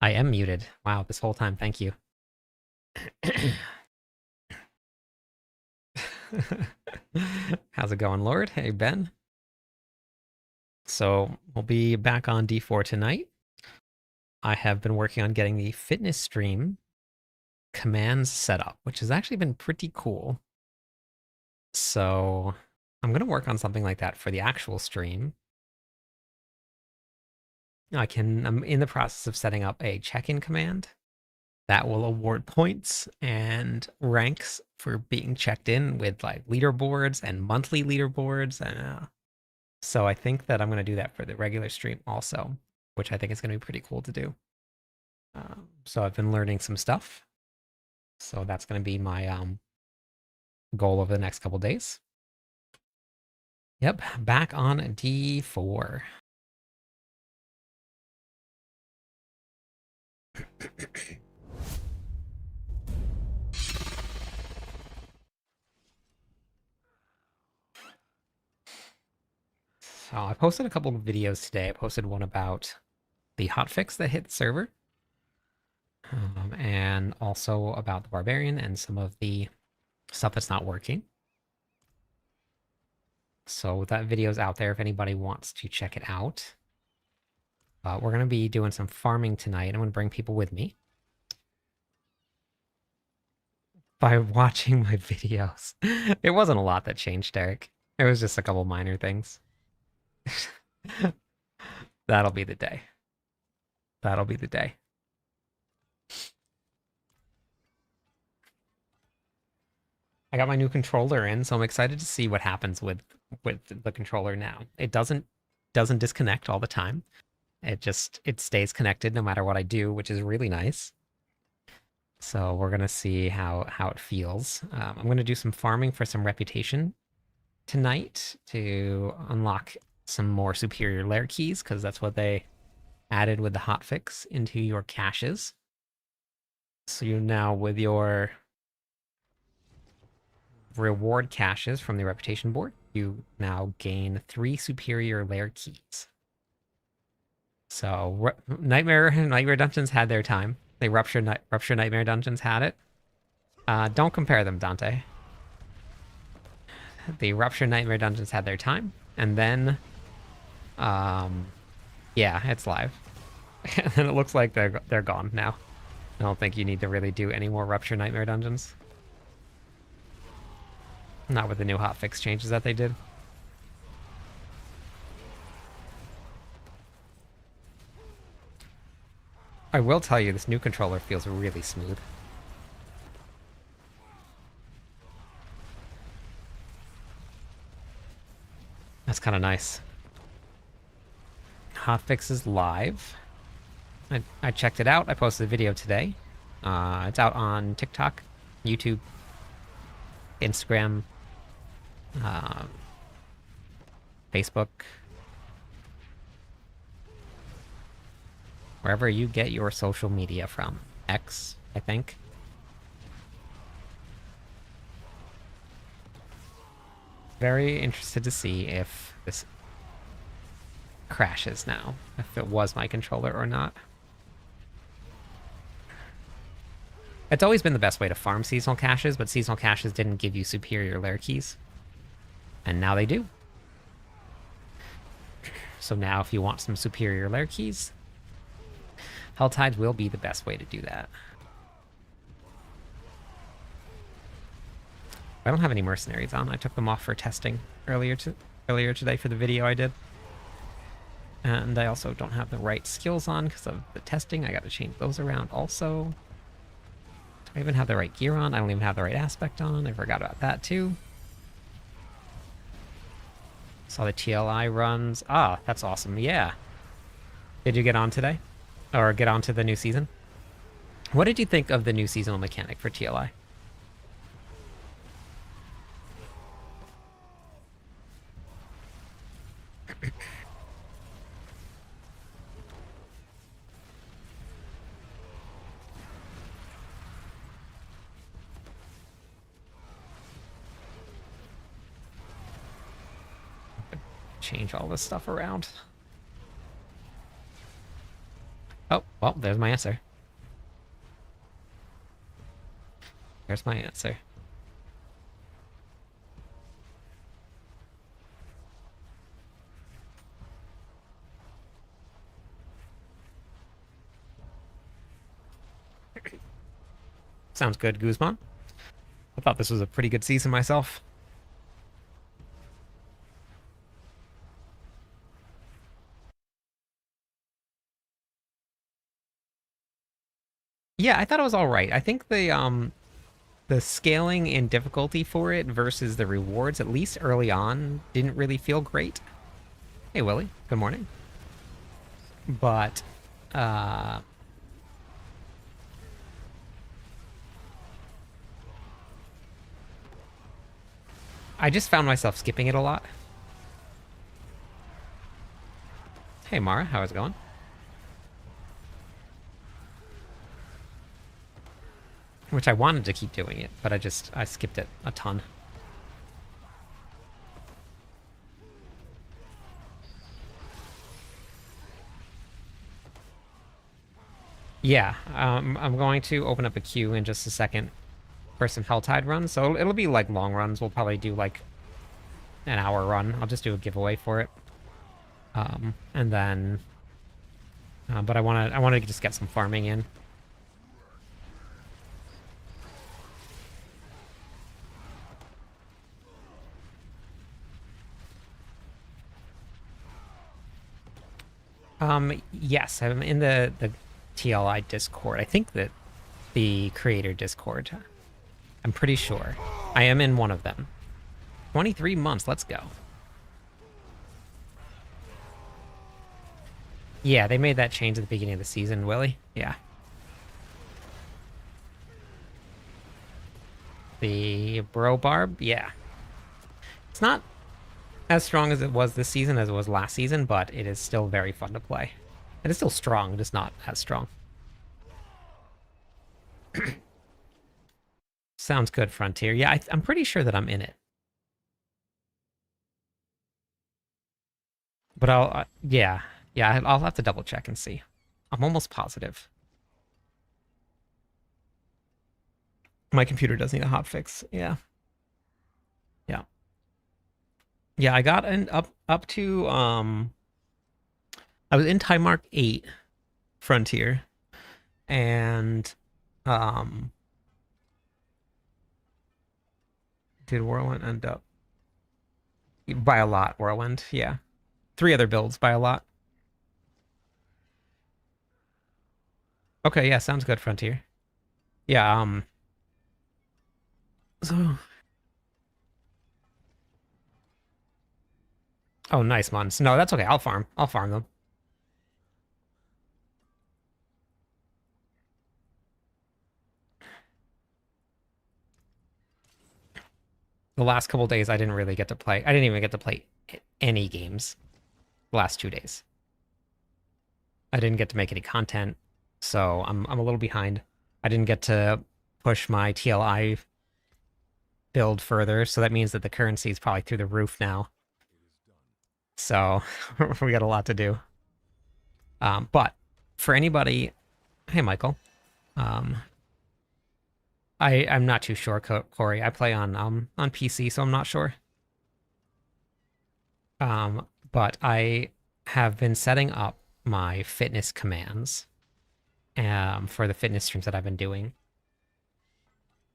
I am muted. Wow, this whole time, thank you. How's it going, Lord? Hey, Ben. So, we'll be back on D4 tonight. I have been working on getting the fitness stream commands set up, which has actually been pretty cool. So, I'm going to work on something like that for the actual stream. I'm in the process of setting up a check-in command that will award points and ranks for being checked in with like leaderboards and monthly leaderboards. So I think that I'm going to do that for the regular stream also, which I think is going to be pretty cool to do. So I've been learning some stuff. So that's going to be my goal over the next couple days. Yep, back on D4. So I posted a couple of videos today. I posted one about the hotfix that hit the server, and also about the barbarian and some of the stuff that's not working. So that video's out there if anybody wants to check it out. We're going to be doing some farming tonight. I'm going to bring people with me by watching my videos. It wasn't a lot that changed, Derek. It was just a couple minor things. That'll be the day. That'll be the day. I got my new controller in, so I'm excited to see what happens with the controller now. It doesn't disconnect all the time. It stays connected no matter what I do, which is really nice. So we're gonna see how it feels. I'm gonna do some farming for some reputation tonight to unlock some more superior lair keys, because that's what they added with the hotfix into your caches. So you now, with your reward caches from the reputation board, you now gain 3 superior lair keys. So Nightmare Dungeons had their time. They Rupture Nightmare Dungeons had it. Don't compare them, Dante. The Rupture Nightmare Dungeons had their time, and then, yeah, it's live. And it looks like they're gone now. I don't think you need to really do any more Rupture Nightmare Dungeons. Not with the new hotfix changes that they did. I will tell you, this new controller feels really smooth. That's kind of nice. Hotfix is live. I checked it out. I posted a video today. It's out on TikTok, YouTube, Instagram, Facebook. wherever you get your social media from. X, I think. Very interested to see if this crashes now, if it was my controller or not. It's always been the best way to farm seasonal caches, but seasonal caches didn't give you superior lair keys. And now they do. So now if you want some superior lair keys, Helltides will be the best way to do that. I don't have any mercenaries on. I took them off for testing earlier today for the video I did. And I also don't have the right skills on because of the testing. I got to change those around also. Do I even have the right gear on? I don't even have the right aspect on. I forgot about that too. Saw the TLI runs. Ah, that's awesome. Yeah. Did you get on today? Or get on to the new season? What did you think of the new seasonal mechanic for TLI? Change all this stuff around. Oh, well, there's my answer. There's my answer. Sounds good, Guzman. I thought this was a pretty good season myself. Yeah, I thought it was all right. I think the scaling and difficulty for it versus the rewards, at least early on, didn't really feel great. Hey, Willie. Good morning. But I just found myself skipping it a lot. Hey, Mara, how's it going? Which I wanted to keep doing it, but I skipped it a ton. Yeah, I'm going to open up a queue in just a second for some Helltide runs. So it'll be like long runs. We'll probably do like an hour run. I'll just do a giveaway for it. And then, but I want to just get some farming in. Yes, I'm in the TLI Discord. I think that the creator Discord. I'm pretty sure. I am in one of them. 23 months, let's go. Yeah, they made that change at the beginning of the season, Willie. Yeah. The Bro Barb, yeah. It's not as strong as it was this season as it was last season, but it is still very fun to play. It is still strong, just not as strong. Sounds good, Frontier. Yeah, I'm pretty sure that I'm in it. But yeah, I'll have to double check and see. I'm almost positive. My computer does need a hotfix. Yeah. Yeah. Yeah, I got up to I was in Time Mark 8 Frontier and did Whirlwind end up by a lot, Whirlwind, yeah. 3 other builds by a lot. Okay, yeah, sounds good, Frontier. Yeah, so oh, nice ones. No, that's okay. I'll farm them. The last couple days I didn't really get to play. I didn't even get to play any games the last 2 days. I didn't get to make any content, so I'm a little behind. I didn't get to push my TLI build further, so that means that the currency is probably through the roof now. So we got a lot to do. But for anybody, hey Michael, um, I'm not too sure, Corey. I play on PC, so I'm not sure. But I have been setting up my fitness commands for the fitness streams that I've been doing.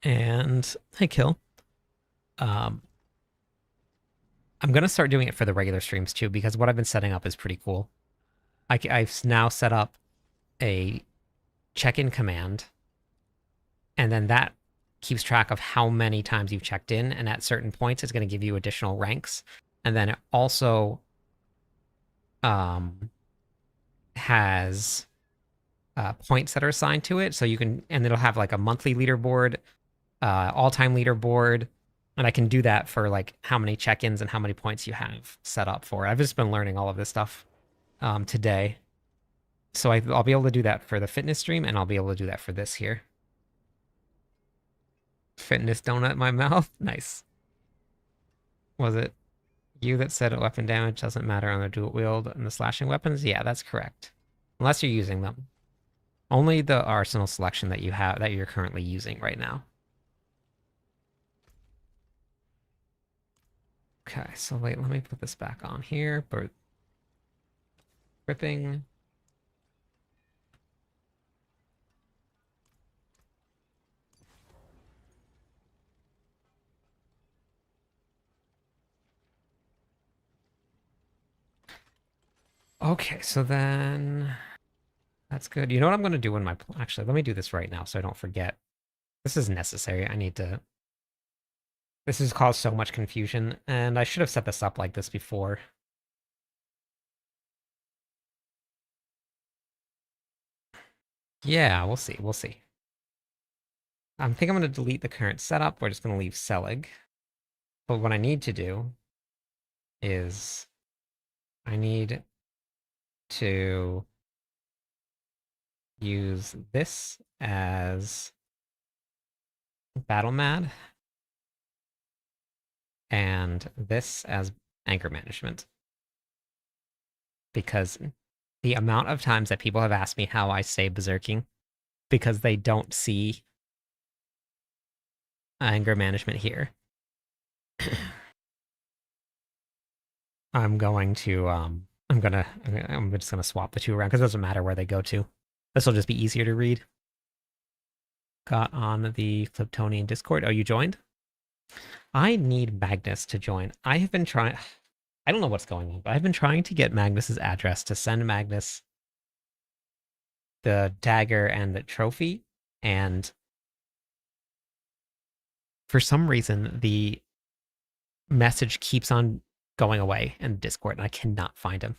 And hey, Kill. Um, I'm gonna start doing it for the regular streams too because what I've been setting up is pretty cool. I've now set up a check-in command, and then that keeps track of how many times you've checked in, and at certain points, it's going to give you additional ranks. And then it also has points that are assigned to it, so you can, and it'll have like a monthly leaderboard, all-time leaderboard, and I can do that for like how many check-ins and how many points you have set up for it. I've just been learning all of this stuff today. So I'll be able to do that for the fitness stream, and I'll be able to do that for this here. Fitness donut in my mouth. Nice. Was it you that said weapon damage doesn't matter on the dual wield and the slashing weapons? Yeah, that's correct. Unless you're using them. Only the arsenal selection that you have that you're currently using right now. Okay, so wait, let me put this back on here. But ripping. Okay, so then that's good. You know what I'm going to do in my... Actually, let me do this right now so I don't forget. This is necessary. I need to... This has caused so much confusion, and I should have set this up like this before. Yeah, we'll see. We'll see. I think I'm going to delete the current setup. We're just going to leave Selig. But what I need to do is I need to use this as Battle Mad and this as Anger Management. Because the amount of times that people have asked me how I say berserking because they don't see Anger Management here. I'm just gonna swap the two around because it doesn't matter where they go to. This will just be easier to read. Got on the Cliptonian Discord. Oh, you joined? I need Magnus to join. I have been trying. I don't know what's going on, but I've been trying to get Magnus's address to send Magnus the dagger and the trophy, and for some reason the message keeps on going away in Discord, and I cannot find him.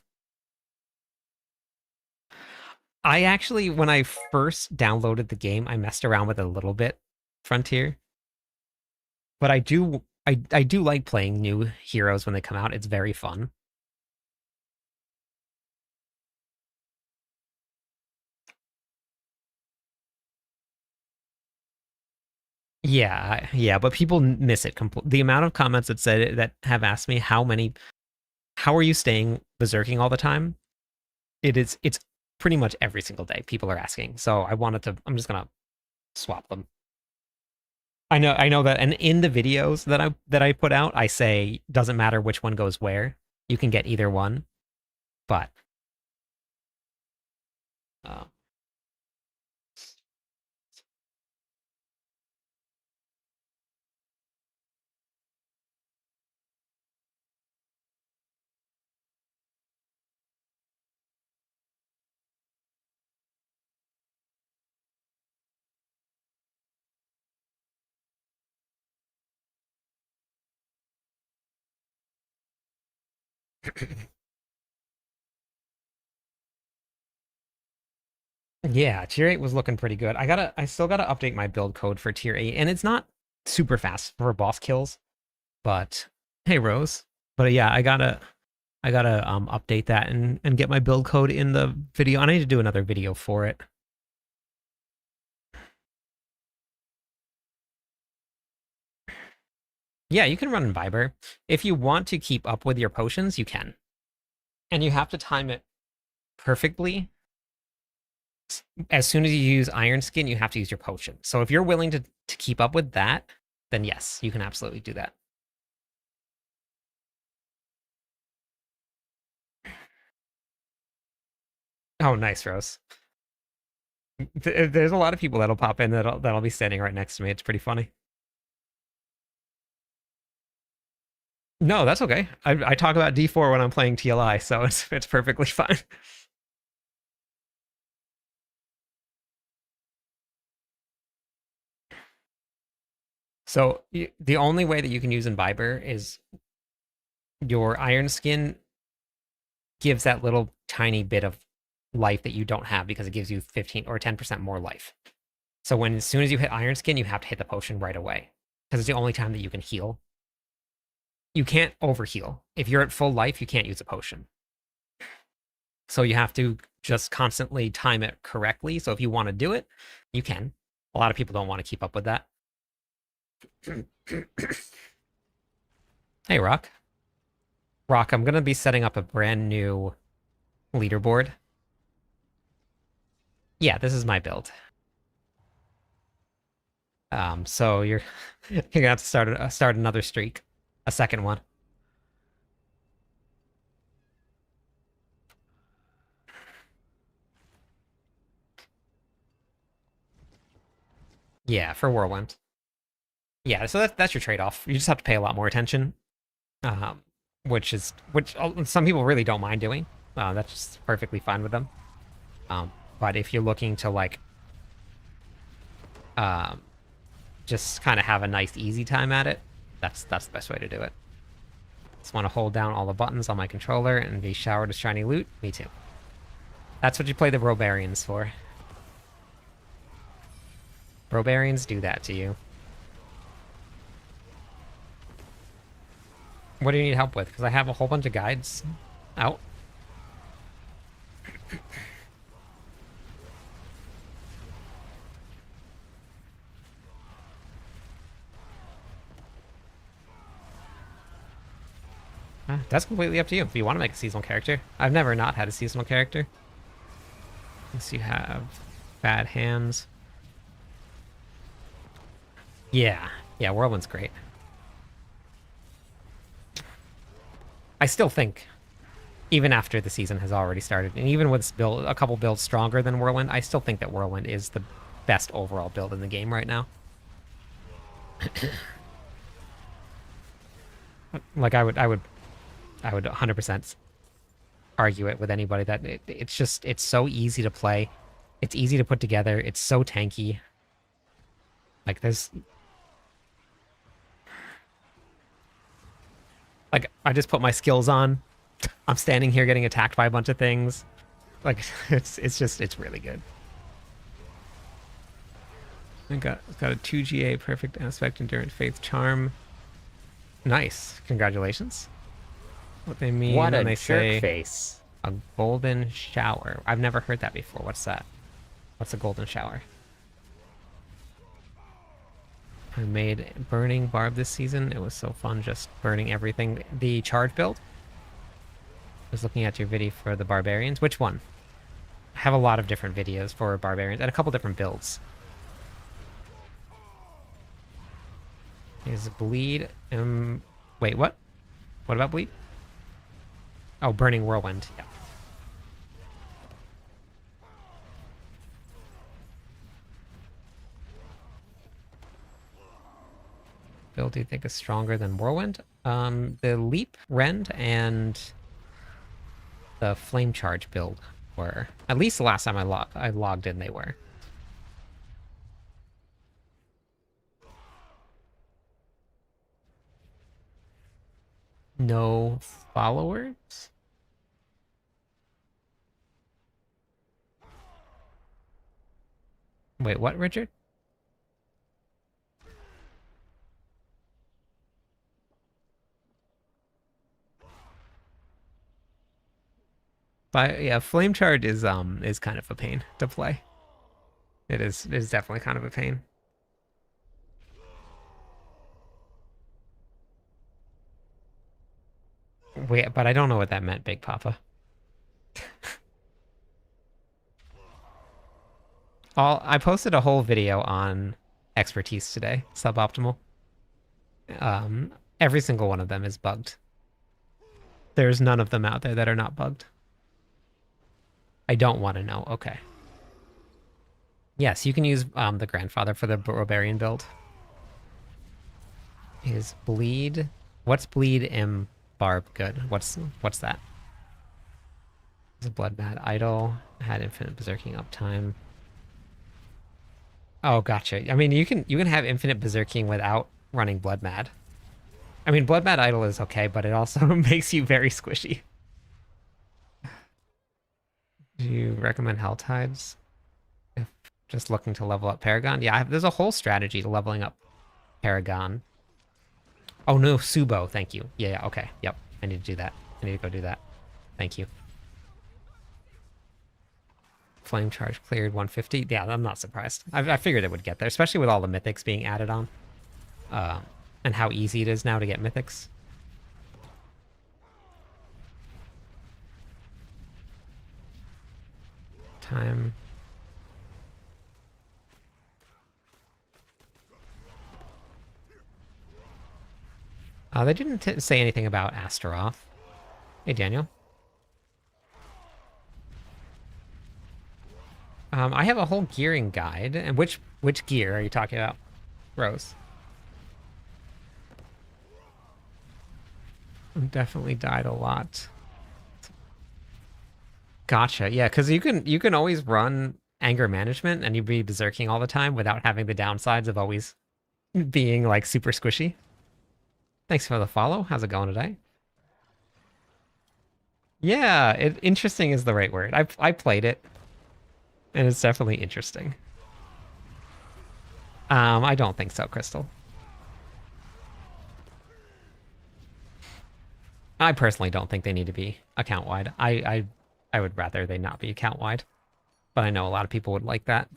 I actually, when I first downloaded the game, I messed around with it a little bit, Frontier. But I do like playing new heroes when they come out. It's very fun. Yeah, but people miss it completely. The amount of comments that said that have asked me how are you staying berserking all the time? It's pretty much every single day people are asking. So I'm just gonna swap them. I know that, and in the videos that I put out, I say doesn't matter which one goes where. You can get either one, but uh, yeah, tier 8 was looking pretty good. I still gotta update my build code for tier 8, and it's not super fast for boss kills, but hey Rose. But yeah, I gotta update that and get my build code in the video. I need to do another video for it. Yeah, you can run Imbiber. If you want to keep up with your potions, you can. And you have to time it perfectly. As soon as you use Iron Skin, you have to use your potion. So if you're willing to keep up with that, then yes, you can absolutely do that. Oh, nice, Rose. There's a lot of people that'll pop in that'll be standing right next to me. It's pretty funny. No, that's okay. I talk about D4 when I'm playing TLI, so it's perfectly fine. So the only way that you can use Imbiber is your Iron Skin gives that little tiny bit of life that you don't have because it gives you 15 or 10% more life. So as soon as you hit Iron Skin, you have to hit the potion right away because it's the only time that you can heal. You can't overheal. If you're at full life, you can't use a potion. So you have to just constantly time it correctly. So if you want to do it, you can. A lot of people don't want to keep up with that. Hey, Rock. Rock, I'm going to be setting up a brand new leaderboard. Yeah, this is my build. So you're gonna have to start another streak, a second one. Yeah, for Whirlwind. Yeah, so that's your trade-off. You just have to pay a lot more attention, um, which some people really don't mind doing. That's just perfectly fine with them. But if you're looking to like, um, just kind of have a nice easy time at it, that's the best way to do it. Just want to hold down all the buttons on my controller and be showered with shiny loot. Me too. That's what you play the Robarians for. Robarians do that to you. What do you need help with? Because I have a whole bunch of guides out. That's completely up to you if you want to make a seasonal character. I've never not had a seasonal character. Unless you have bad hands. Yeah. Yeah, Whirlwind's great. I still think, even after the season has already started, and even with a couple builds stronger than Whirlwind, I still think that Whirlwind is the best overall build in the game right now. Like I would 100% argue it with anybody that it's so easy to play. It's easy to put together. It's so tanky. Like I just put my skills on. I'm standing here getting attacked by a bunch of things. Like it's really good. I got a 2GA perfect aspect, endurance, faith, charm. Nice. Congratulations. What they mean What when a they say face. a golden shower. I've never heard that before. What's that? What's a golden shower? I made burning barb this season. It was so fun just burning everything. The charge build? I was looking at your video for the barbarians. Which one? I have a lot of different videos for barbarians and a couple different builds. Is bleed? Wait, what? What about bleed? Oh, burning whirlwind. Yeah. Build do you think is stronger than whirlwind? The leap, rend, and the flame charge build were. At least the last time I logged in, they were. No followers? Wait, what, Richard? But yeah, flame charge is kind of a pain to play. It is definitely kind of a pain. Wait, but I don't know what that meant, Big Papa. I posted a whole video on expertise today, suboptimal. Every single one of them is bugged. There's none of them out there that are not bugged. I don't want to know. Okay. Yes, you can use the grandfather for the Robarian build. Is bleed? What's bleed M barb good? What's that? Is a blood mad idol had infinite berserking uptime. Oh, gotcha. I mean, you can have infinite berserking without running blood mad. I mean, blood mad idol is okay, but it also makes you very squishy. Do you recommend Hell Tides? If just looking to level up Paragon? Yeah, there's a whole strategy to leveling up Paragon. Oh no, Subo, thank you. Yeah, okay. Yep. I need to do that. I need to go do that. Thank you. Flame charge cleared 150. Yeah, I'm not surprised. I figured it would get there, especially with all the mythics being added on. And how easy it is now to get mythics. Time. They didn't say anything about Astaroth. Hey, Daniel. I have a whole gearing guide. And which gear are you talking about, Rose? Definitely died a lot. Gotcha. Yeah, because you can always run anger management and you'd be berserking all the time without having the downsides of always being like super squishy. Thanks for the follow. How's it going today? Yeah, interesting is the right word. I played it, and it's definitely interesting. I don't think so, Crystal. I personally don't think they need to be account wide. I would rather they not be account wide, but I know a lot of people would like that.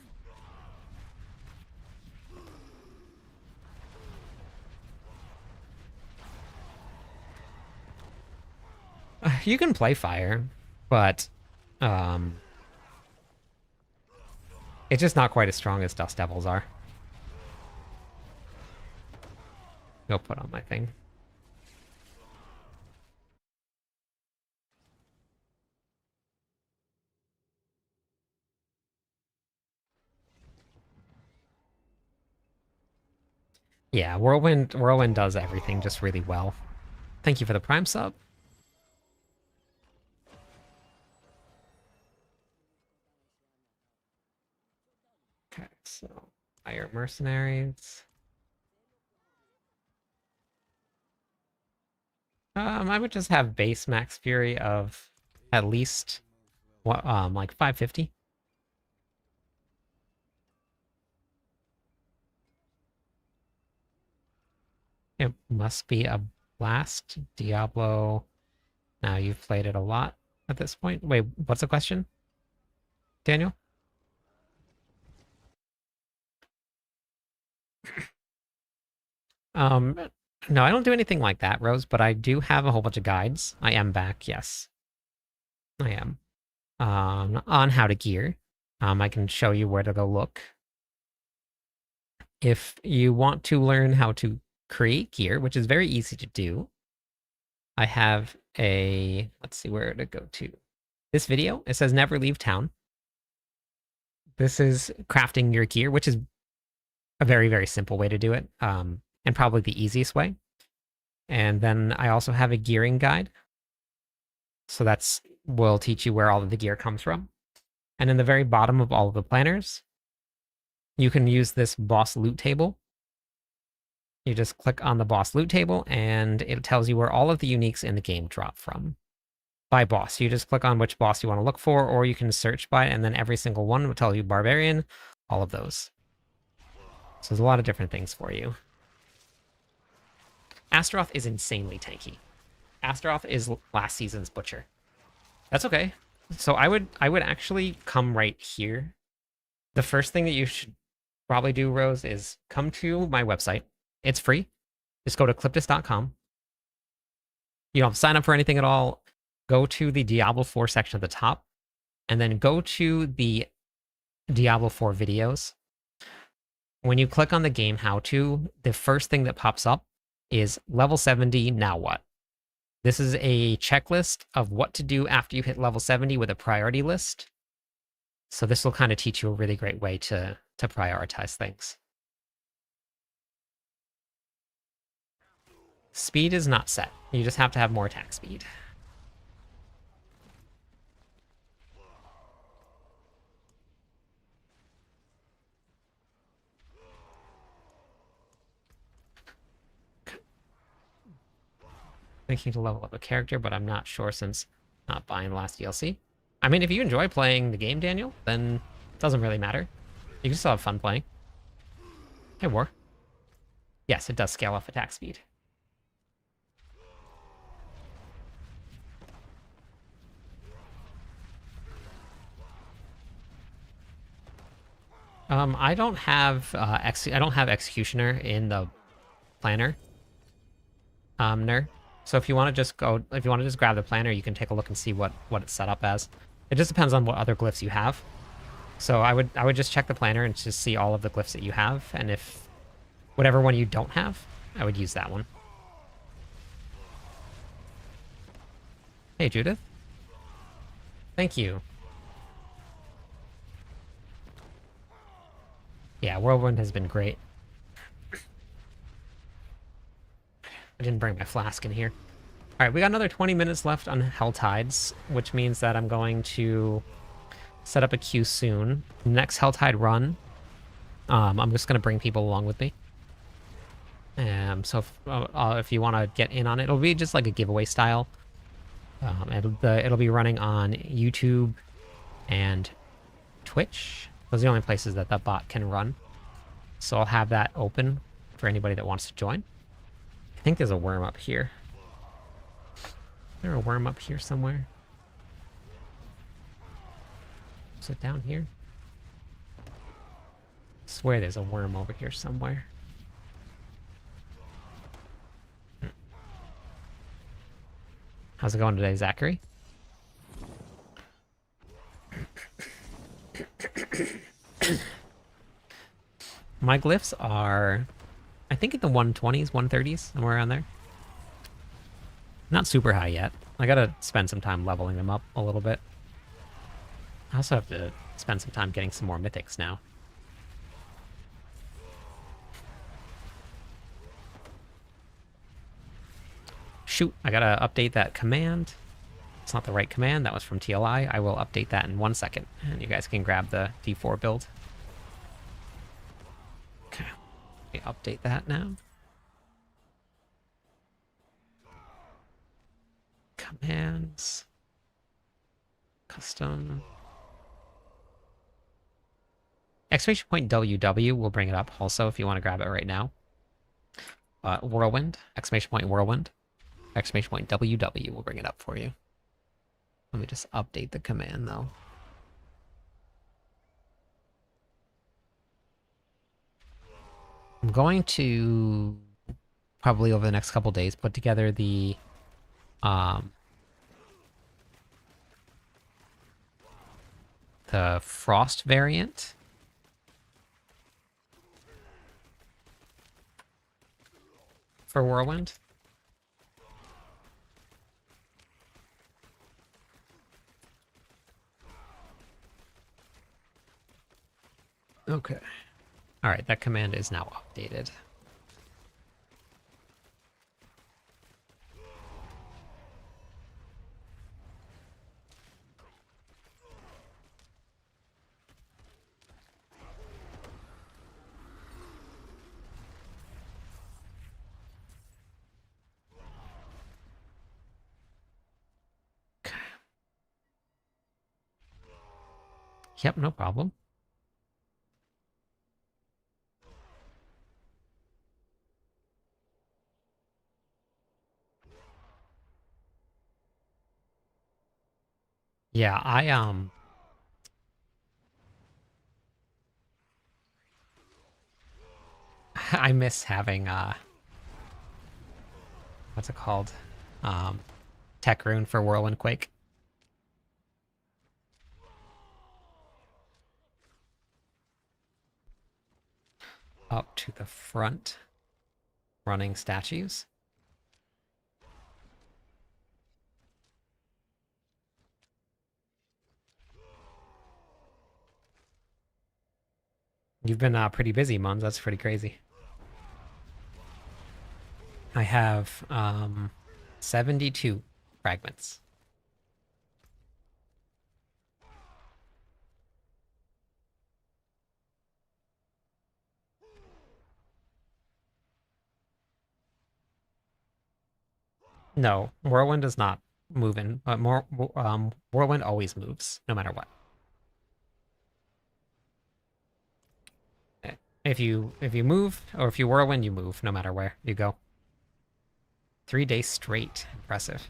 You can play fire, but it's just not quite as strong as Dust Devils are. Go put on my thing. Yeah, Whirlwind does everything just really well. Thank you for the Prime sub. Okay, so Fire Mercenaries. I would just have base max fury of at least what like 550. It must be a blast. Diablo. Now you've played it a lot at this point. Wait, what's the question, Daniel? No, I don't do anything like that, Rose, but I do have a whole bunch of guides. I am back, yes. I am. On how to gear. I can show you where to go look. If you want to learn how to create gear, which is very easy to do, I have let's see where to go to. This video, it says never leave town. This is crafting your gear, which is a very, very simple way to do it, and probably the easiest way. And then I also have a gearing guide. So will teach you where all of the gear comes from. And in the very bottom of all of the planners, you can use this boss loot table. You just click on the boss loot table and it tells you where all of the uniques in the game drop from. By boss, you just click on which boss you want to look for, or you can search by it, and then every single one will tell you Barbarian, all of those. So there's a lot of different things for you. Astaroth is insanely tanky. Astaroth is last season's Butcher. That's okay. So I would actually come right here. The first thing that you should probably do, Rose, is come to my website. It's free. Just go to cliptis.com. You don't have to sign up for anything at all. Go to the Diablo 4 section at the top, and then go to the Diablo 4 videos. When you click on the game how to, the first thing that pops up is level 70, now what? This is a checklist of what to do after you hit level 70 with a priority list. So this will kind of teach you a really great way to prioritize things. Speed is not set. You just have to have more attack speed. Thinking to level up a character, but I'm not sure since not buying the last DLC. I mean, if you enjoy playing the game, Daniel, then it doesn't really matter. You can still have fun playing. Hey, War. Yes, it does scale off attack speed. I don't have I don't have Executioner in the planner. So if you want to just grab the planner, you can take a look and see what it's set up as. It just depends on what other glyphs you have. So I would just check the planner and just see all of the glyphs that you have, and if whatever one you don't have, I would use that one. Hey, Judith. Thank you. Yeah, Whirlwind has been great. I didn't bring my flask in here. All right, we got another 20 minutes left on Hell Tides, which means that I'm going to set up a queue soon. Next Hell Tide run, I'm just going to bring people along with me. So if you want to get in on it, it'll be just like a giveaway style. It'll be running on YouTube and Twitch. Those are the only places that that bot can run. So I'll have that open for anybody that wants to join. I think there's a worm up here. Is there a worm up here somewhere? Is it down here? I swear there's a worm over here somewhere. How's it going today, Zachary? My glyphs are, I think, in the 120s, 130s, somewhere around there. Not super high yet. I gotta spend some time leveling them up a little bit. I also have to spend some time getting some more mythics now. Shoot, I gotta update that command. It's not the right command. That was from TLI. I will update that in 1 second, and you guys can grab the D4 build. Okay, let me update that now. Commands. Custom. Exclamation point WW will bring it up also if you want to grab it right now. Whirlwind. Exclamation point Whirlwind. Exclamation point WW will bring it up for you. Let me just update the command though. I'm going to probably over the next couple days put together the frost variant. For Whirlwind. Okay. All right, that command is now updated. Okay. Yep, no problem. Yeah, I miss having what's it called? Um Tech Rune for Whirlwind Quake. Up to the front, running statues. You've been pretty busy, Mums. That's pretty crazy. I have 72 fragments. No, Whirlwind does not move in, but more Whirlwind always moves, no matter what. If you move or if you Whirlwind, you move, no matter where you go. 3 days straight. Impressive.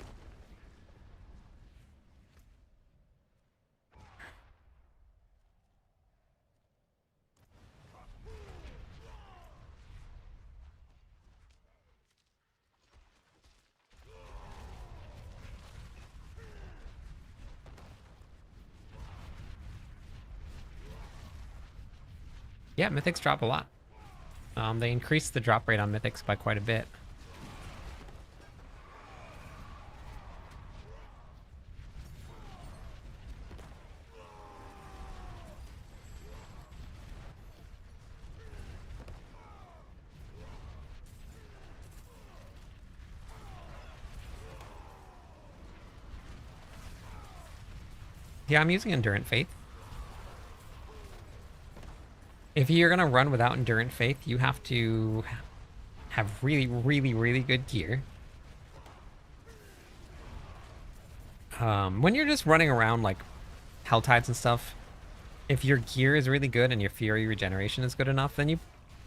Yeah, mythics drop a lot. They increased the drop rate on mythics by quite a bit. Yeah, I'm using Endurant Faith. If you're gonna run without Endurant Faith, you have to have really, really, really good gear. When you're just running around like Helltides and stuff, if your gear is really good and your Fury regeneration is good enough, then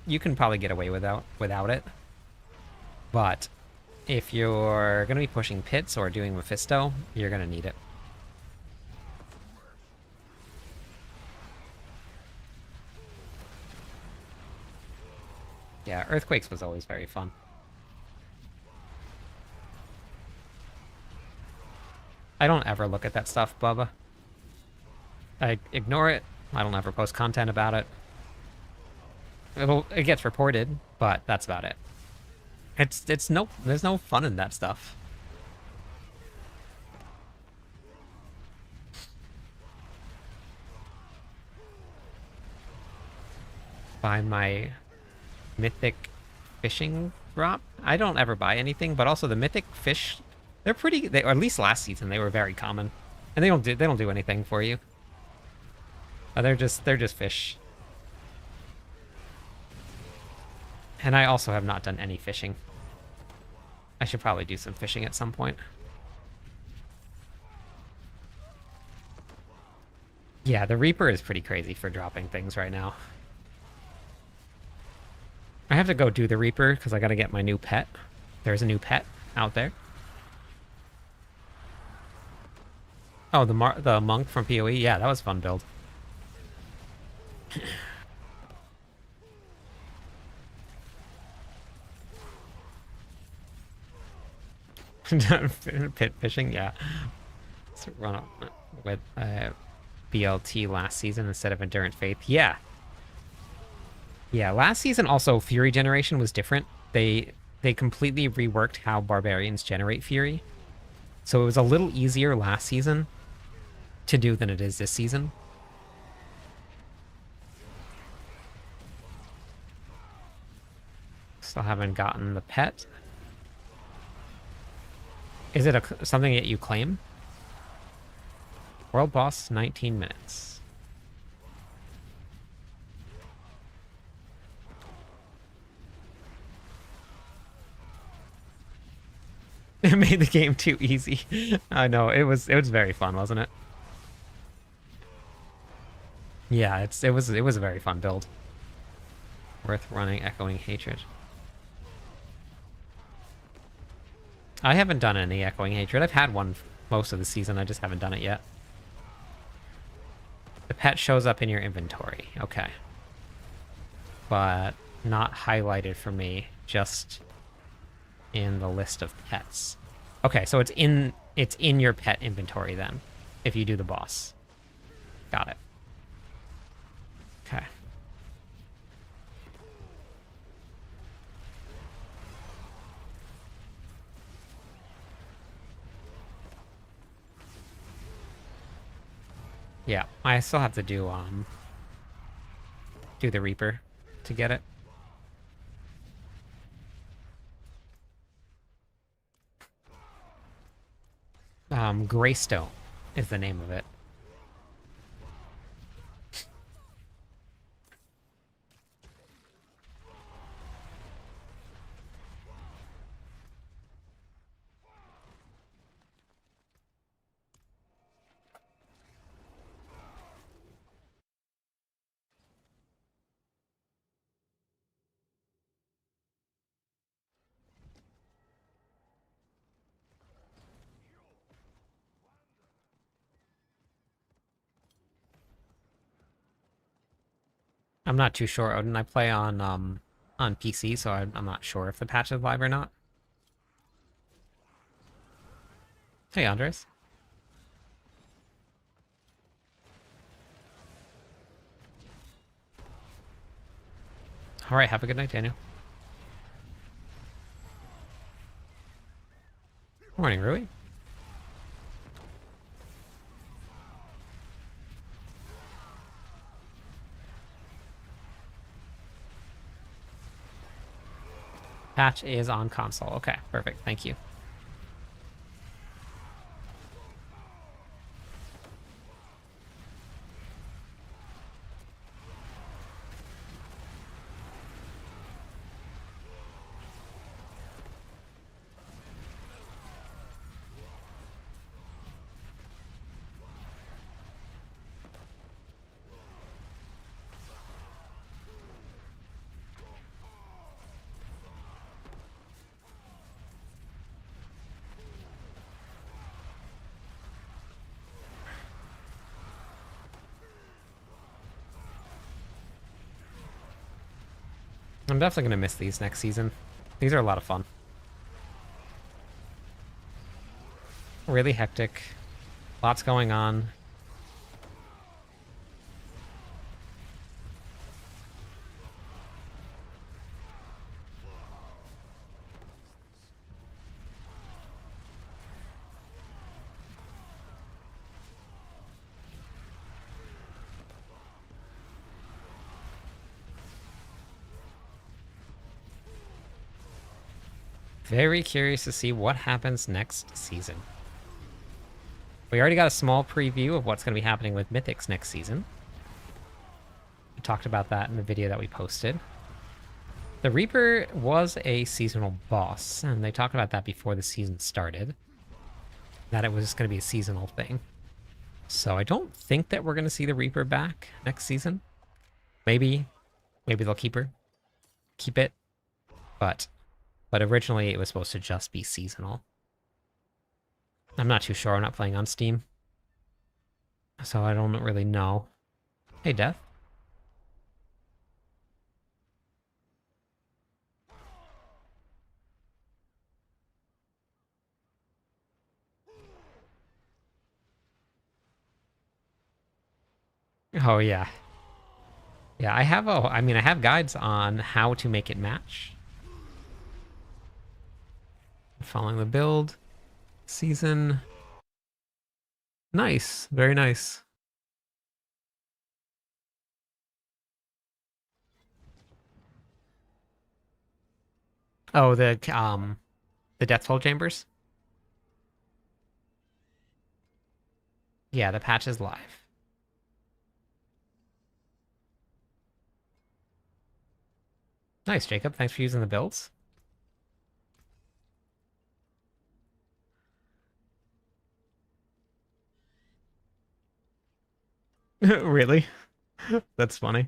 you can probably get away without it. But if you're gonna be pushing pits or doing Mephisto, you're gonna need it. Yeah, Earthquakes was always very fun. I don't ever look at that stuff, Bubba. I ignore it. I don't ever post content about it. It gets reported, but that's about it. There's no fun in that stuff. Buy my mythic fishing drop. I don't ever buy anything, but also the mythic fish, they're pretty. Or at least last season they were very common, and they don't do anything for you. They're just fish. And I also have not done any fishing. I should probably do some fishing at some point. Yeah, the Reaper is pretty crazy for dropping things right now. I have to go do the Reaper because I gotta get my new pet. There's a new pet out there. Oh, the monk from PoE? Yeah, that was a fun build. Pit fishing, yeah. Let's run with BLT last season instead of Endurant Faith. Yeah. Yeah, last season also Fury generation was different. They completely reworked how barbarians generate Fury. So it was a little easier last season to do than it is this season. Still haven't gotten the pet. Is it something that you claim? World boss, 19 minutes. It made the game too easy. I know, it was very fun, wasn't it? Yeah, it was a very fun build. Worth running Echoing Hatred. I haven't done any Echoing Hatred. I've had one most of the season, I just haven't done it yet. The pet shows up in your inventory. Okay. But not highlighted for me, just in the list of pets. Okay, so it's in your pet inventory then, if you do the boss. Got it. Okay. Yeah, I still have to do the Reaper to get it. Greystone is the name of it. I'm not too sure, Odin. I play on PC, so I'm not sure if the patch is live or not. Hey, Andres. All right, have a good night, Daniel. Morning, Rui. Patch is on console. Okay, perfect. Thank you. I'm definitely going to miss these next season. These are a lot of fun. Really hectic. Lots going on. Very curious to see what happens next season. We already got a small preview of what's going to be happening with Mythics next season. We talked about that in the video that we posted. The Reaper was a seasonal boss, and they talked about that before the season started. That it was going to be a seasonal thing. So I don't think that we're going to see the Reaper back next season. Maybe they'll keep it. But originally it was supposed to just be seasonal. I'm not too sure. I'm not playing on Steam, so I don't really know. Hey, Death. Oh yeah. Yeah, I have guides on how to make it match. Following the build. Season. Nice. Very nice. Oh, the Death Toll Chambers? Yeah, the patch is live. Nice, Jacob. Thanks for using the builds. Really? That's funny.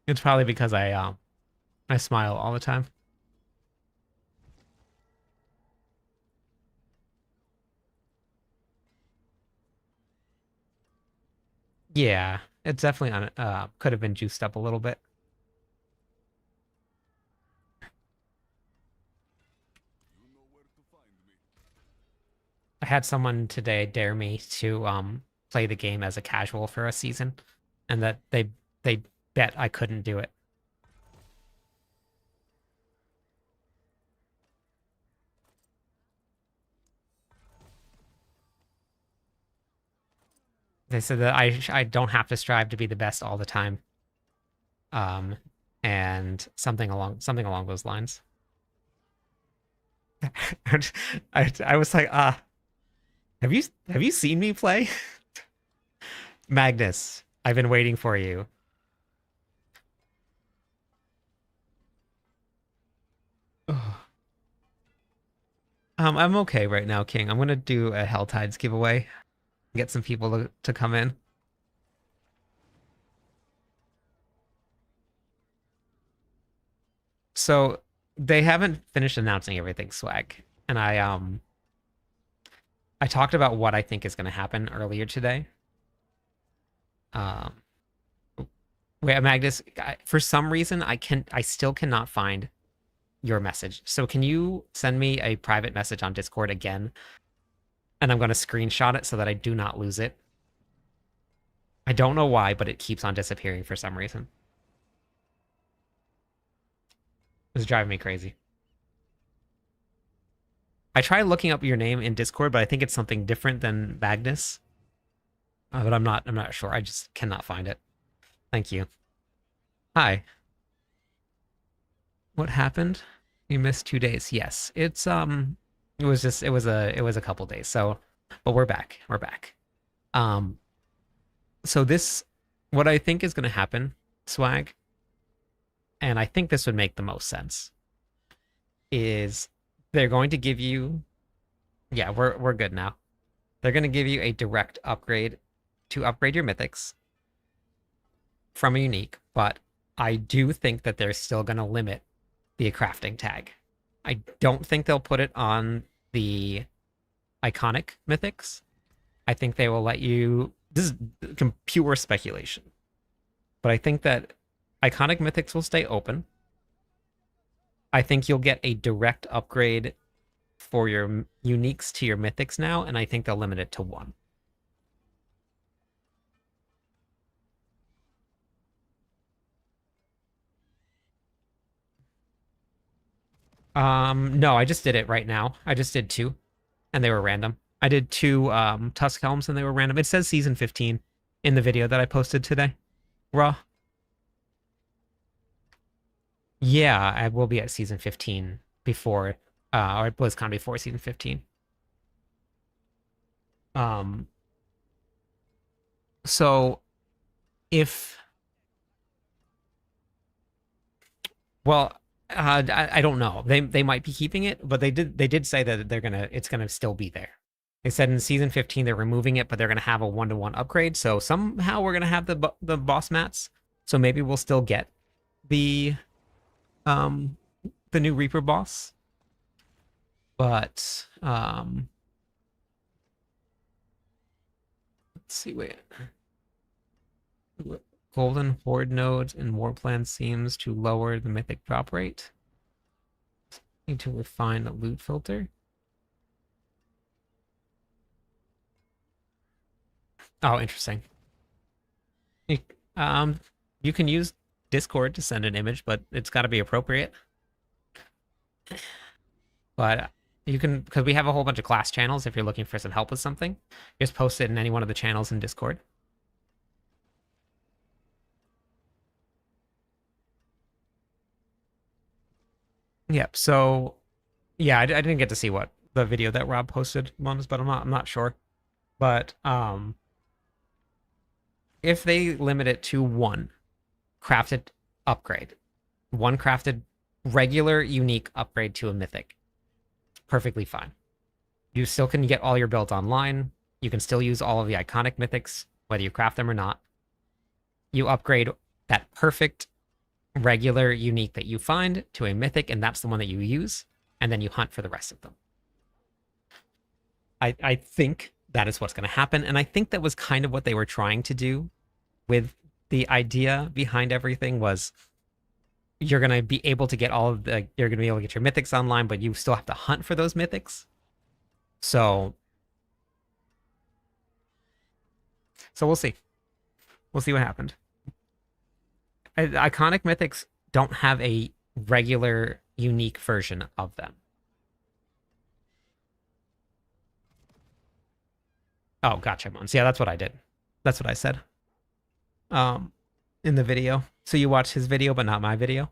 It's probably because I smile all the time. Yeah, it's definitely on. Could have been juiced up a little bit. I had someone today dare me to play the game as a casual for a season, and that they bet I couldn't do it. They said that I don't have to strive to be the best all the time. Um, and something along those lines. I was like, have you seen me play? Magnus, I've been waiting for you. I'm okay right now, King. I'm gonna do a Hell Tides giveaway. Get some people to come in. So they haven't finished announcing everything, Swag. And I talked about what I think is gonna happen earlier today. Um Wait, Magnus, for some reason I still cannot find your message. So can you send me a private message on Discord again? And I'm gonna screenshot it so that I do not lose it. I don't know why, but it keeps on disappearing for some reason. It's driving me crazy. I tried looking up your name in Discord, but I think it's something different than Magnus. But I'm not sure. I just cannot find it. Thank you. Hi. What happened? You missed 2 days. Yes. It was just it was a couple days. So but we're back. We're back. Um so this what I think is gonna happen, Swag, and I think this would make the most sense, is they're going to give you, yeah, we're good now. They're going to give you a direct upgrade to upgrade your mythics from a unique, but I do think that they're still going to limit the crafting tag. I don't think they'll put it on the iconic mythics. I think they will let you, this is pure speculation, but I think that iconic mythics will stay open. I think you'll get a direct upgrade for your uniques to your mythics now, and I think they'll limit it to one. No, I just did it right now. I just did two, and they were random. I did two Tusk Helms, and they were random. It says season 15 in the video that I posted today. Raw. Yeah, I will be at season 15 before, or BlizzCon before season 15. Um, so if, well, I don't know. They might be keeping it, but they did say that it's gonna still be there. They said in season 15 they're removing it, but they're gonna have a 1-to-1 upgrade. So somehow we're gonna have the boss mats. So maybe we'll still get the um the new Reaper boss. But let's see, wait. Golden Horde nodes in Warplan seems to lower the mythic drop rate. Need to refine the loot filter. Oh, interesting. You, you can use Discord to send an image, but it's got to be appropriate. But you can, because we have a whole bunch of class channels. If you're looking for some help with something, just post it in any one of the channels in Discord. Yep. So, yeah, I didn't get to see what the video that Rob posted was, but I'm not sure. But if they limit it to one crafted upgrade, one crafted regular unique upgrade to a mythic, perfectly fine. You still can get all your builds online. You can still use all of the iconic mythics, whether you craft them or not. You upgrade that perfect regular unique that you find to a mythic, and that's the one that you use, and then you hunt for the rest of them. I think that is what's going to happen, and I think that was kind of what they were trying to do with the idea behind everything was you're gonna be able to get all of the you're gonna be able to get your mythics online, but you still have to hunt for those mythics. So we'll see. We'll see what happened. Iconic mythics don't have a regular unique version of them. Oh, gotcha, Mons. Yeah, that's what I did. That's what I said. Um, in the video. So you watched his video, but not my video.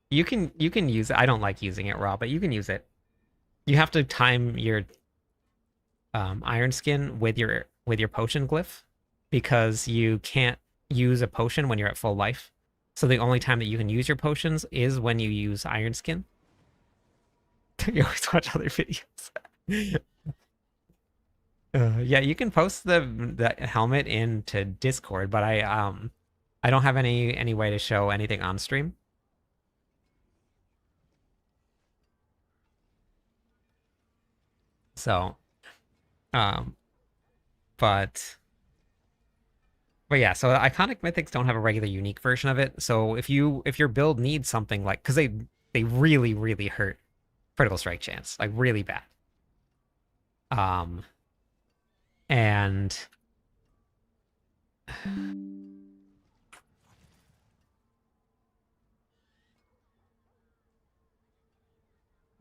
You can use it. I don't like using it raw, but you can use it. You have to time your iron skin with your potion glyph because you can't use a potion when you're at full life. So the only time that you can use your potions is when you use iron skin. You always watch other videos. Yeah, you can post the helmet into Discord, but I don't have any way to show anything on stream. So, um, but yeah, so iconic mythics don't have a regular unique version of it. So if your build needs something like because they really hurt critical strike chance, like really bad. And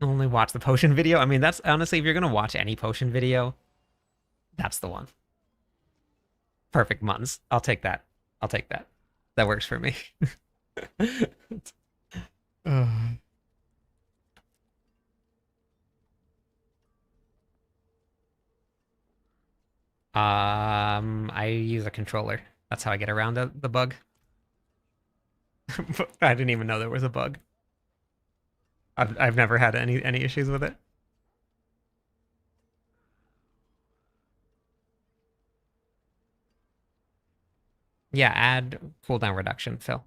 only watch the potion video. I mean, that's honestly, if you're gonna watch any potion video, that's the one. Perfect Muns. I'll take that. I'll take that. That works for me. I use a controller. That's how I get around the bug. I didn't even know there was a bug. I've never had any issues with it. Yeah, add cooldown reduction, Phil.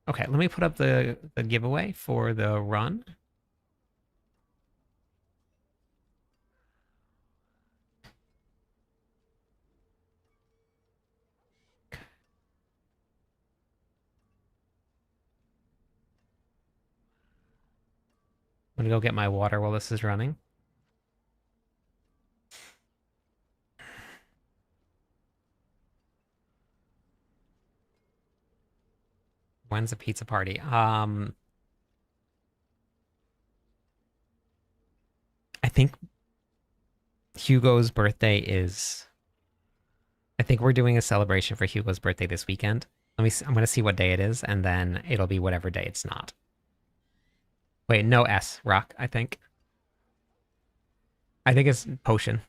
Okay, let me put up the giveaway for the run. I'm gonna go get my water while this is running. When's the pizza party? I think Hugo's birthday is. I think we're doing a celebration for Hugo's birthday this weekend. I'm gonna see what day it is, and then it'll be whatever day it's not. Wait, no S, Rock, I think. I think it's potion.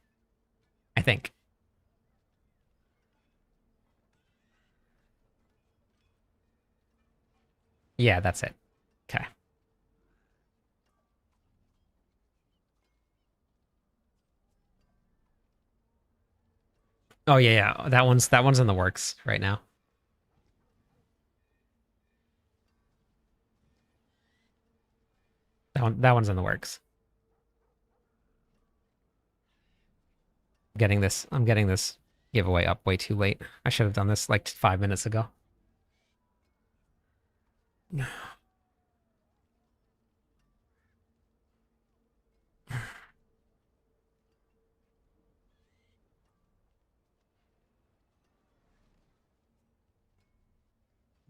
I think. Yeah, that's it. Okay. Oh yeah. That one's in the works right now. That one's in the works. I'm getting this giveaway up way too late. I should have done this like 5 minutes ago.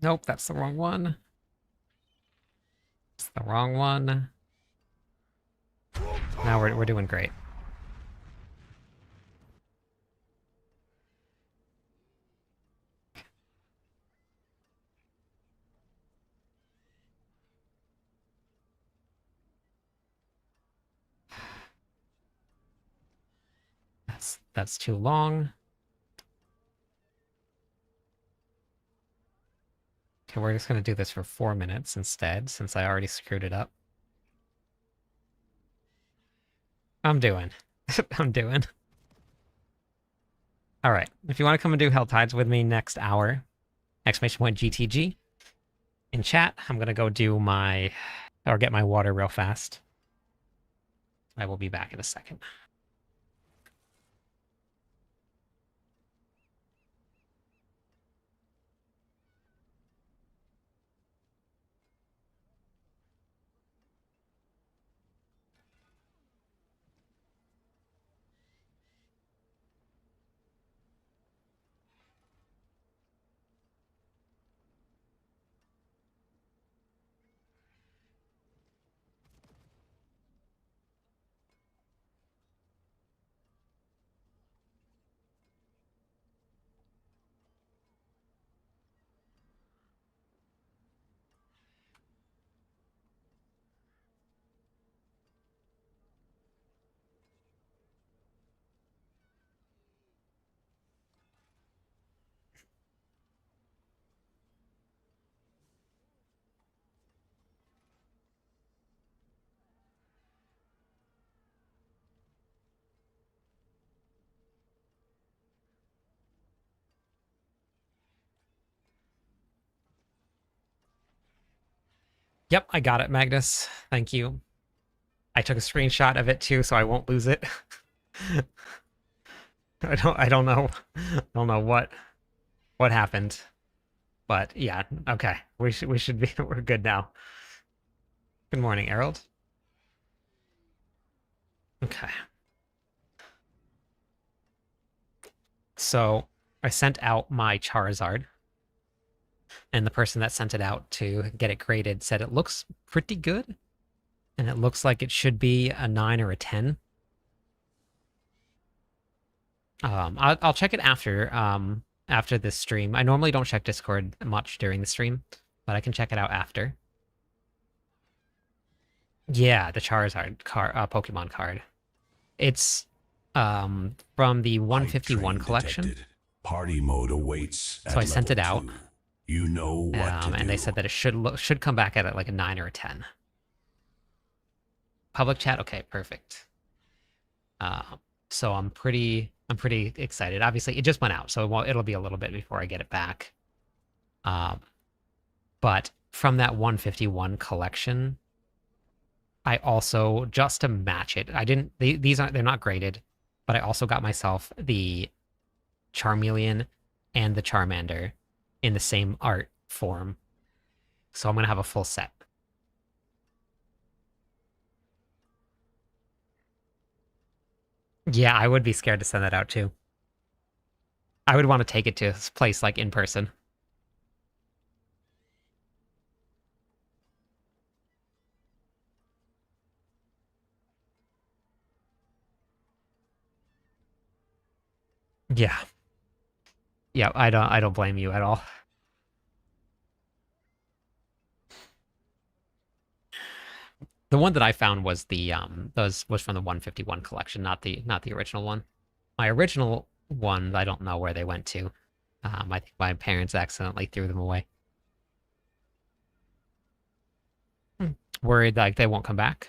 Nope, that's the wrong one. It's the wrong one. Now we're doing great. That's too long. Okay, we're just gonna do this for 4 minutes instead, since I already screwed it up. I'm doing. I'm doing. All right. If you want to come and do Hell Tides with me next hour, exclamation point GTG in chat. I'm gonna go do my or get my water real fast. I will be back in a second. Yep, I got it, Magnus. Thank you. I took a screenshot of it too, so I won't lose it. I don't know. I don't know what happened. But yeah, okay. We should be we're good now. Good morning, Harold. Okay. So I sent out my Charizard, and the person that sent it out to get it graded said it looks pretty good, and it looks like it should be a 9 or a 10. I'll check it after this stream. I normally don't check Discord much during the stream, but I can check it out after. Yeah, the Charizard Pokemon card. It's from the 151 collection. Detected. Party mode awaits. So I sent it out. 2. You know what to do. And they said that it should come back at like a 9 or a 10. Public chat, okay, perfect. So I'm pretty excited. Obviously, it just went out, so it'll be a little bit before I get it back. But from that 151 collection, I also, just to match it, they're not graded, but I also got myself the Charmeleon and the Charmander in the same art form. So I'm going to have a full set. Yeah, I would be scared to send that out too. I would want to take it to this place like in person. Yeah. Yeah, I don't blame you at all. The one that I found was the was from the 151 collection, not the original one. My original one, I don't know where they went to. I think my parents accidentally threw them away. Worried like they won't come back.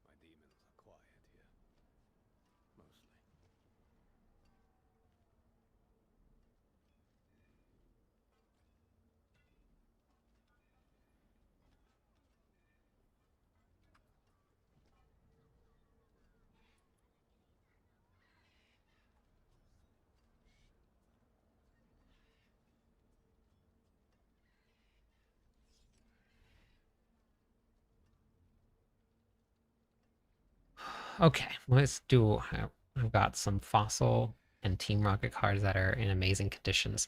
My demons are quiet here. Mostly. Okay, let's do. I've got some Fossil and Team Rocket cards that are in amazing conditions.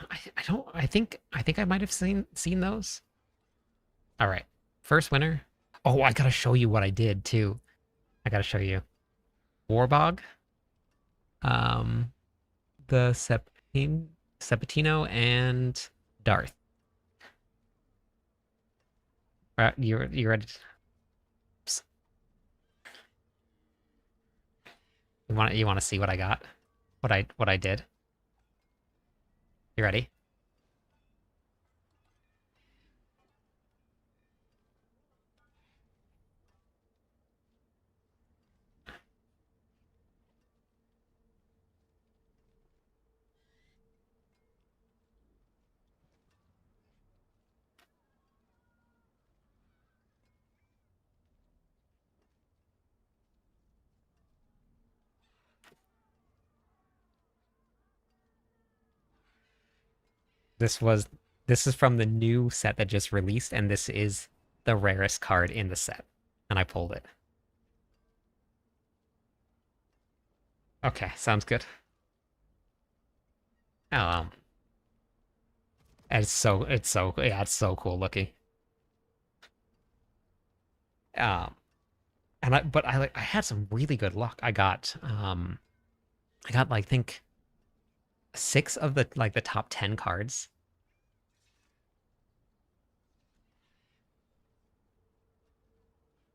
I don't. I think I might have seen those. All right, first winner. Oh, I gotta show you what I did too. I gotta show you. Warbog, um, the Sepetino, and Darth. You ready? You want to see what I got? What I did? You ready? This is from the new set that just released, and this is the rarest card in the set. And I pulled it. Okay, sounds good. Um, it's so cool looking. Um, and I had some really good luck. I got like, I think 6 of the top 10 cards.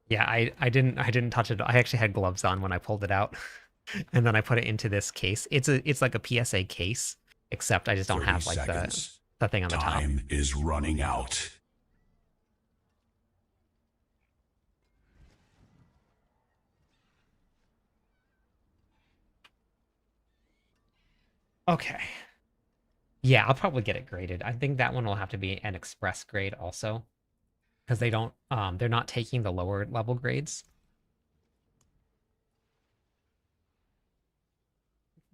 Yeah, I didn't touch it. I actually had gloves on when I pulled it out. And then I put it into this case. It's like a PSA case, except I just don't 30 have like seconds. the thing on the top. Time is running out. Okay. Yeah, I'll probably get it graded. I think that one will have to be an express grade also, because they're not taking the lower level grades.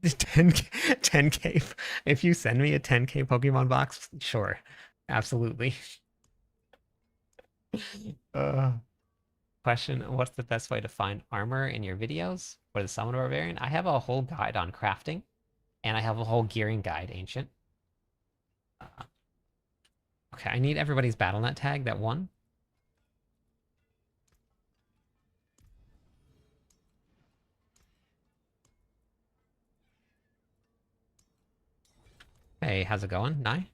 10K, 10K. If you send me a 10K Pokemon box, sure. Absolutely. Uh, question, what's the best way to find armor in your videos for the Summon Barbarian? I have a whole guide on crafting, and I have a whole gearing guide, Ancient. Okay, I need everybody's BattleNet tag that won. Hey, how's it going? Nye?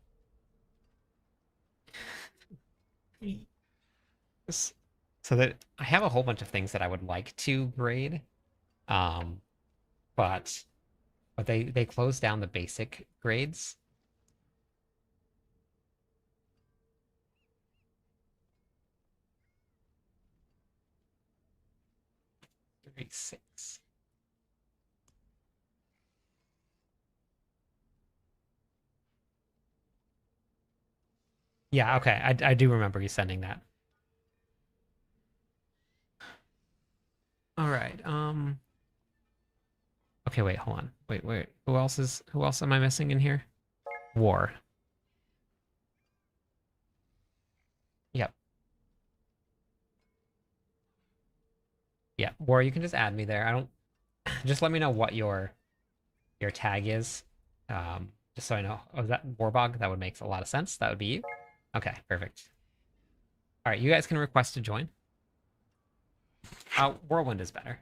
So that I have a whole bunch of things that I would like to grade, um, but they closed down the basic grades. Grade 6. Yeah, okay. I do remember you sending that. All right. Okay, wait, hold on. Wait. Who else am I missing in here? War. Yep. Yeah. War, you can just add me there. I don't just let me know what your tag is. Just so I know. Oh, is that Warbog? That would make a lot of sense. That would be you. Okay, perfect. All right, you guys can request to join. Whirlwind is better.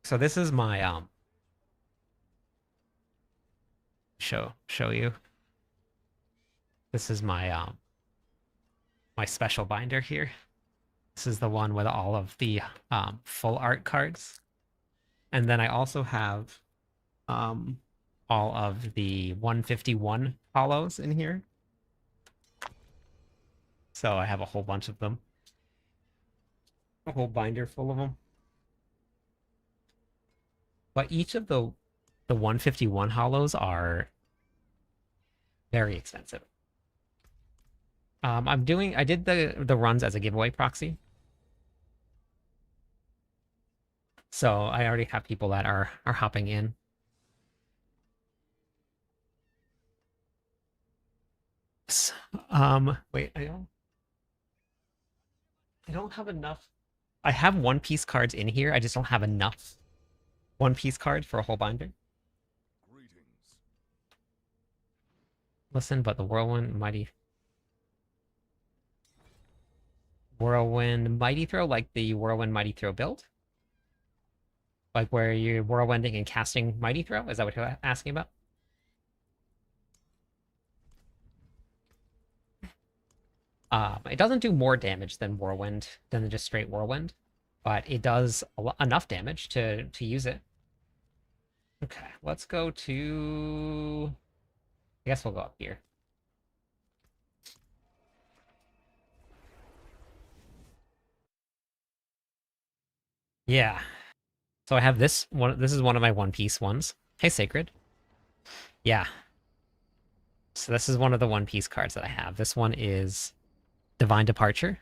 So this is my show you. This is my special binder here. This is the one with all of the full art cards. And then I also have all of the 151 hollows in here. So I have a whole bunch of them. A whole binder full of them. But each of the 151 hollows are very expensive. I did the runs as a giveaway proxy. So I already have people that are hopping in. Wait, I don't have enough. I have One Piece cards in here. I just don't have enough One Piece cards for a whole binder. Greetings. Listen, but the Whirlwind Mighty Throw, like the Whirlwind Mighty Throw build? Like where you're whirlwinding and casting Mighty Throw? Is that what you're asking about? It doesn't do more damage than Whirlwind, than just straight Whirlwind, but it does enough damage to use it. Okay, let's go to... I guess we'll go up here. Yeah. So I have this one. This is one of my One Piece ones. Hey, Sacred. Yeah. So this is one of the One Piece cards that I have. This one is Divine Departure.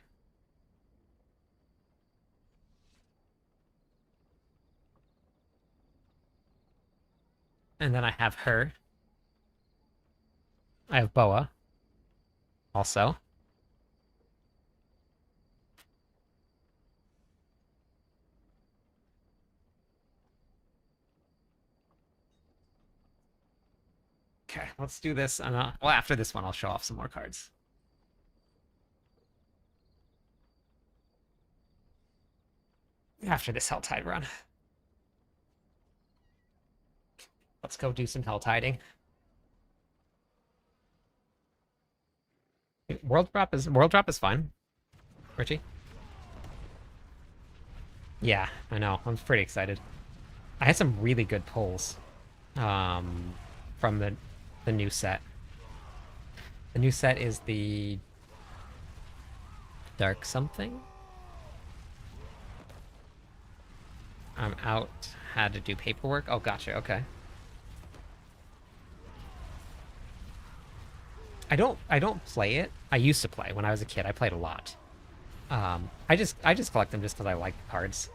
And then I have her. I have Boa. Also. Okay, let's do this. And well, after this one, I'll show off some more cards. After this Helltide run. Let's go do some Helltiding. World drop is fine. Richie? Yeah, I know. I'm pretty excited. I had some really good pulls from the new set. The new set is the Dark something? I'm out. Had to do paperwork. Oh, gotcha. Okay. I don't play it. I used to play when I was a kid. I played a lot. I just collect them just because I like the cards.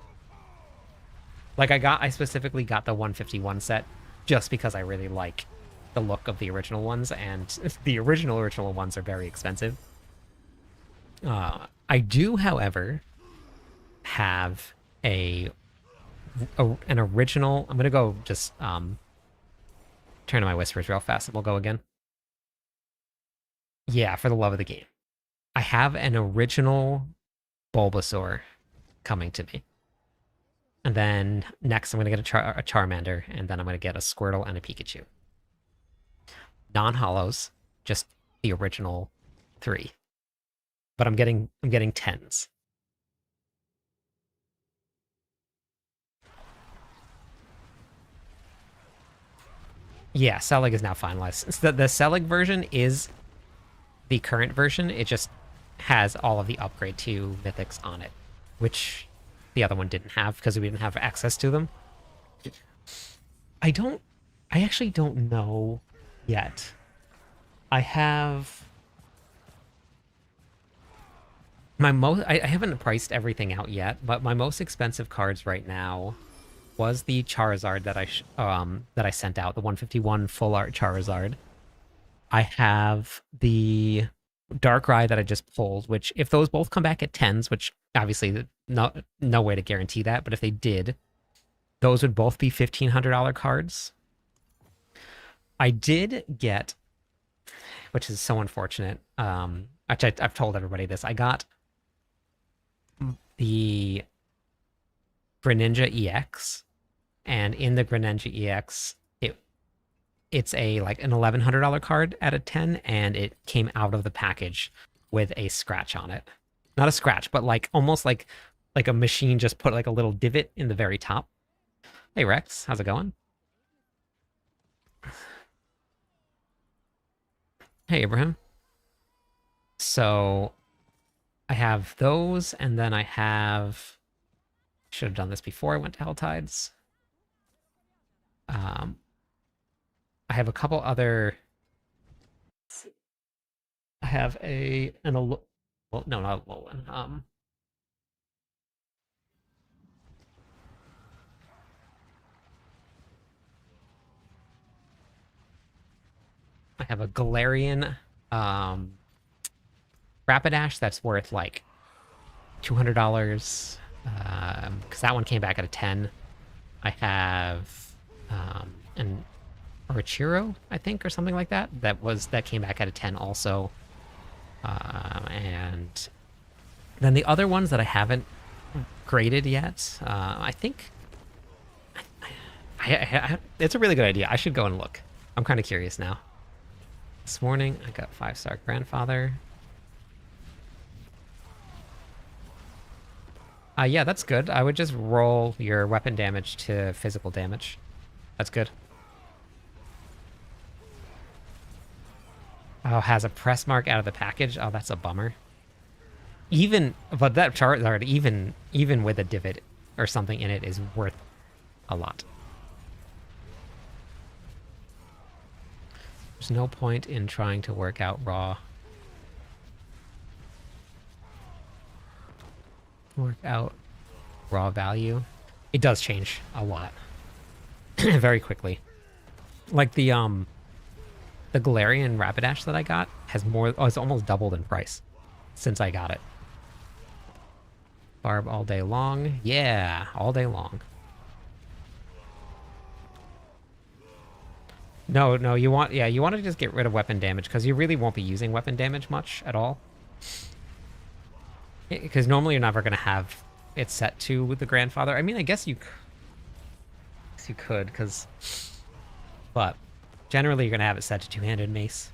Like I specifically got the 151 set just because I really like the look of the original ones, and the original ones are very expensive. I do, however, have an original. I'm gonna go just turn on my whispers real fast, and we'll go again. Yeah, for the love of the game, I have an original Bulbasaur coming to me. And then next, I'm going to get a Charmander, and then I'm going to get a Squirtle and a Pikachu. Non-holos, just the original 3. But I'm getting 10s. Yeah, Selig is now finalized. So the Selig version is the current version. It just has all of the upgrade to Mythics on it, which the other one didn't have because we didn't have access to them. I actually don't know yet. I have I haven't priced everything out yet, but my most expensive cards right now was the Charizard that I sent out, the 151 full art Charizard. I have the Darkrai that I just pulled, which if those both come back at 10s, which obviously no way to guarantee that, but if they did, those would both be $1,500 cards. I did get, which is so unfortunate, I've told everybody this, I got the Greninja EX, and in the Greninja EX, it's a like an $1,100 card at a 10, and it came out of the package with a scratch on it. Not a scratch, but like almost like a machine just put like a little divot in the very top. Hey Rex, how's it going? Hey Abraham. So I have those, and then I should have done this before I went to Helltides. I have a couple other. I have well, no, not a Alolan. I have a Galarian Rapidash that's worth like $200 because that one came back at a 10. I have an Orichiro, I think, or something like that. That came back at a 10 also. And then the other ones that I haven't graded yet, I think it's a really good idea. I should go and look. I'm kind of curious now. This morning, I got 5-star Grandfather. Yeah, that's good. I would just roll your weapon damage to physical damage. That's good. Oh, has a press mark out of the package. Oh, that's a bummer. But that Charizard, even with a divot or something in it, is worth a lot. There's no point in trying to work out raw. Work out raw value. It does change a lot. Very quickly. Like the Galarian Rapidash that I got has it's almost doubled in price since I got it. Barb all day long. Yeah, all day long. No, you want to just get rid of weapon damage because you really won't be using weapon damage much at all. Because normally you're never going to have it set to the Grandfather. I mean, I guess you could, but generally you're going to have it set to two-handed mace.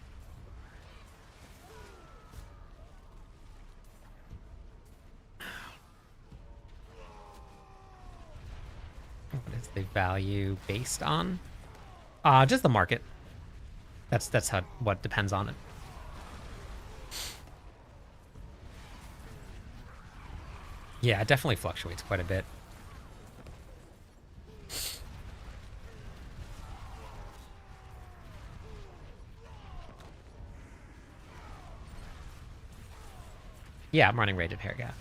the value based on? Just the market. That's how what depends on it. Yeah, it definitely fluctuates quite a bit. Yeah, I'm running rated hair gap.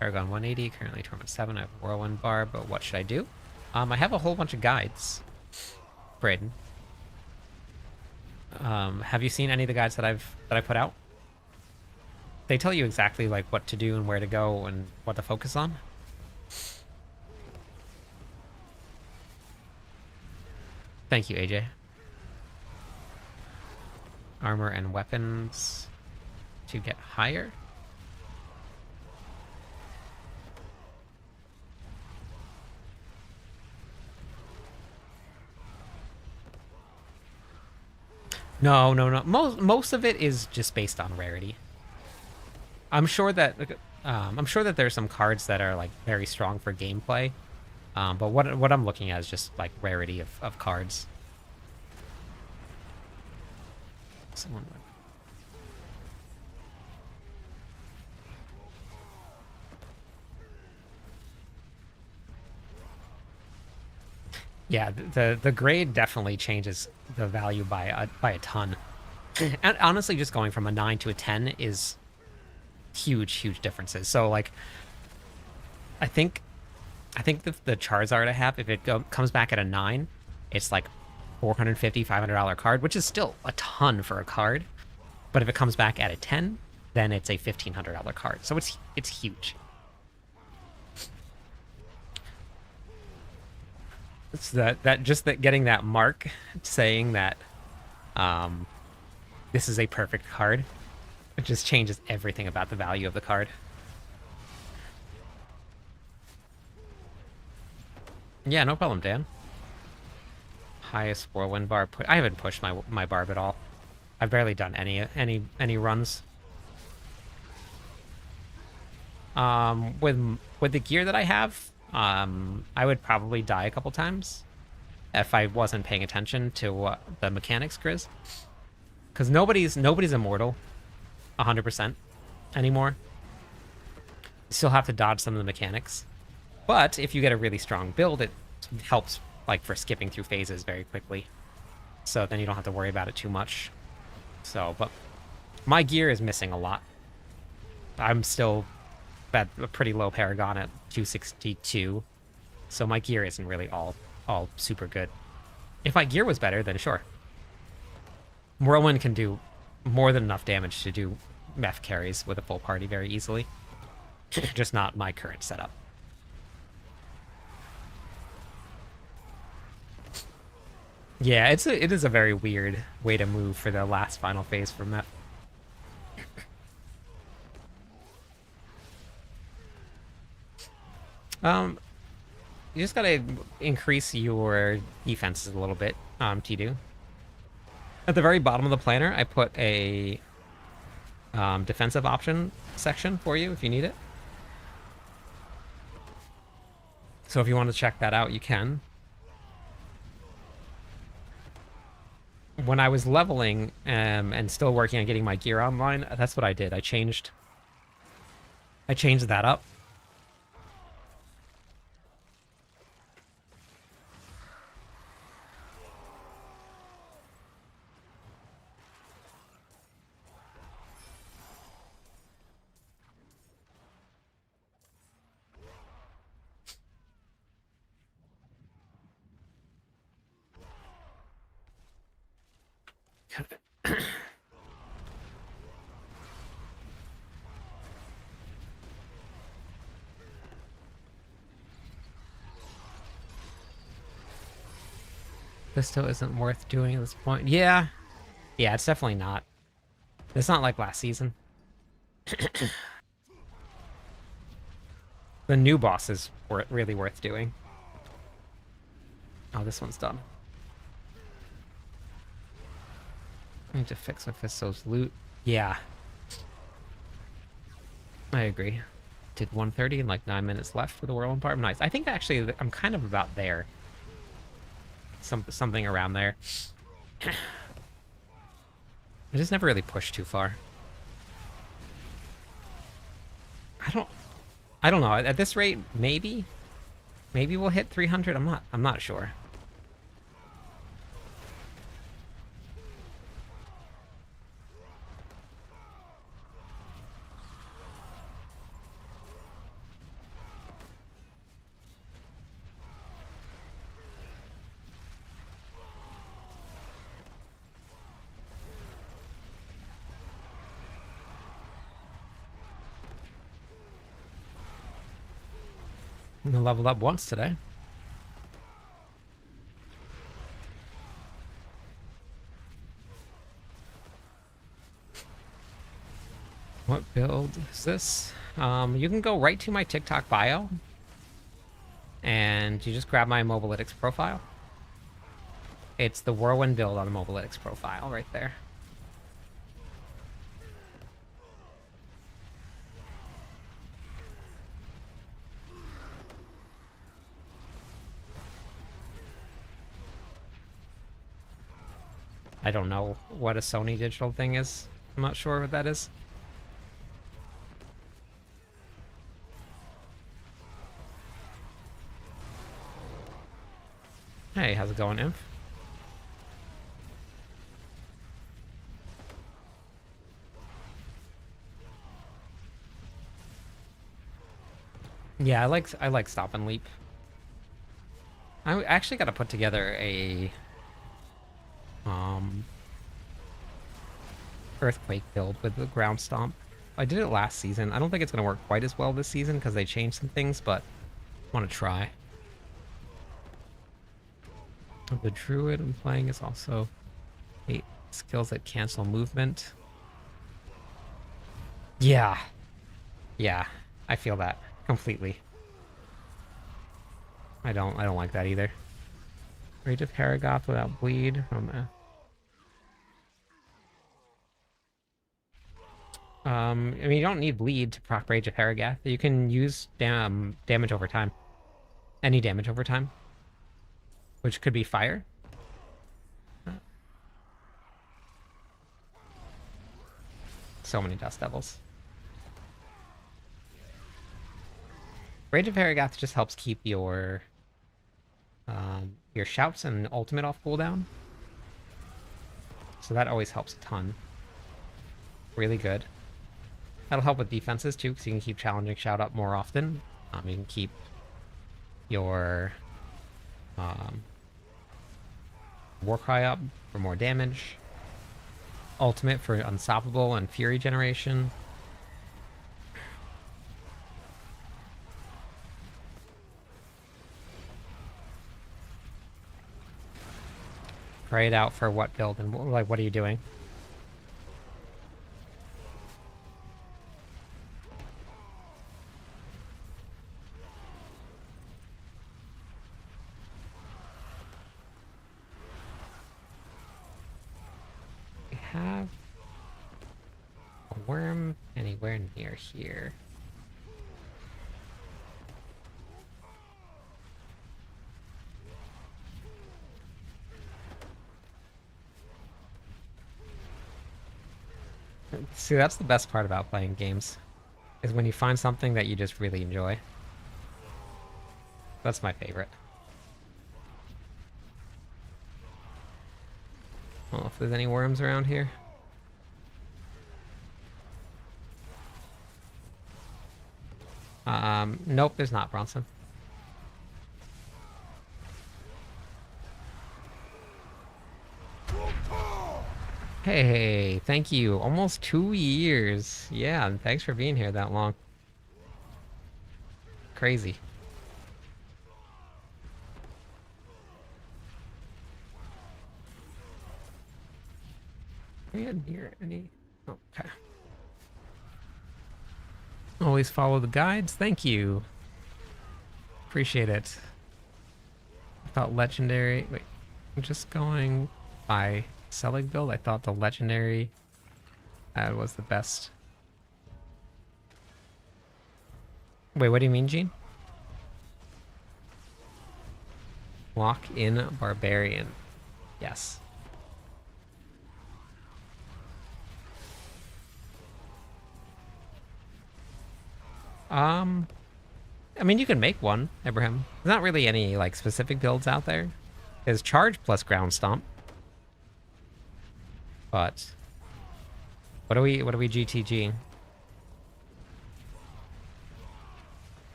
Paragon 180, currently Torment 7. I have a Whirlwind Bar, but what should I do? I have a whole bunch of guides. Braden. Have you seen any of the guides that I put out? They tell you exactly like what to do and where to go and what to focus on. Thank you, AJ. Armor and weapons to get higher. No. Most of it is just based on rarity. I'm sure that there's some cards that are like very strong for gameplay, but what I'm looking at is just like rarity of cards. Someone. Yeah, the grade definitely changes the value by a ton. And honestly, just going from a 9 to a 10 is huge differences. So like, I think the Charizard I have, if it comes back at a 9, it's like $450, $500 card, which is still a ton for a card. But if it comes back at a 10, then it's a $1,500 card. So it's huge. It's that getting that mark saying that this is a perfect card, it just changes everything about the value of the card. Yeah, no problem, Dan. Highest Whirlwind Bar. I haven't pushed my barb at all. I've barely done any runs. With the gear that I have, I would probably die a couple times if I wasn't paying attention to what the mechanics, Grizz. Because nobody's immortal 100% anymore. You still have to dodge some of the mechanics. But if you get a really strong build, it helps like for skipping through phases very quickly. So then you don't have to worry about it too much. So, but my gear is missing a lot. I'm still at a pretty low Paragon at 262. So my gear isn't really all super good. If my gear was better, then sure. Whirlwind can do more than enough damage to do meth carries with a full party very easily. Just not my current setup. Yeah, it is a very weird way to move for the last final phase for meth. You just gotta increase your defenses a little bit, T-Do. At the very bottom of the planner, I put a defensive option section for you if you need it. So if you want to check that out, you can. When I was leveling and still working on getting my gear online, that's what I did. I changed that up. This still isn't worth doing at this point. Yeah, it's definitely not. It's not like last season. The new boss is really worth doing. Oh, this one's done. I need to fix Mephisto's loot. Yeah. I agree. did 130 and like 9 minutes left for the whirlwind part. Nice. I think actually I'm kind of about there. Something around there. I just never really pushed too far. I don't know. At this rate, maybe we'll hit 300. I'm not sure. I leveled up once today. What build is this? You can go right to my TikTok bio and you just grab my Mobalytics profile. It's the Whirlwind build on the Mobalytics profile right there. I don't know what a Sony digital thing is. I'm not sure what that is. Hey, how's it going, Imp? Yeah, I like stop and leap. I actually got to put together a earthquake build with the ground stomp. I did it last season. I don't think it's going to work quite as well this season because they changed some things, but I want to try. The druid I'm playing is also 8 skills that cancel movement. Yeah, I feel that completely. I don't like that either. Rage of Paragoth without bleed from I mean, you don't need bleed to proc Rage of Paragoth. You can use damage over time. Any damage over time. Which could be fire. So many Dust Devils. Rage of Paragoth just helps keep your shouts and ultimate off cooldown. So that always helps a ton. Really good. That'll help with defenses too, because you can keep challenging shout up more often. You can keep your Warcry up for more damage. Ultimate for unstoppable and fury generation. Try it out for what build and like what are you doing? We have a worm anywhere near here. See, that's the best part about playing games, is when you find something that you just really enjoy. That's my favorite. I don't know if there's any worms around here. Nope, there's not, Bronson. Hey, thank you. Almost 2 years. Yeah, and thanks for being here that long. Crazy. We didn't hear any. Okay. Always follow the guides. Thank you. Appreciate it. I thought legendary. Wait, I'm just going by selling build. I thought the legendary ad was the best. Wait, what do you mean, Gene? Lock in Barbarian. Yes. I mean, you can make one, Abraham. There's not really any like specific builds out there. There's charge plus ground stomp. But what do we GTG?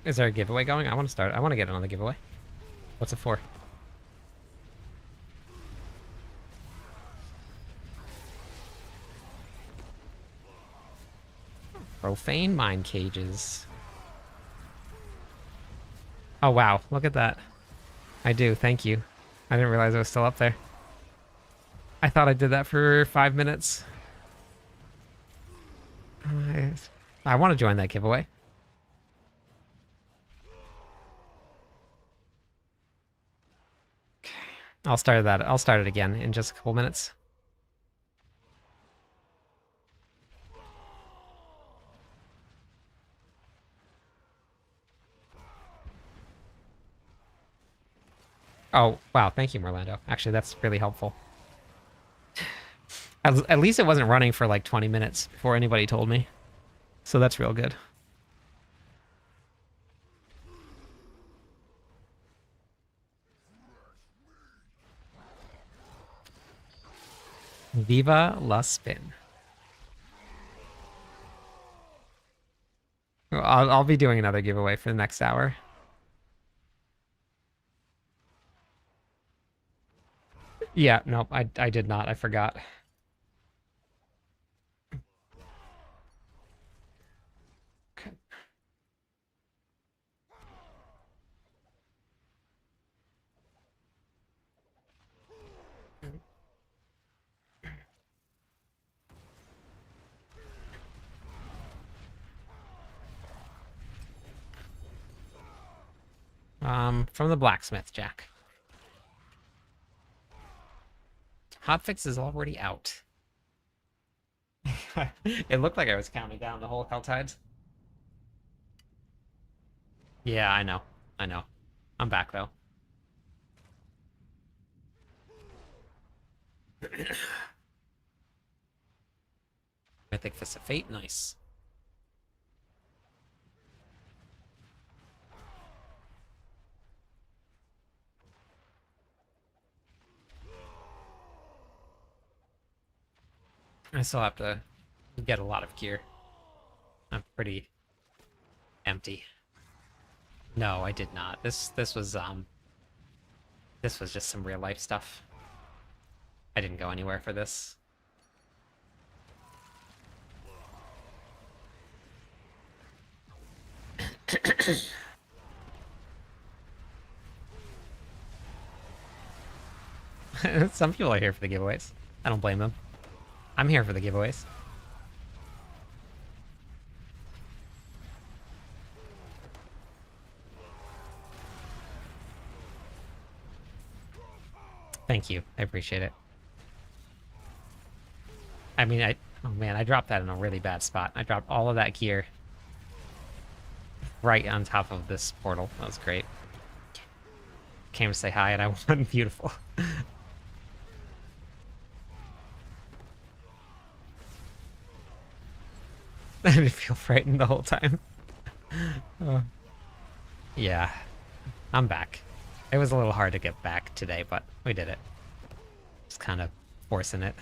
Is there a giveaway going? I want to start. I want to get in on the giveaway. What's it for? Profane mine cages. Oh, wow. Look at that. I do. Thank you. I didn't realize I was still up there. I thought I did that for 5 minutes. I want to join that giveaway. Okay. I'll start it again in just a couple minutes. Oh, wow. Thank you, Merlando. Actually, that's really helpful. At least it wasn't running for like 20 minutes before anybody told me. So that's real good. Viva la spin. I'll be doing another giveaway for the next hour. Yeah, nope, I did not. I forgot. Okay. From the blacksmith, Jack. Hotfix is already out. It looked like I was counting down the whole Helltides. Yeah, I know. I know. I'm back, though. Mythic Fist of Fate, nice. I still have to get a lot of gear. I'm pretty empty. No, I did not. This was just some real life stuff. I didn't go anywhere for this. Some people are here for the giveaways. I don't blame them. I'm here for the giveaways. Thank you. I appreciate it. I mean, oh man, I dropped that in a really bad spot. I dropped all of that gear right on top of this portal. That was great. Came to say hi and I won. Beautiful. I didn't feel frightened the whole time. Yeah, I'm back. It was a little hard to get back today, but we did it. Just kind of forcing it.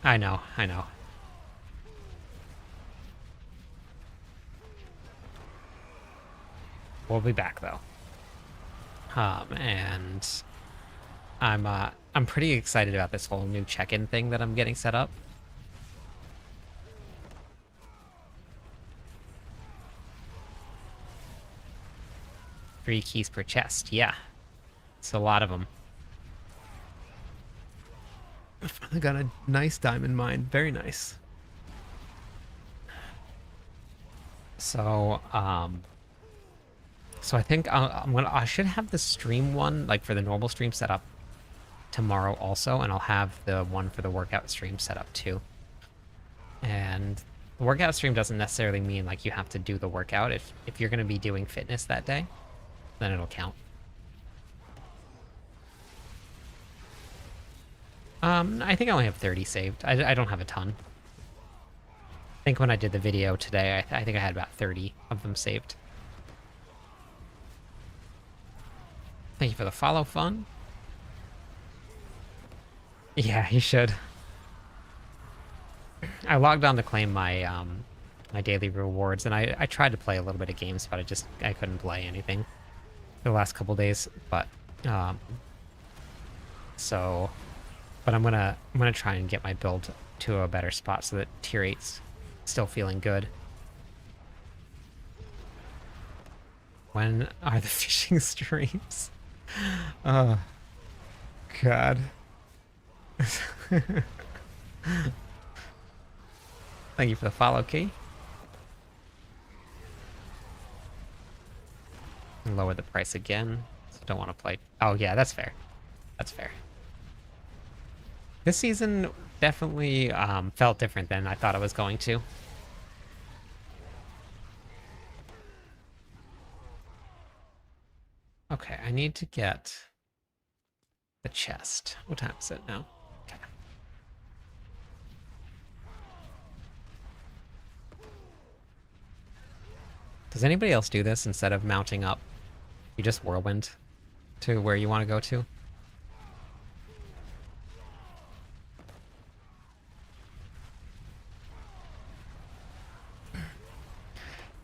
I know, I know. We'll be back though. And I'm pretty excited about this whole new check-in thing that I'm getting set up. Three keys per chest, yeah. It's a lot of them. I got a nice diamond mine, very nice. So, So I think I should have the stream one, like for the normal stream, set up tomorrow also, and I'll have the one for the workout stream set up too. And the workout stream doesn't necessarily mean like you have to do the workout. If you're going to be doing fitness that day, then it'll count. I think I only have 30 saved. I don't have a ton. I think when I did the video today, I think I had about 30 of them saved. Thank you for the follow, Fun. Yeah, you should. I logged on to claim my my daily rewards, and I tried to play a little bit of games, but I couldn't play anything the last couple days. But but I'm gonna try and get my build to a better spot so that tier 8's still feeling good. When are the fishing streams? Oh, God. Thank you for the follow, Key. Lower the price again. So don't want to play. Oh, yeah, that's fair. That's fair. This season definitely felt different than I thought it was going to. Okay, I need to get the chest. What time is it now? Okay. Does anybody else do this instead of mounting up? You just whirlwind to where you want to go to?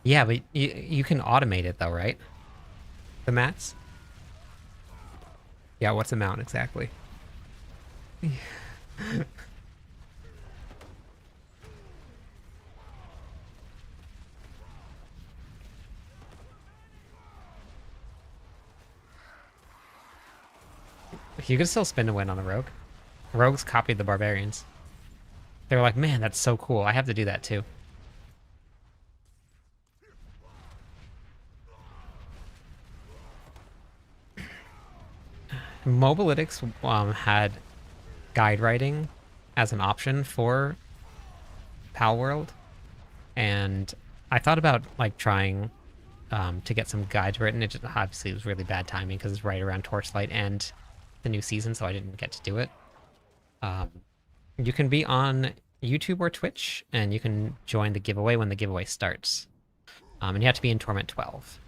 Yeah, but you can automate it though, right? The mats? Yeah, what's a mount exactly? You can still spin to win on the rogue. Rogues copied the barbarians. They were like, man, that's so cool. I have to do that too. Mobalytics had guide writing as an option for Pal World, and I thought about like trying to get some guides written. It just obviously was really bad timing because it's right around Torchlight and the new season, so I didn't get to do it. You can be on YouTube or Twitch, and you can join the giveaway when the giveaway starts. And you have to be in Torment 12.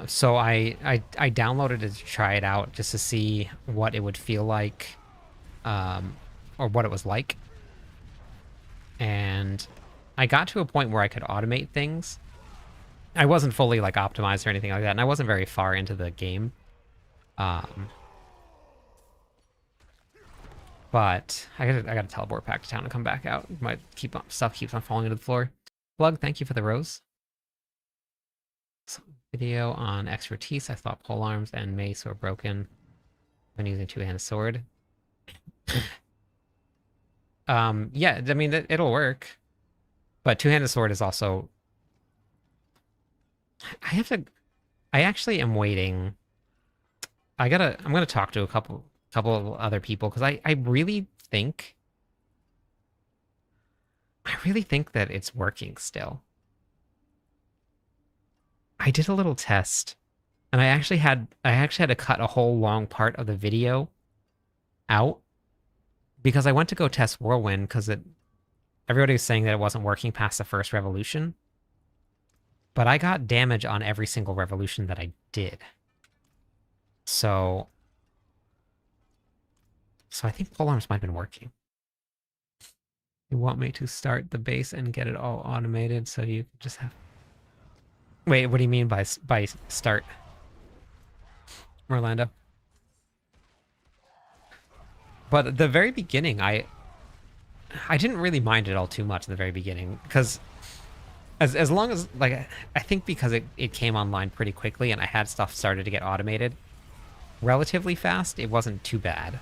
So I downloaded it to try it out just to see what it would feel like, or what it was like. And I got to a point where I could automate things. I wasn't fully like optimized or anything like that, and I wasn't very far into the game. But I gotta teleport back to town and come back out. My stuff keeps on falling into the floor. Plug, thank you for the rose. Video on expertise. I thought polearms and mace were broken when using two-handed sword. Yeah, I mean it'll work, but two-handed sword is also. I actually am waiting. I'm gonna talk to a couple of other people because I really think that it's working still. I did a little test, and I actually had to cut a whole long part of the video out because I went to go test Whirlwind because everybody was saying that it wasn't working past the first revolution. But I got damage on every single revolution that I did. So I think polearms might have been working. You want me to start the base and get it all automated so you just have... Wait, what do you mean by start, Orlando? But at the very beginning, I didn't really mind it all too much in the very beginning, because as long as, like, I think because it came online pretty quickly and I had stuff started to get automated relatively fast, it wasn't too bad.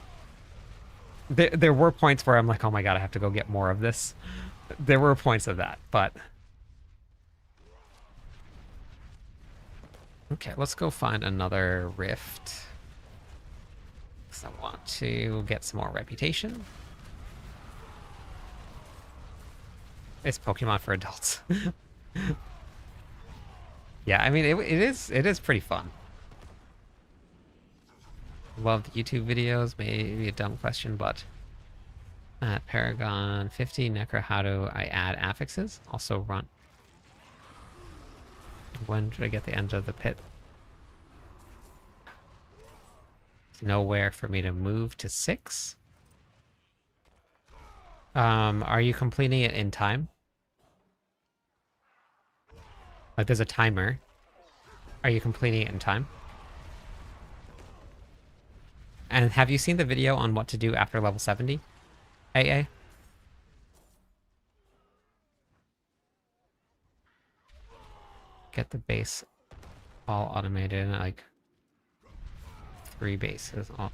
There were points where I'm like, oh my god, I have to go get more of this. There were points of that, but Okay, let's go find another rift. Because I want to get some more reputation. It's Pokemon for adults. Yeah, I mean, it is pretty fun. Love the YouTube videos. Maybe a dumb question, but at Paragon 50 Necro, how do I add affixes? Also run. When should I get the end of the pit? There's nowhere for me to move to 6. Are you completing it in time? Like there's a timer. Are you completing it in time? And have you seen the video on what to do after level 70? AA? Get the base all automated, like 3 bases. All...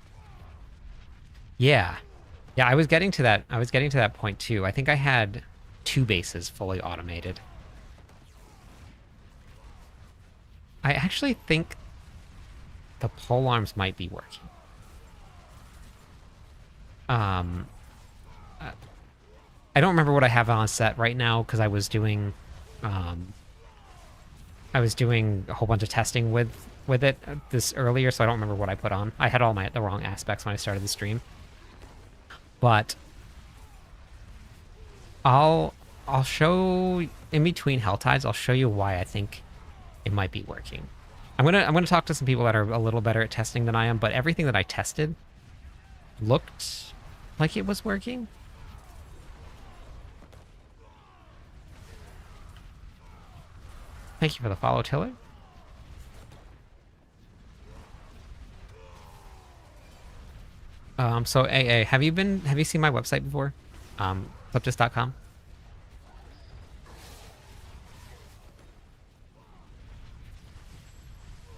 Yeah. Yeah, I was getting to that. I was getting to that point too. I think I had 2 bases fully automated. I actually think the pole arms might be working. I don't remember what I have on set right now because I was doing a whole bunch of testing with it this earlier, so I don't remember what I put on. I had all the wrong aspects when I started the stream. But I'll show in between Hell Tides, I'll show you why I think it might be working. I'm gonna talk to some people that are a little better at testing than I am, but everything that I tested looked like it was working. Thank you for the follow, Tiller. So AA, have you seen my website before? Fliptus.com.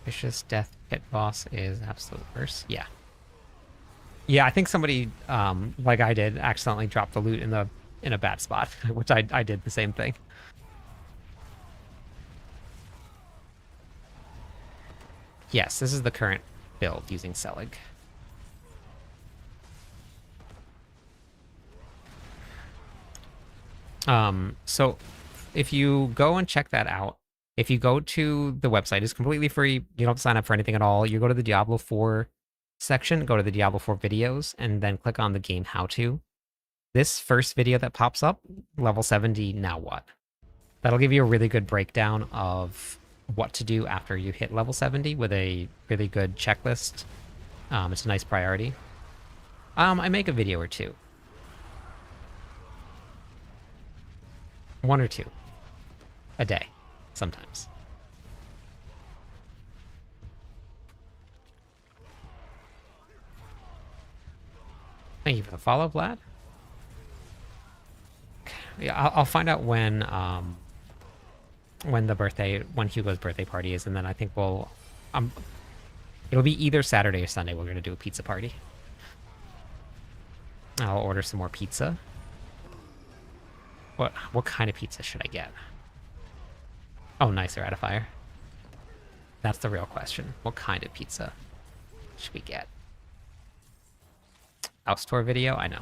Vicious Death Pit Boss is absolute worst. Yeah. Yeah, I think somebody, like I did, accidentally dropped the loot in a bad spot, which I did the same thing. Yes, this is the current build using Selig. So if you go and check that out, if you go to the website, it's completely free. You don't have to sign up for anything at all. You go to the Diablo 4 section, go to the Diablo 4 videos, and then click on the game how to. This first video that pops up, level 70, now what? That'll give you a really good breakdown of what to do after you hit level 70 with a really good checklist. It's a nice priority. I make a video or 2. 1 or 2 a day, sometimes. Thank you for the follow, Vlad. Yeah, I'll find out when Hugo's birthday party is, and then I think it'll be either Saturday or Sunday. We're gonna do a pizza party. I'll order some more pizza. What kind of pizza should I get? Oh, nice ratifier. That's the real question. What kind of pizza should we get? House tour video? I know.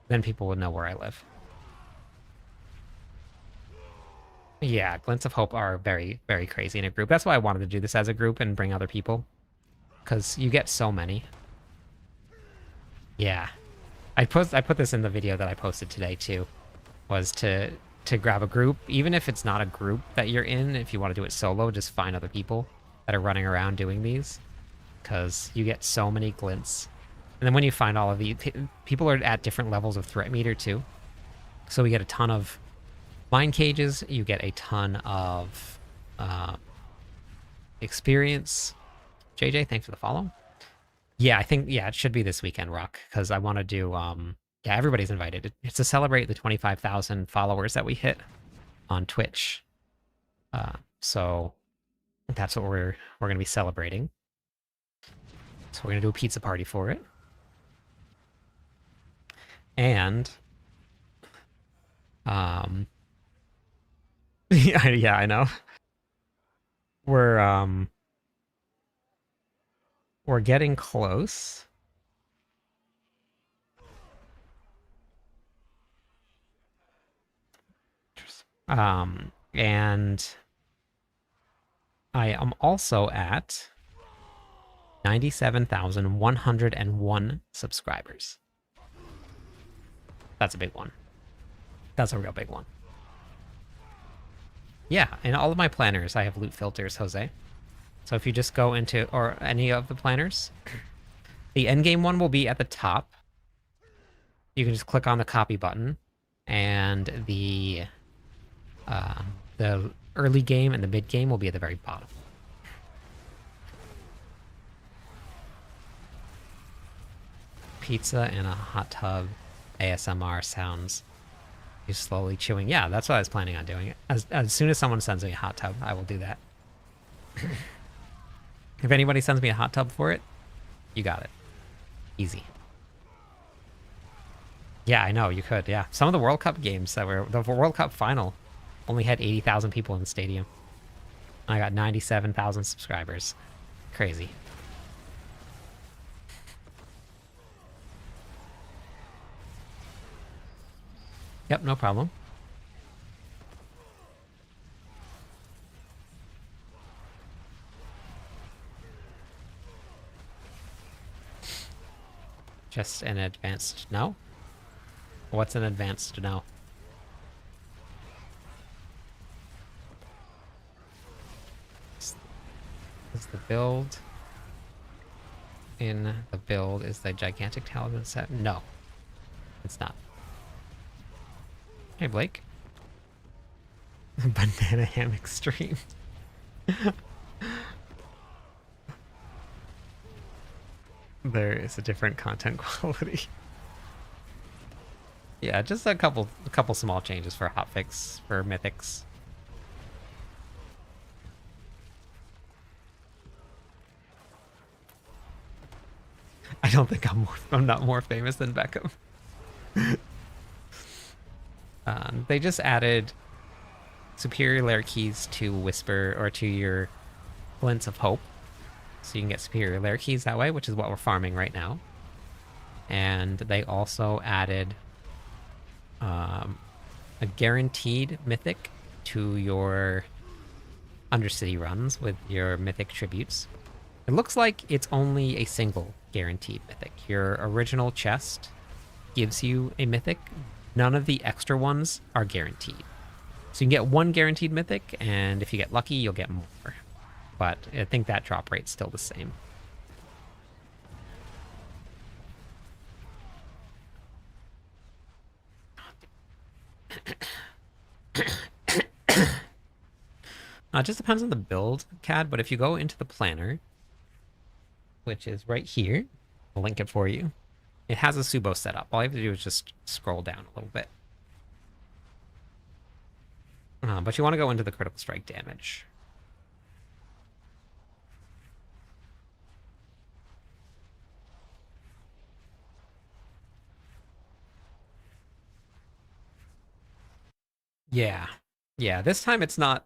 Then people would know where I live. Yeah, Glints of Hope are very, very crazy in a group. That's why I wanted to do this as a group and bring other people. Because you get so many. Yeah. I put this in the video that I posted today too. Was to grab a group. Even if it's not a group that you're in, if you want to do it solo, just find other people that are running around doing these. Because you get so many glints. And then when you find all of these, people are at different levels of threat meter too. So we get a ton of mine cages, you get a ton of experience. JJ, thanks for the follow. Yeah, I think, it should be this weekend, Rock, because I want to do, yeah, everybody's invited. It's to celebrate the 25,000 followers that we hit on Twitch. So that's what we're going to be celebrating. So we're going to do a pizza party for it. And, yeah, I know. we're we're getting close. And I am also at 97,101 subscribers. That's a big one. That's a real big one. Yeah, in all of my planners, I have loot filters, Jose. So if you just go into, or any of the planners, the endgame one will be at the top. You can just click on the copy button, and the early game and the mid game will be at the very bottom. Pizza in a hot tub ASMR sounds. You slowly chewing. Yeah, that's what I was planning on doing. As soon as someone sends me a hot tub, I will do that. If anybody sends me a hot tub for it, you got it. Easy. Yeah, I know, you could, yeah. Some of the World Cup games that were... The World Cup final only had 80,000 people in the stadium. I got 97,000 subscribers. Crazy. Yep, no problem. Just an advanced no? What's an advanced no? Is the build in the build is the gigantic talisman set? No, it's not. Hey, Blake. Banana hammock stream. There is a different content quality. Yeah, just a couple small changes for hotfix for mythics. I don't think I'm not more famous than Beckham. They just added superior lair keys to Whisper or to your Glints of Hope. So you can get superior lair keys that way, which is what we're farming right now. And they also added a guaranteed mythic to your Undercity runs with your mythic tributes. It looks like it's only a single guaranteed mythic. Your original chest gives you a mythic. None of the extra ones are guaranteed. So you can get one guaranteed mythic, and if you get lucky, you'll get more. But I think that drop rate's still the same. It just depends on the build, CAD, but if you go into the planner, which is right here, I'll link it for you. It has a Subo setup. All you have to do is just scroll down a little bit. But you want to go into the critical strike damage. Yeah. Yeah, this time it's not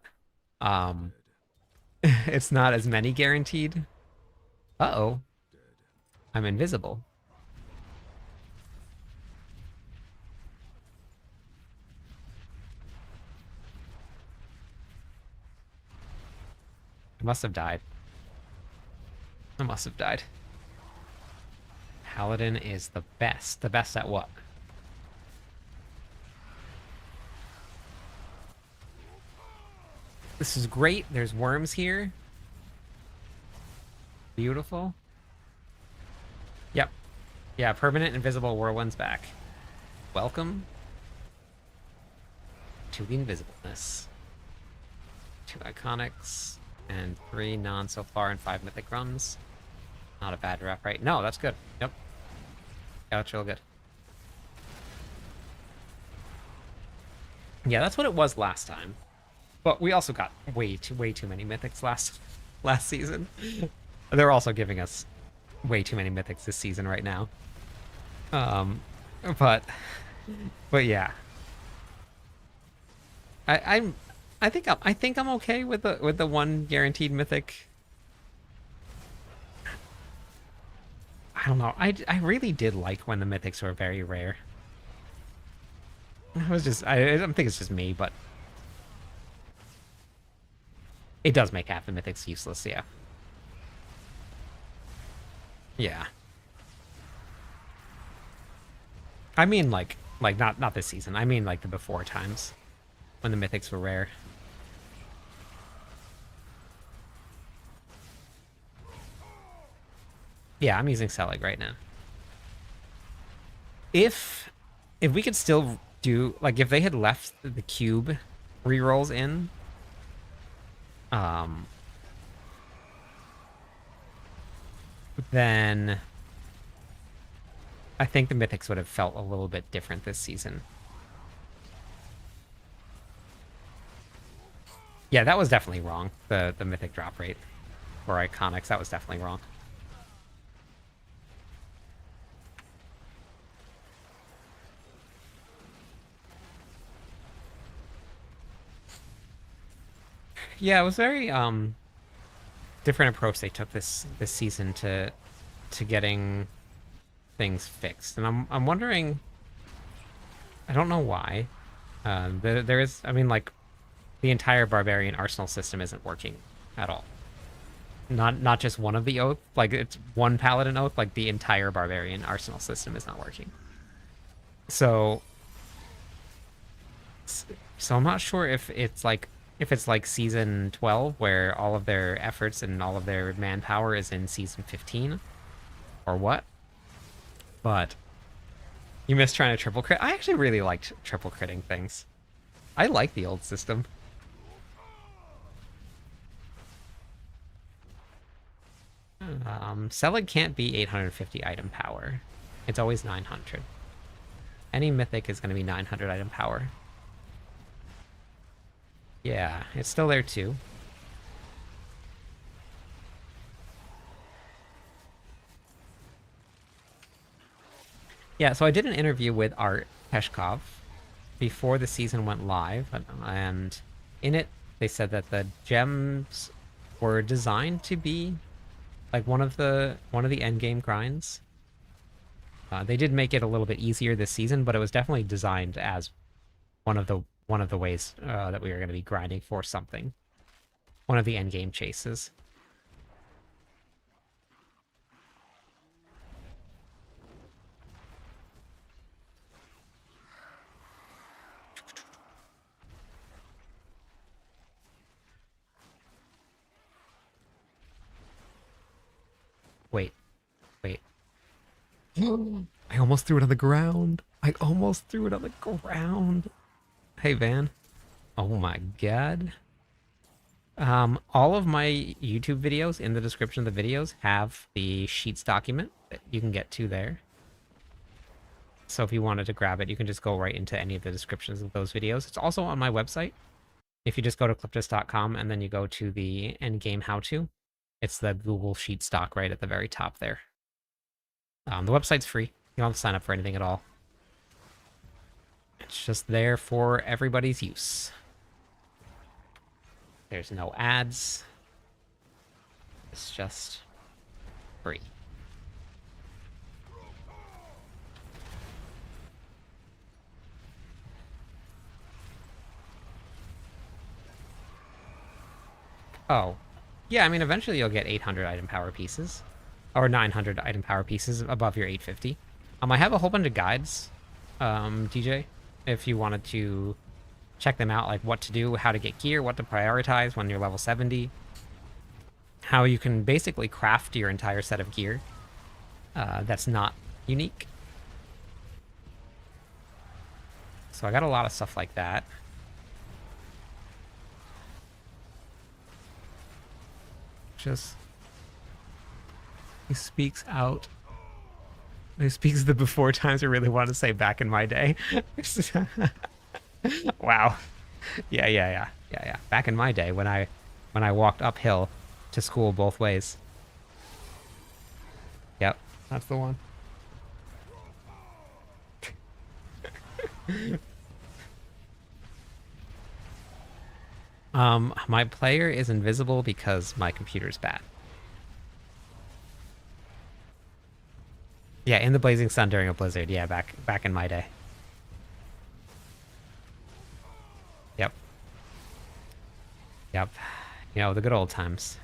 it's not as many guaranteed. Uh-oh. I'm invisible. I must have died. I must have died. Paladin is the best. The best at what? This is great. There's worms here. Beautiful. Yep. Yeah, permanent invisible whirlwind's back. Welcome to the invisibleness. 2 iconics and 3 non so far and 5 mythic runs. Not a bad rep, right? No, that's good. Yep. Yeah, that's real good. Yeah, that's what it was last time. But we also got way too many mythics last season. They're also giving us way too many mythics this season right now. But yeah. I think I'm okay with the one guaranteed mythic. I don't know. I really did like when the mythics were very rare. I was just I don't think it's just me, but it does make half the mythics useless, yeah. Yeah. I mean like not this season. I mean like the before times when the mythics were rare. Yeah, I'm using Selig right now. If we could still do like if they had left the cube rerolls in, um, then I think the mythics would have felt a little bit different this season. Yeah, that was definitely wrong. The mythic drop rate for iconics, that was definitely wrong. Yeah, it was very different approach they took this season to getting things fixed. And I'm wondering, I don't know why. There is, I mean, like the entire barbarian arsenal system isn't working at all. Not just one of the oath, like it's one paladin oath, like the entire barbarian arsenal system is not working. So I'm not sure if it's like season 12 where all of their efforts and all of their manpower is in season 15 or what. But you missed trying to triple crit. I actually really liked triple critting things. I like the old system. Selig can't be 850 item power. It's always 900. Any mythic is going to be 900 item power. Yeah, it's still there too. Yeah, so I did an interview with Art Peshkov before the season went live, and in it they said that the gems were designed to be like one of the end game grinds. They did make it a little bit easier this season, but it was definitely designed as one of the ways that we were going to be grinding for something. One of the end game chases. Wait. I almost threw it on the ground. I almost threw it on the ground. Hey, Van. Oh my god. All of my YouTube videos in the description of the videos have the sheets document that you can get to there. So if you wanted to grab it, you can just go right into any of the descriptions of those videos. It's also on my website. If you just go to cliptus.com and then you go to the endgame how-to, it's the Google Sheet stock right at the very top there. The website's free. You don't have to sign up for anything at all. It's just there for everybody's use. There's no ads. It's just free. Oh. Yeah, I mean, eventually you'll get 800 item power pieces. Or 900 item power pieces above your 850. I have a whole bunch of guides, DJ, if you wanted to check them out, like what to do, how to get gear, what to prioritize when you're level 70. How you can basically craft your entire set of gear that's not unique. So I got a lot of stuff like that. Just... he speaks out. He speaks the before times I really want to say back in my day. Wow. Yeah. Back in my day when I walked uphill to school both ways. Yep, that's the one. My player is invisible because my computer's bad. Yeah, in the blazing sun during a blizzard. Yeah, back in my day. Yep. Yep. You know, the good old times.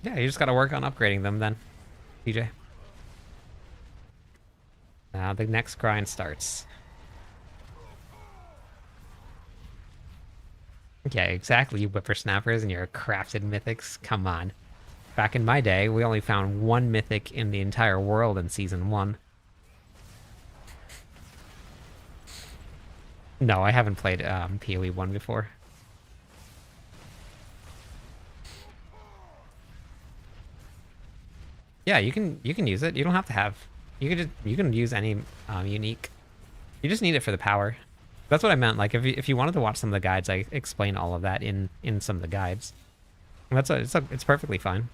Yeah, you just gotta work on upgrading them then, DJ. Now the next grind starts. Yeah, exactly, you whippersnappers and your crafted mythics. Come on. Back in my day, we only found one mythic in the entire world in Season 1. No, I haven't played PoE 1 before. Yeah, you can use it. You don't have to have. You can use any unique. You just need it for the power. That's what I meant. Like if you wanted to watch some of the guides, I explain all of that in some of the guides. And it's perfectly fine.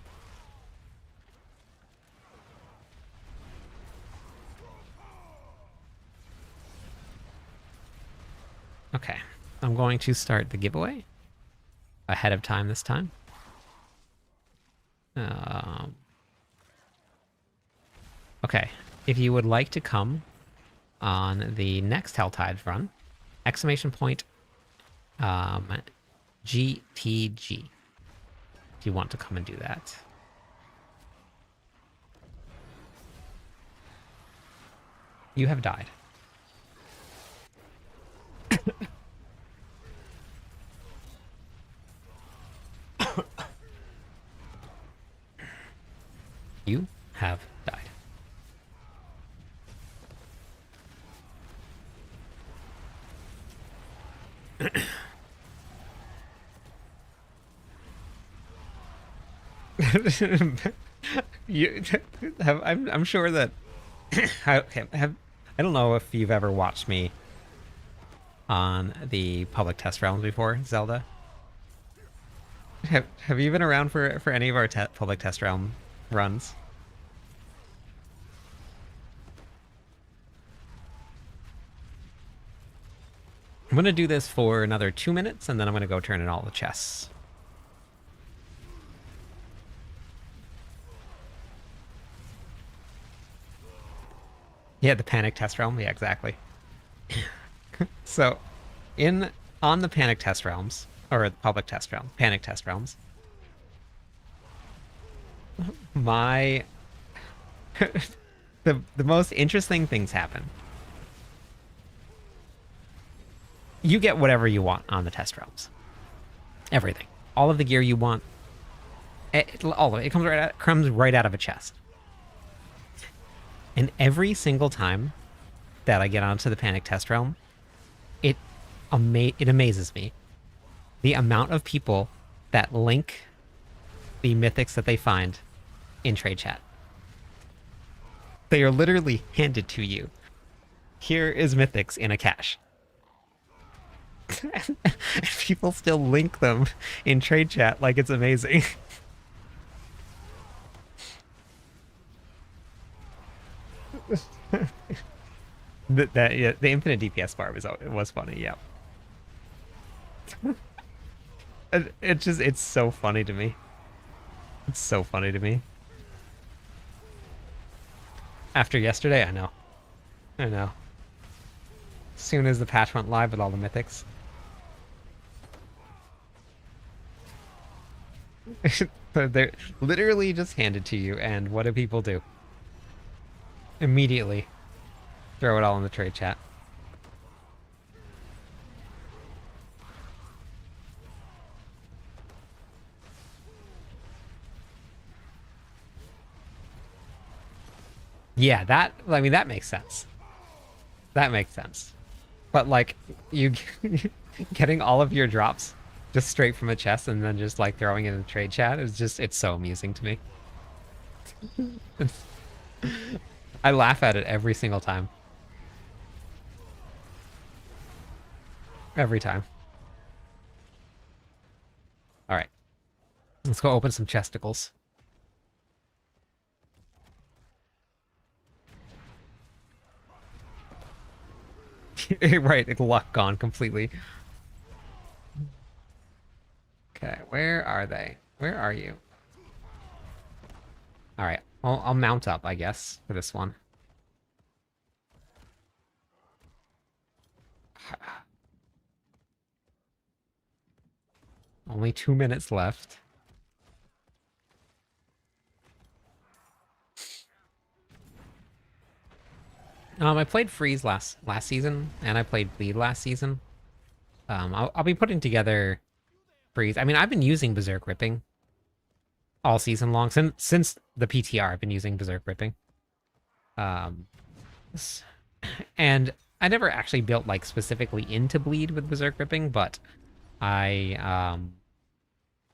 Okay, I'm going to start the giveaway ahead of time this time. Okay, if you would like to come on the next Helltides run, exclamation point GTG. If you want to come and do that. You have died. You have died. You have. I'm sure that. I don't know if you've ever watched me on the public test realms before, Zelda. Have you been around for any of our public test realm runs? I'm gonna do this for another 2 minutes, and then I'm gonna go turn in all the chests. Yeah, the panic test realm. Yeah, exactly. So, on the panic test realms, or the public test realm, panic test realms, my the most interesting things happen. You get whatever you want on the test realms. Everything, all of the gear you want, all of it. It comes right out of a chest. And every single time that I get onto the panic test realm, it amazes me the amount of people that link the mythics that they find in trade chat. They are literally handed to you. Here is mythics in a cache. And people still link them in trade chat like it's amazing. The infinite DPS bar was funny, yeah. It's so funny to me. It's so funny to me. After yesterday, I know. I know. As soon as the patch went live with all the mythics. They're literally just handed to you, and what do people do? Immediately throw it all in the trade chat. Yeah, I mean, that makes sense. That makes sense. But, like, you getting all of your drops just straight from a chest and then just, like, throwing it in the trade chat is just, it's so amusing to me. I laugh at it every single time. Every time. All right. Let's go open some chesticles. Right, luck gone completely. Okay, where are they? Where are you? All right, I'll mount up, I guess, for this one. Only 2 minutes left. I played Freeze last season, and I played Bleed last season. I'll be putting together Freeze. I mean, I've been using Berserk Ripping all season long since the PTR. I've been using Berserk Ripping. And I never actually built like specifically into Bleed with Berserk Ripping, but I've had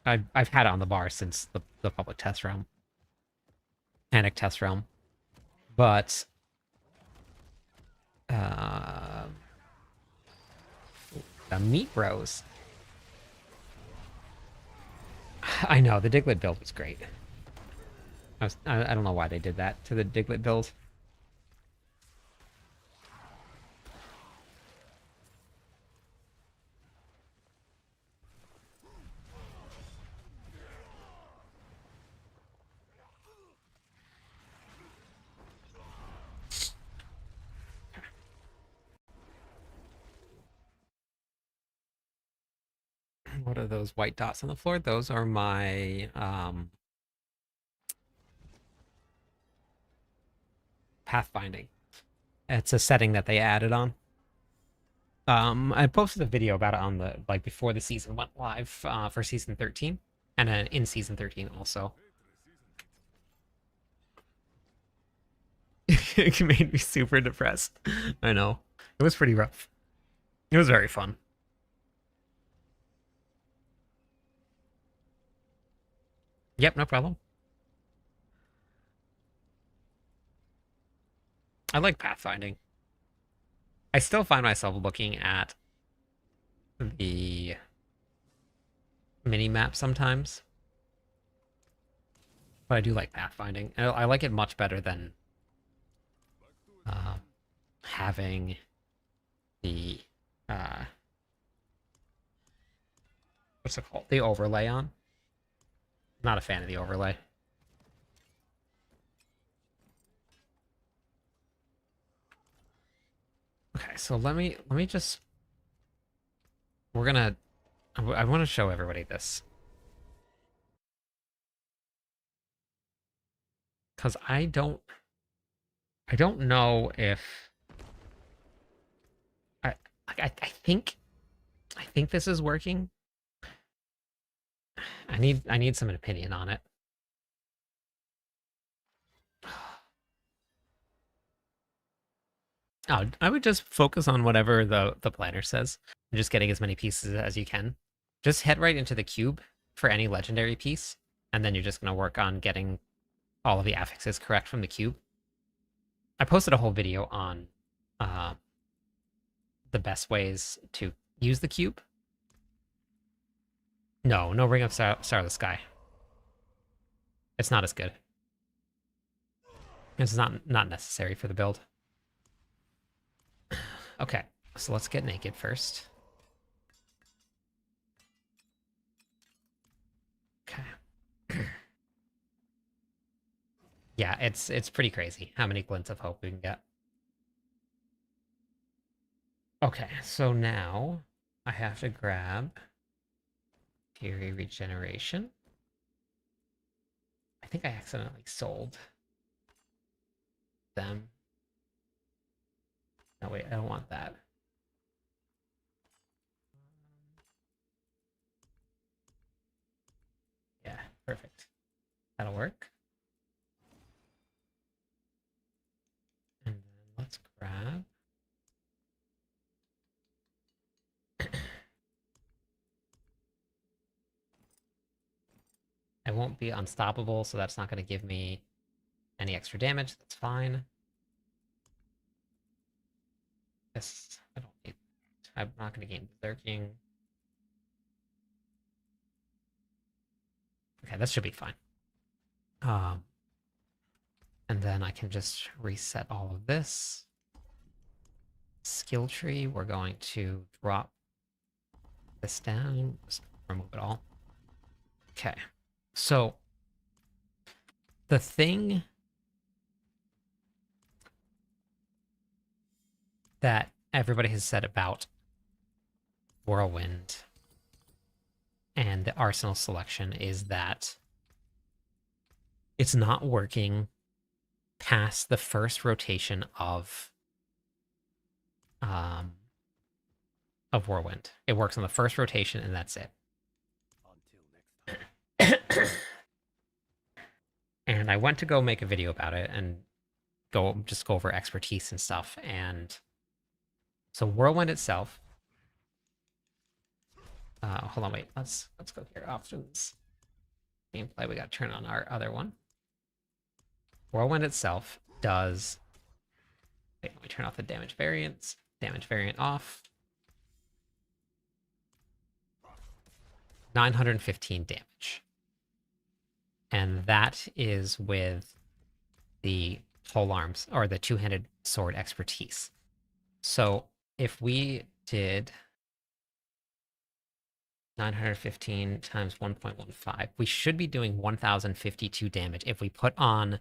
it on the bar since the public test realm, panic test realm, but the Meat Bros. I know the Diglett build was great. I don't know why they did that to the Diglett build. What are those white dots on the floor? Those are my pathfinding. It's a setting that they added on. I posted a video about it on the before the season went live for season 13, and then in season 13 also. It made me super depressed. I know. It was pretty rough. It was very fun. Yep, no problem. I like pathfinding. I still find myself looking at the mini map sometimes, but I do like pathfinding. I like it much better than having the what's it called? The overlay on. Not a fan of the overlay. Okay, so let me just I want to show everybody this. Cuz I don't know if I I think this is working. I need some opinion on it. Oh, I would just focus on whatever the planner says. And just getting as many pieces as you can. Just head right into the cube for any legendary piece, and then you're just going to work on getting all of the affixes correct from the cube. I posted a whole video on the best ways to use the cube. No Ring of Star of the Sky. It's not as good. It's not necessary for the build. Okay, so let's get naked first. Okay. Yeah, it's pretty crazy how many glints of hope we can get. Okay, so now I have to grab Fury Regeneration. I think I accidentally sold them. No, wait, I don't want that. Yeah, perfect. That'll work. And then let's grab... I won't be unstoppable, so that's not going to give me any extra damage. That's fine. This, I don't need... I'm not going to gain Berserking. Okay, that should be fine. Um, and then I can just reset all of this. Skill tree, we're going to drop this down, just remove it all. Okay, so the thing that everybody has said about Whirlwind and the arsenal selection is that it's not working past the first rotation of Whirlwind. It works on the first rotation and that's it. Until next time. And I went to go make a video about it and go over expertise and stuff. And so Whirlwind itself. Hold on, wait. Let's go here. Options, gameplay. We got to turn on our other one. Whirlwind itself does. Wait, let me turn off the damage variants. Damage variant off. 915 damage. And that is with the pole arms or the two-handed sword expertise. So if we did 915 times 1.15, we should be doing 1052 damage if we put on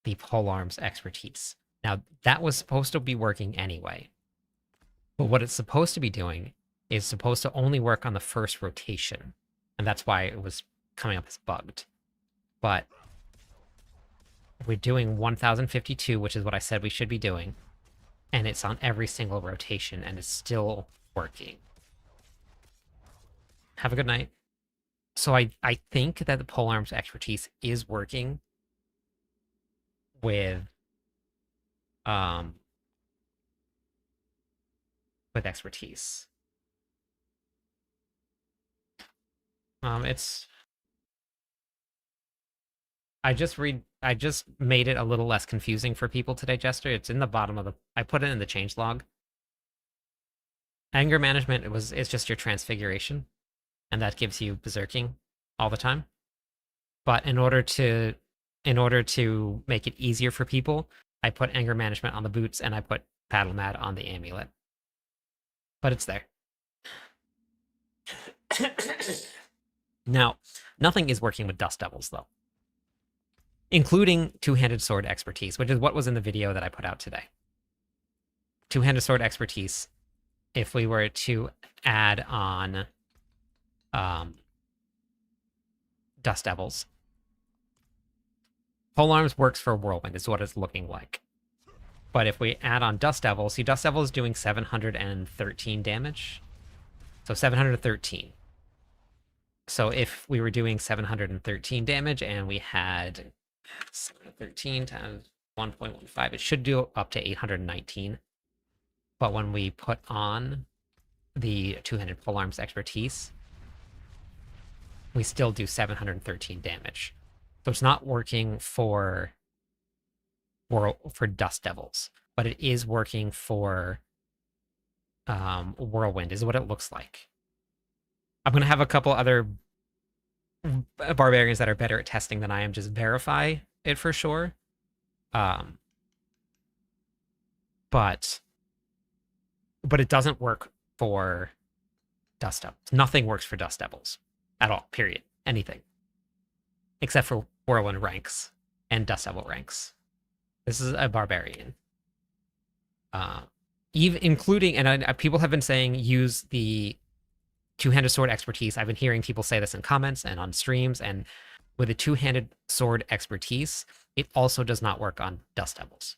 the pole arms expertise. Now, that was supposed to be working anyway. But what it's supposed to be doing is supposed to only work on the first rotation. And that's why it was coming up as bugged. But we're doing 1052, which is what I said we should be doing. And it's on every single rotation, and it's still working. Have a good night. So I think that the polearms expertise is working with expertise. It's I just made it a little less confusing for people today, Jester. It's in the bottom of the I put it in the change log. Anger management it's just your transfiguration, and that gives you berserking all the time. But in order to make it easier for people, I put anger management on the boots and I put paddle mad on the amulet. But it's there. Now, nothing is working with Dust Devils, though. Including two-handed sword expertise, which is what was in the video that I put out today. Two-handed sword expertise, if we were to add on Dust Devils. Polearms works for Whirlwind, is what it's looking like. But if we add on Dust Devil, see, Dust Devil is doing 713 damage. So 713. So if we were doing 713 damage and we had 713 times 1.15, it should do up to 819. But when we put on the two-handed polearms expertise, we still do 713 damage. So it's not working for Dust Devils, but it is working for Whirlwind, is what it looks like. I'm going to have a couple other barbarians that are better at testing than I am just verify it for sure. But it doesn't work for Dust Devils. Nothing works for Dust Devils at all, period. Anything. Except for Whirlwind ranks and Dust Devil ranks. This is a barbarian. Even including, and people have been saying use the two-handed sword expertise. I've been hearing people say this in comments and on streams, and with a two-handed sword expertise, it also does not work on Dust Devils.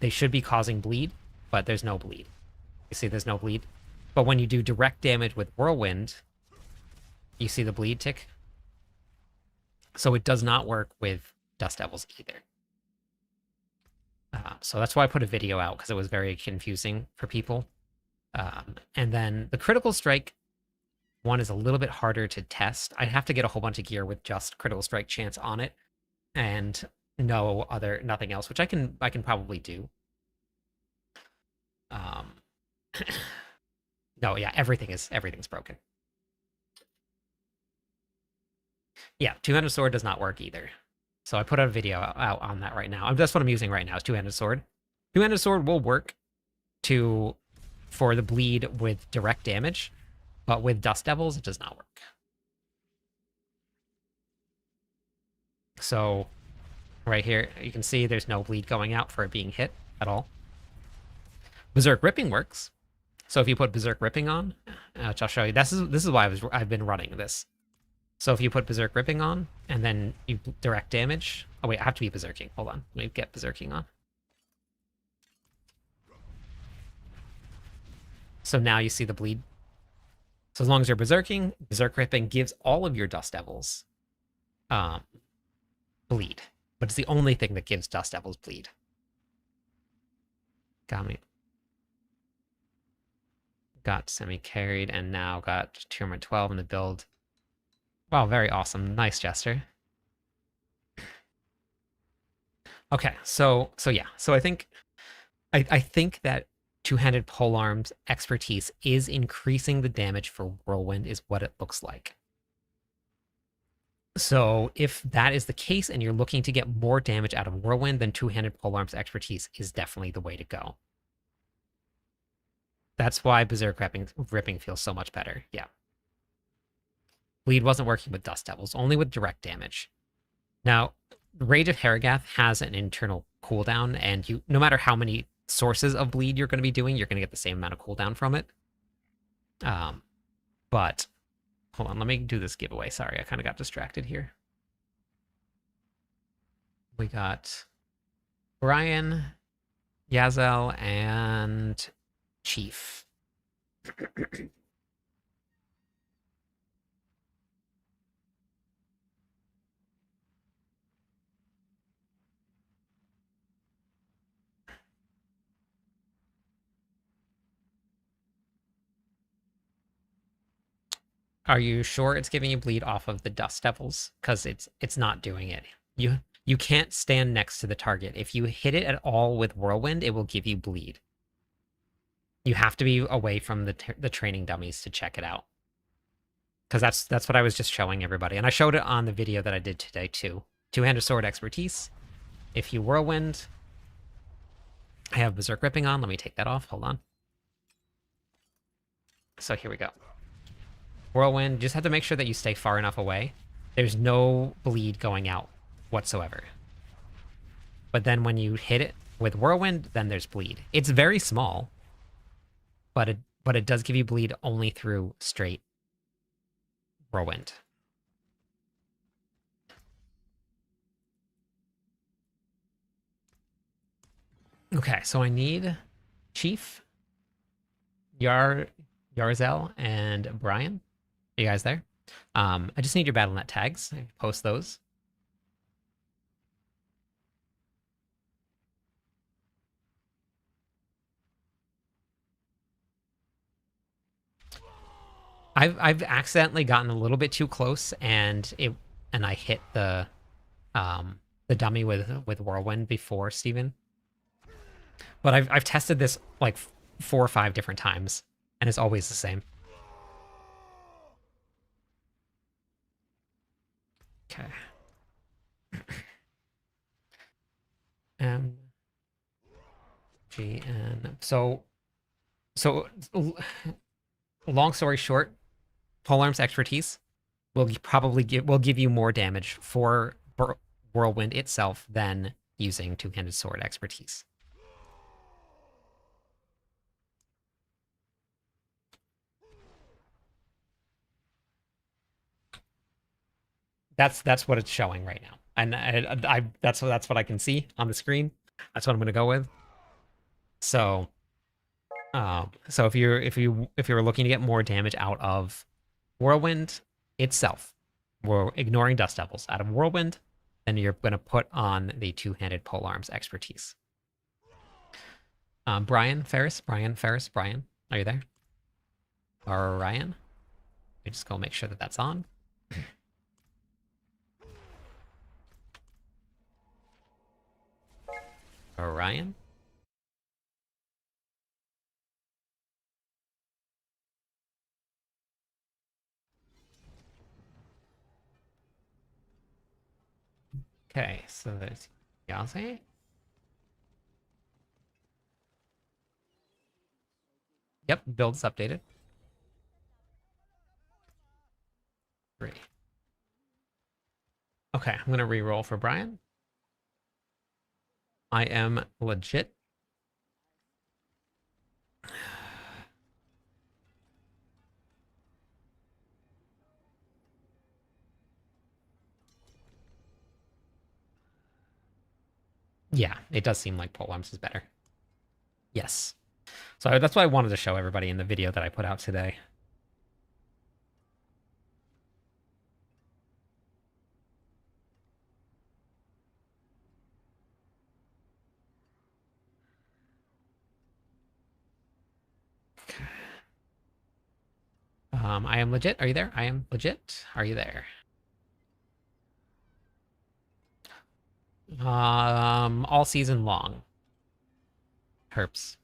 They should be causing bleed, but there's no bleed. You see there's no bleed? But when you do direct damage with Whirlwind, you see the bleed tick? So it does not work with Dust Devils either. So that's why I put a video out, because it was very confusing for people. And then the critical strike one is a little bit harder to test. I'd have to get a whole bunch of gear with just critical strike chance on it and nothing else, which I can probably do. No, yeah, everything's broken. Yeah, two-handed sword does not work either. So I put a video out on that right now. That's what I'm using right now is two-handed sword. Two-handed sword will work for the bleed with direct damage, but with Dust Devils, it does not work. So right here, you can see there's no bleed going out for it being hit at all. Berserk Ripping works. So if you put Berserk Ripping on, which I'll show you, this is why I've been running this. So if you put Berserk Ripping on, and then you direct damage... Oh wait, I have to be Berserking. Hold on. Let me get Berserking on. So now you see the bleed. So as long as you're Berserking, Berserk Ripping gives all of your Dust Devils bleed. But it's the only thing that gives Dust Devils bleed. Got me. Got semi-carried, and now got Tier 12 in the build. Wow, very awesome. Nice, Jester. Okay, so yeah. So I think that two-handed polearms expertise is increasing the damage for Whirlwind is what it looks like. So if that is the case and you're looking to get more damage out of Whirlwind, then two-handed polearms expertise is definitely the way to go. That's why Berserk Ripping feels so much better. Yeah. Bleed wasn't working with Dust Devils, only with direct damage. Now, Rage of Harrogath has an internal cooldown, and no matter how many sources of bleed you're going to be doing, you're going to get the same amount of cooldown from it. But hold on, let me do this giveaway. Sorry, I kind of got distracted here. We got Brian, Yazel, and Chief. Are you sure it's giving you bleed off of the Dust Devils? Because it's not doing it. You can't stand next to the target. If you hit it at all with Whirlwind, it will give you bleed. You have to be away from the training dummies to check it out. Because that's what I was just showing everybody. And I showed it on the video that I did today too. Two-handed sword expertise. If you Whirlwind... I have Berserk Ripping on. Let me take that off. Hold on. So here we go. Whirlwind, just have to make sure that you stay far enough away. There's no bleed going out whatsoever. But then when you hit it with Whirlwind, then there's bleed. It's very small, but it does give you bleed only through straight Whirlwind. Okay, so I need Chief, Yarzel, and Brian. Are you guys there? I just need your BattleNet tags. I post those. I've accidentally gotten a little bit too close, and I hit the dummy with Whirlwind before, Steven. But I've tested this like 4 or 5 different times, and it's always the same. Okay. GN. So long story short, polearms expertise will give you more damage for Whirlwind itself than using two-handed sword expertise. That's what it's showing right now, and that's what I can see on the screen. That's what I'm going to go with. So, so if you're looking to get more damage out of Whirlwind itself, we're ignoring Dust Devils out of Whirlwind, then you're going to put on the two-handed polearms expertise. Brian Ferris, Brian, are you there? Or Ryan? We just go make sure that that's on. Orion. Okay, so there's Yaze. Yep, build's updated. 3. Okay, I'm gonna re-roll for Brian. I am legit. Yeah, it does seem like polearms is better. Yes. So that's why I wanted to show everybody in the video that I put out today. I am legit. Are you there? I am legit. Are you there? All season long. Herps.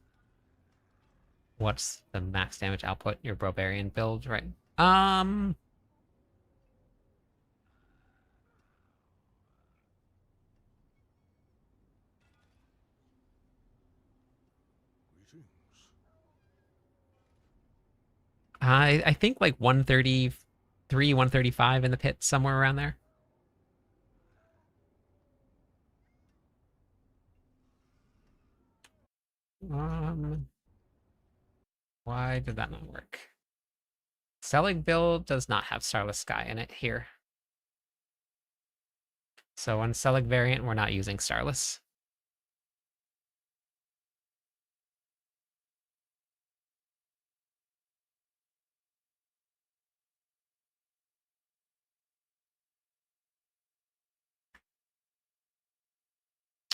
What's the max damage output in your Barbarian build, right? I think like 133, 135 in the pit, somewhere around there. Why did that not work? Selig build does not have Starless Sky in it here. So on Selig variant, we're not using Starless.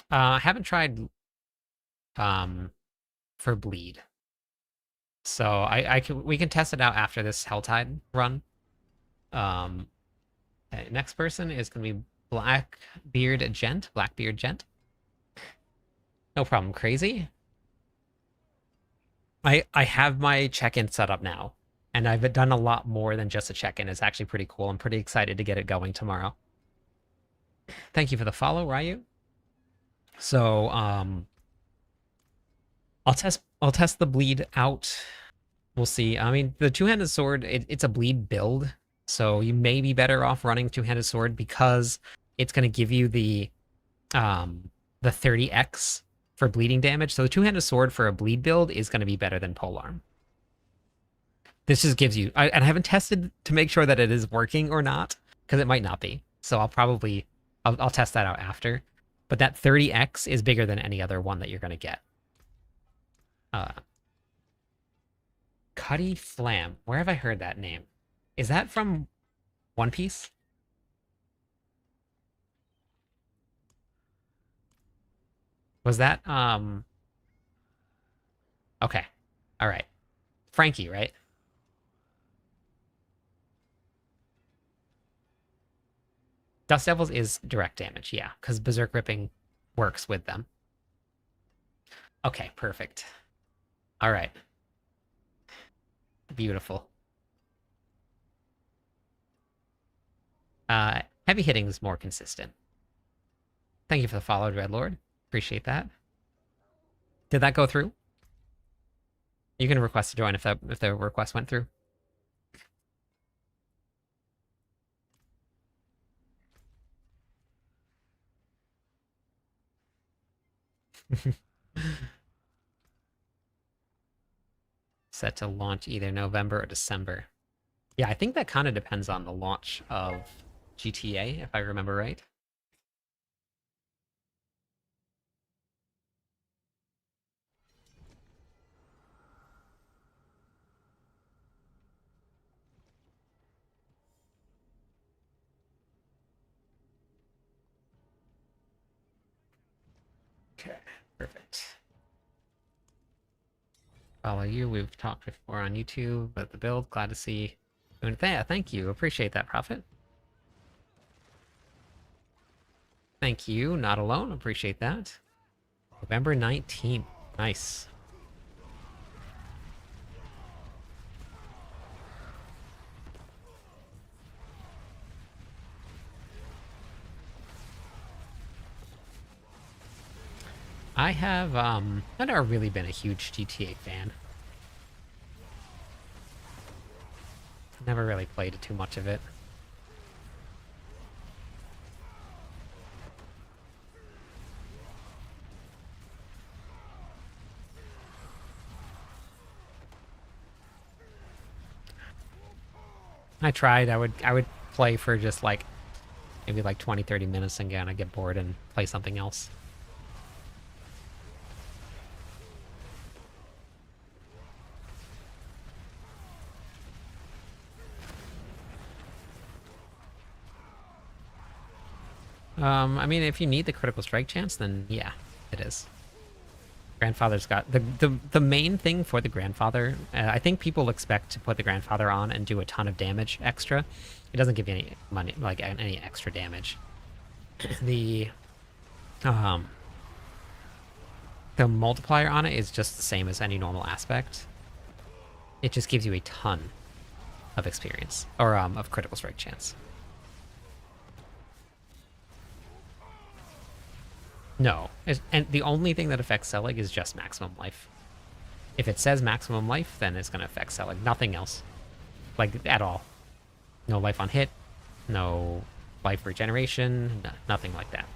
I haven't tried for bleed. So we can test it out after this Helltide run. Okay, next person is gonna be Blackbeard Gent. No problem, crazy. I have my check-in set up now, and I've done a lot more than just a check-in. It's actually pretty cool. I'm pretty excited to get it going tomorrow. Thank you for the follow, Ryu. So I'll test the bleed out. We'll see. I mean, the two-handed sword, it's a bleed build, so you may be better off running two-handed sword because it's going to give you the 30x for bleeding damage. So the two-handed sword for a bleed build is going to be better than polearm. This just gives you, and I haven't tested to make sure that it is working or not, because it might not be. So I'll test that out after. But that 30x is bigger than any other one that you're going to get. Cuddy Flam. Where have I heard that name? Is that from One Piece? Was that, okay. All right. Frankie, right? Dust Devils is direct damage, yeah, because Berserk Ripping works with them. Okay, perfect. All right. Beautiful. Heavy hitting is more consistent. Thank you for the follow, Dreadlord. Appreciate that. Did that go through? You can request to join if the request went through. Set to launch either November or December. Yeah, I think that kind of depends on the launch of GTA, if I remember right. Okay, perfect. Follow you. We've talked before on YouTube about the build. Glad to see. Thank you. Appreciate that, Prophet. Thank you. Not alone. Appreciate that. November 19th. Nice. I've never really been a huge GTA fan. Never really played too much of it. I tried. I would play for just like maybe like 20, 30 minutes and again I get bored and play something else. I mean, if you need the critical strike chance, then yeah, it is. Grandfather's got the main thing for the grandfather. I think people expect to put the grandfather on and do a ton of damage extra. It doesn't give you any money, like any extra damage. The um the multiplier on it is just the same as any normal aspect. It just gives you a ton of experience or of critical strike chance. No, and the only thing that affects Selig is just maximum life. If it says maximum life, then it's going to affect Selig. Nothing else. Like, at all. No life on hit. No life regeneration. Nothing like that.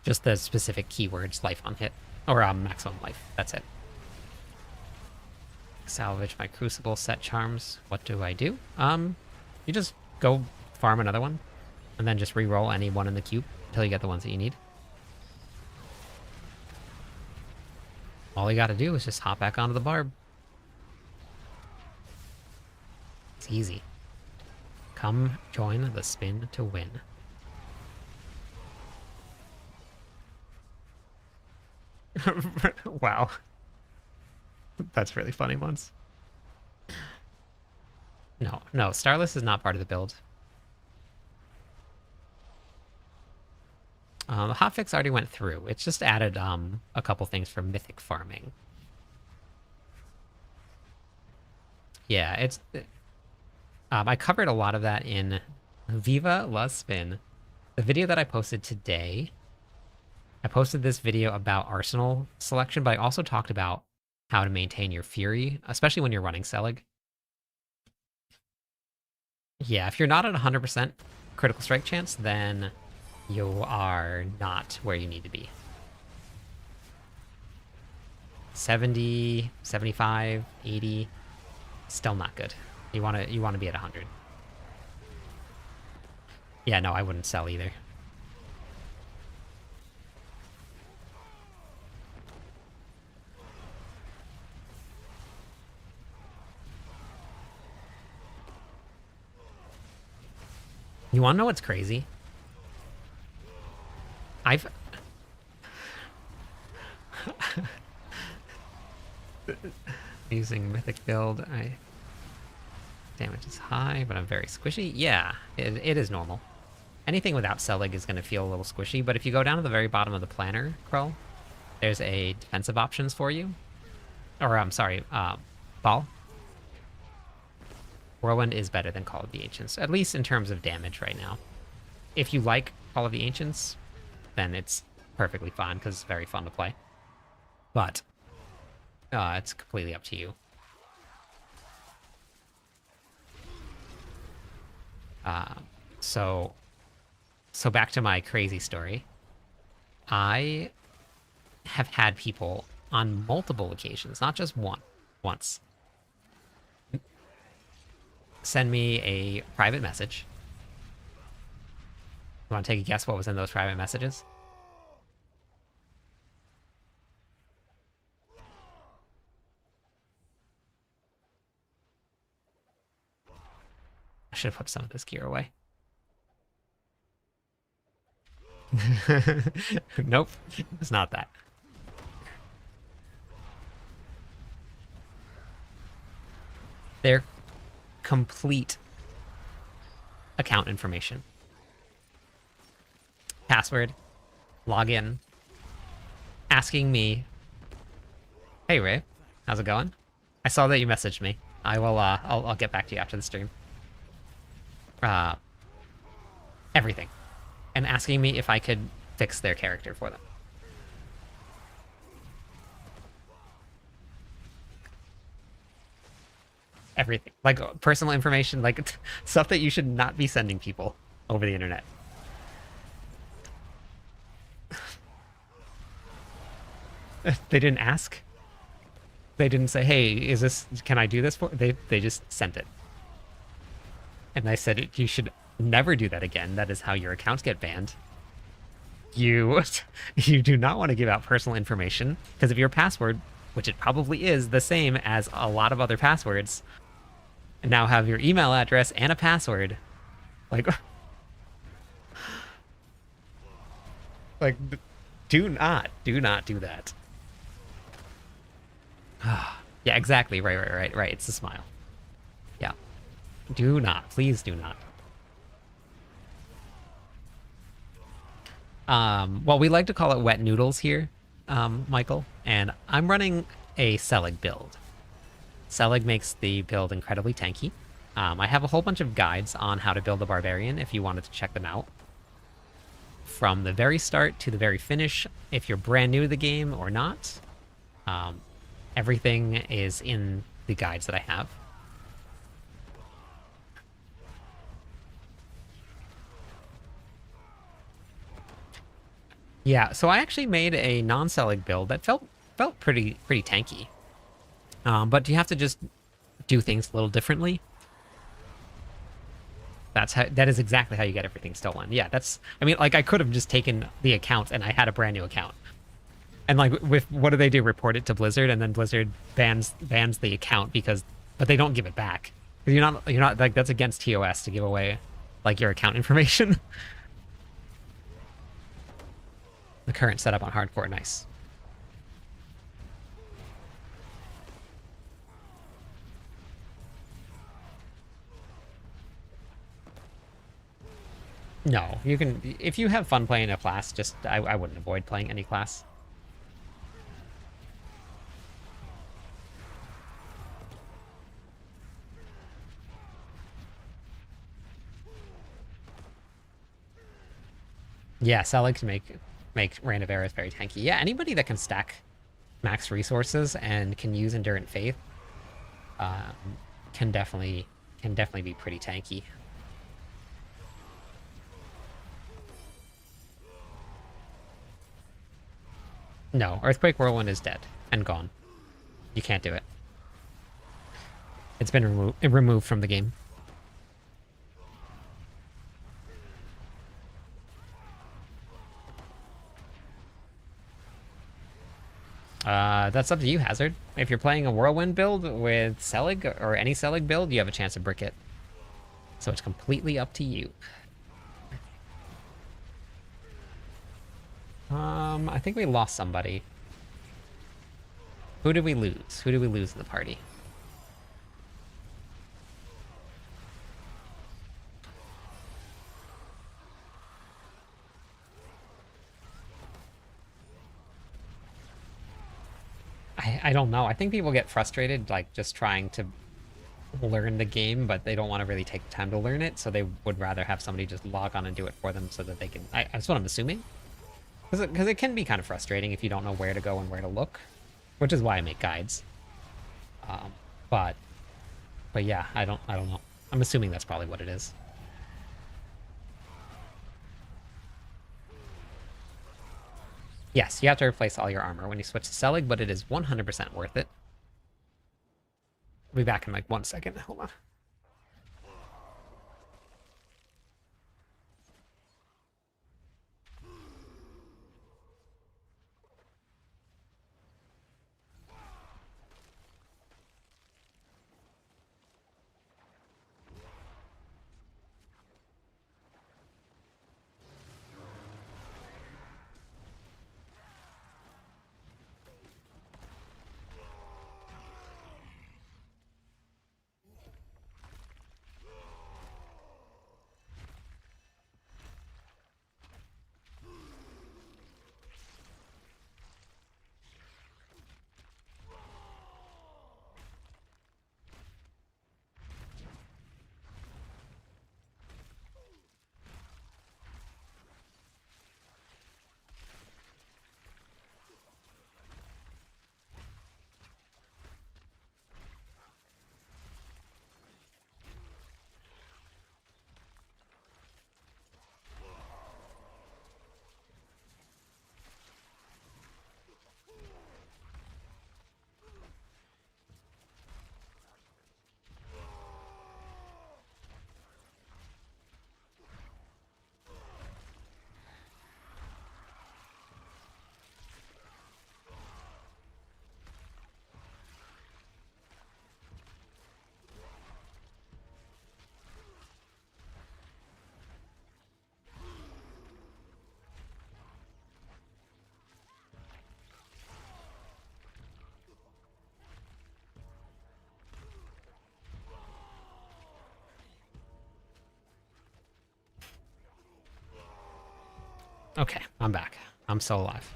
Just the specific keywords, life on hit. Or maximum life. That's it. Salvage my Crucible set charms. What do? You just go farm another one. And then just re-roll any one in the cube until you get the ones that you need. All you gotta do is just hop back onto the barb. It's easy. Come join the spin to win. Wow. That's really funny, Mons. No, Starless is not part of the build. The hotfix already went through. It's just added a couple things for mythic farming. Yeah, it's... I covered a lot of that in Viva La Spin. The video that I posted today, I posted this video about arsenal selection, but I also talked about how to maintain your fury, especially when you're running Selig. Yeah, if you're not at 100% critical strike chance, then you are not where you need to be. 70, 75, 80, still not good. You want to be at 100. Yeah, no, I wouldn't sell either. You want to know what's crazy? I've... Using mythic build, damage is high, but I'm very squishy. Yeah, it is normal. Anything without Selig is going to feel a little squishy, but if you go down to the very bottom of the planner, Krull, there's a defensive options for you. Or, I'm sorry, Ball. Whirlwind is better than Call of the Ancients, at least in terms of damage right now. If you like Call of the Ancients, then it's perfectly fine, because it's very fun to play. But, it's completely up to you. So back to my crazy story. I have had people on multiple occasions, not just once, send me a private message. You want to take a guess what was in those private messages? I should have put some of this gear away. Nope, it's not that. They're complete account information. Password, login, asking me, "Hey Ray, how's it going? I saw that you messaged me. I will I'll get back to you after the stream." Everything. And asking me if I could fix their character for them. everything, like personal information, like stuff that you should not be sending people over the internet. They didn't ask. They didn't say, "Hey, is this? Can I do this for?" They just sent it, and I said you should never do that again. That is how your accounts get banned. You you do not want to give out personal information, because if your password, which it probably is the same as a lot of other passwords, and now have your email address and a password, like like do not do that. Yeah, exactly. Right. It's the smile. Yeah. Do not. Please do not. Well, we like to call it wet noodles here, Michael, and I'm running a Selig build. Selig makes the build incredibly tanky. I have a whole bunch of guides on how to build a barbarian if you wanted to check them out. From the very start to the very finish, if you're brand new to the game or not, everything is in the guides that I have. Yeah, so I actually made a non-Selig build that felt pretty tanky. But you have to just do things a little differently. That is exactly how you get everything stolen. Yeah, I mean, like, I could have just taken the account and I had a brand new account. And like, with what do they do? Report it to Blizzard, and then Blizzard bans the account but they don't give it back. Because you're not like, that's against TOS to give away like your account information. The current setup on hardcore, nice. No, you can, if you have fun playing a class, just I wouldn't avoid playing any class. Yes, I like to make Reign of Aerith very tanky. Yeah, anybody that can stack max resources and can use Endurant Faith can definitely be pretty tanky. No, Earthquake Whirlwind is dead and gone. You can't do it. It's been removed from the game. That's up to you, Hazard. If you're playing a Whirlwind build with Selig, or any Selig build, you have a chance to brick it. So it's completely up to you. I think we lost somebody. Who did we lose? Who did we lose in the party? I don't know. I think people get frustrated, like, just trying to learn the game, but they don't want to really take the time to learn it, so they would rather have somebody just log on and do it for them so that they can... that's what I'm assuming. Because it can be kind of frustrating if you don't know where to go and where to look, which is why I make guides. But yeah, I don't know. I'm assuming that's probably what it is. Yes, you have to replace all your armor when you switch to Selig, but it is 100% worth it. I'll be back in like 1 second. Hold on. Okay, I'm back. I'm still alive.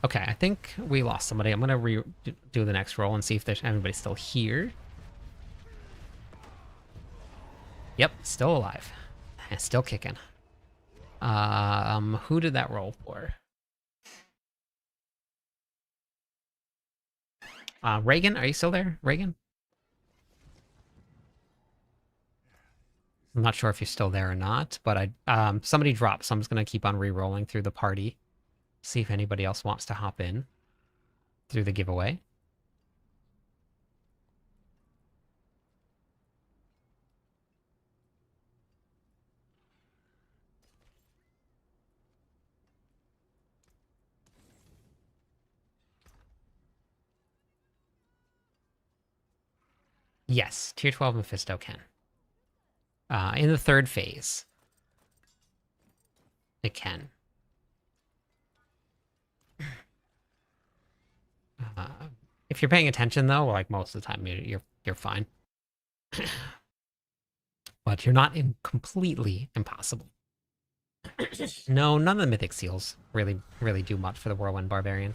Okay, I think we lost somebody. I'm gonna do the next roll and see if there's anybody still here. Yep, still alive. And still kicking. Who did that roll for? Reagan, are you still there? Reagan? I'm not sure if you're still there or not, but somebody dropped, so I'm just gonna keep on re-rolling through the party. See if anybody else wants to hop in through the giveaway. Yes, tier 12 Mephisto can. In the third phase, it can. If you're paying attention, though, like most of the time, you're fine. But you're not completely impossible. No, none of the mythic seals really do much for the Whirlwind Barbarian.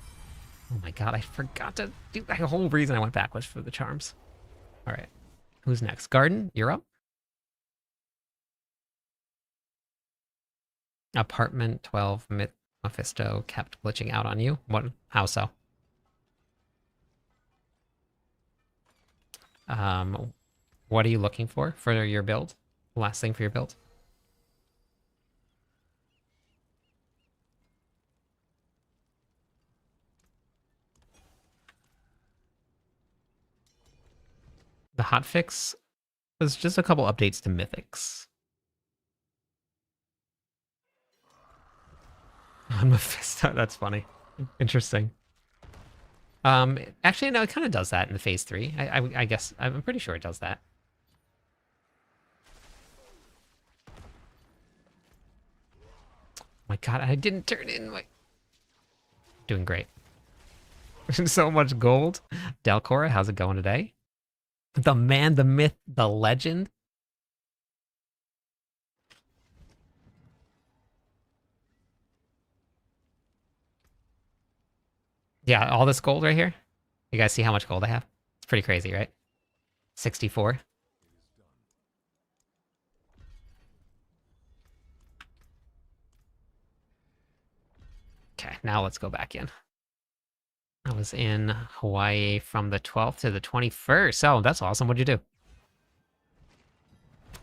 Oh my god, I forgot to do the whole reason I went back was for the charms. All right, who's next? Garden, you're up. Apartment 12 Mephisto kept glitching out on you. What? How so? What are you looking for your build? Last thing for your build? The hotfix was just a couple updates to mythics. On Mephisto, that's funny. Interesting. Actually, no, it kind of does that in the phase 3. I guess I'm pretty sure it does that. Oh my god, I didn't turn in my... Doing great. So much gold. Delcora, how's it going today? The man, the myth, the legend. Yeah, all this gold right here. You guys see how much gold I have? It's pretty crazy, right? 64. Okay, now let's go back in. I was in Hawaii from the 12th to the 21st. Oh, that's awesome. What'd you do?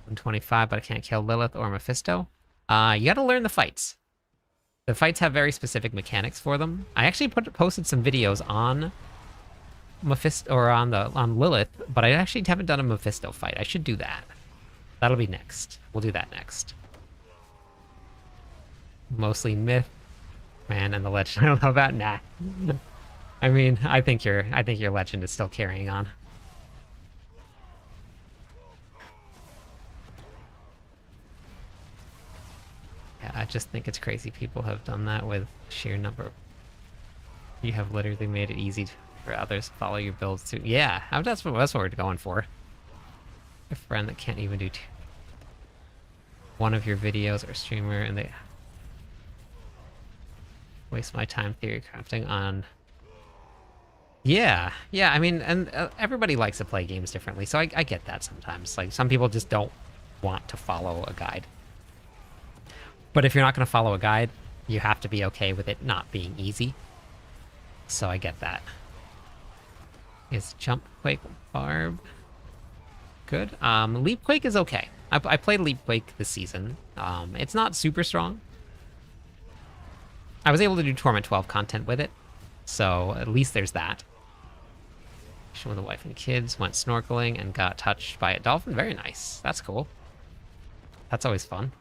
125, but I can't kill Lilith or Mephisto. You gotta learn the fights. The fights have very specific mechanics for them. I actually posted some videos on Mephisto or on Lilith, but I actually haven't done a Mephisto fight. I should do that. That'll be next. We'll do that next. Mostly myth, man, and the legend. I don't know about nah. I mean, I think your legend is still carrying on. Yeah, I just think it's crazy people have done that with sheer number. You have literally made it easy for others to follow your builds too. Yeah, that's what we're going for. A friend that can't even do one of your videos or streamer, and they waste my time theory crafting on. Yeah, I mean, and everybody likes to play games differently, so I get that sometimes. Like, some people just don't want to follow a guide. But if you're not going to follow a guide, you have to be okay with it not being easy. So I get that. Is Jump Quake Barb good? Leap Quake is okay. I played Leap Quake this season. It's not super strong. I was able to do Torment 12 content with it, so at least there's that. With the wife and kids, went snorkeling and got touched by a dolphin. Very nice. That's cool. That's always fun.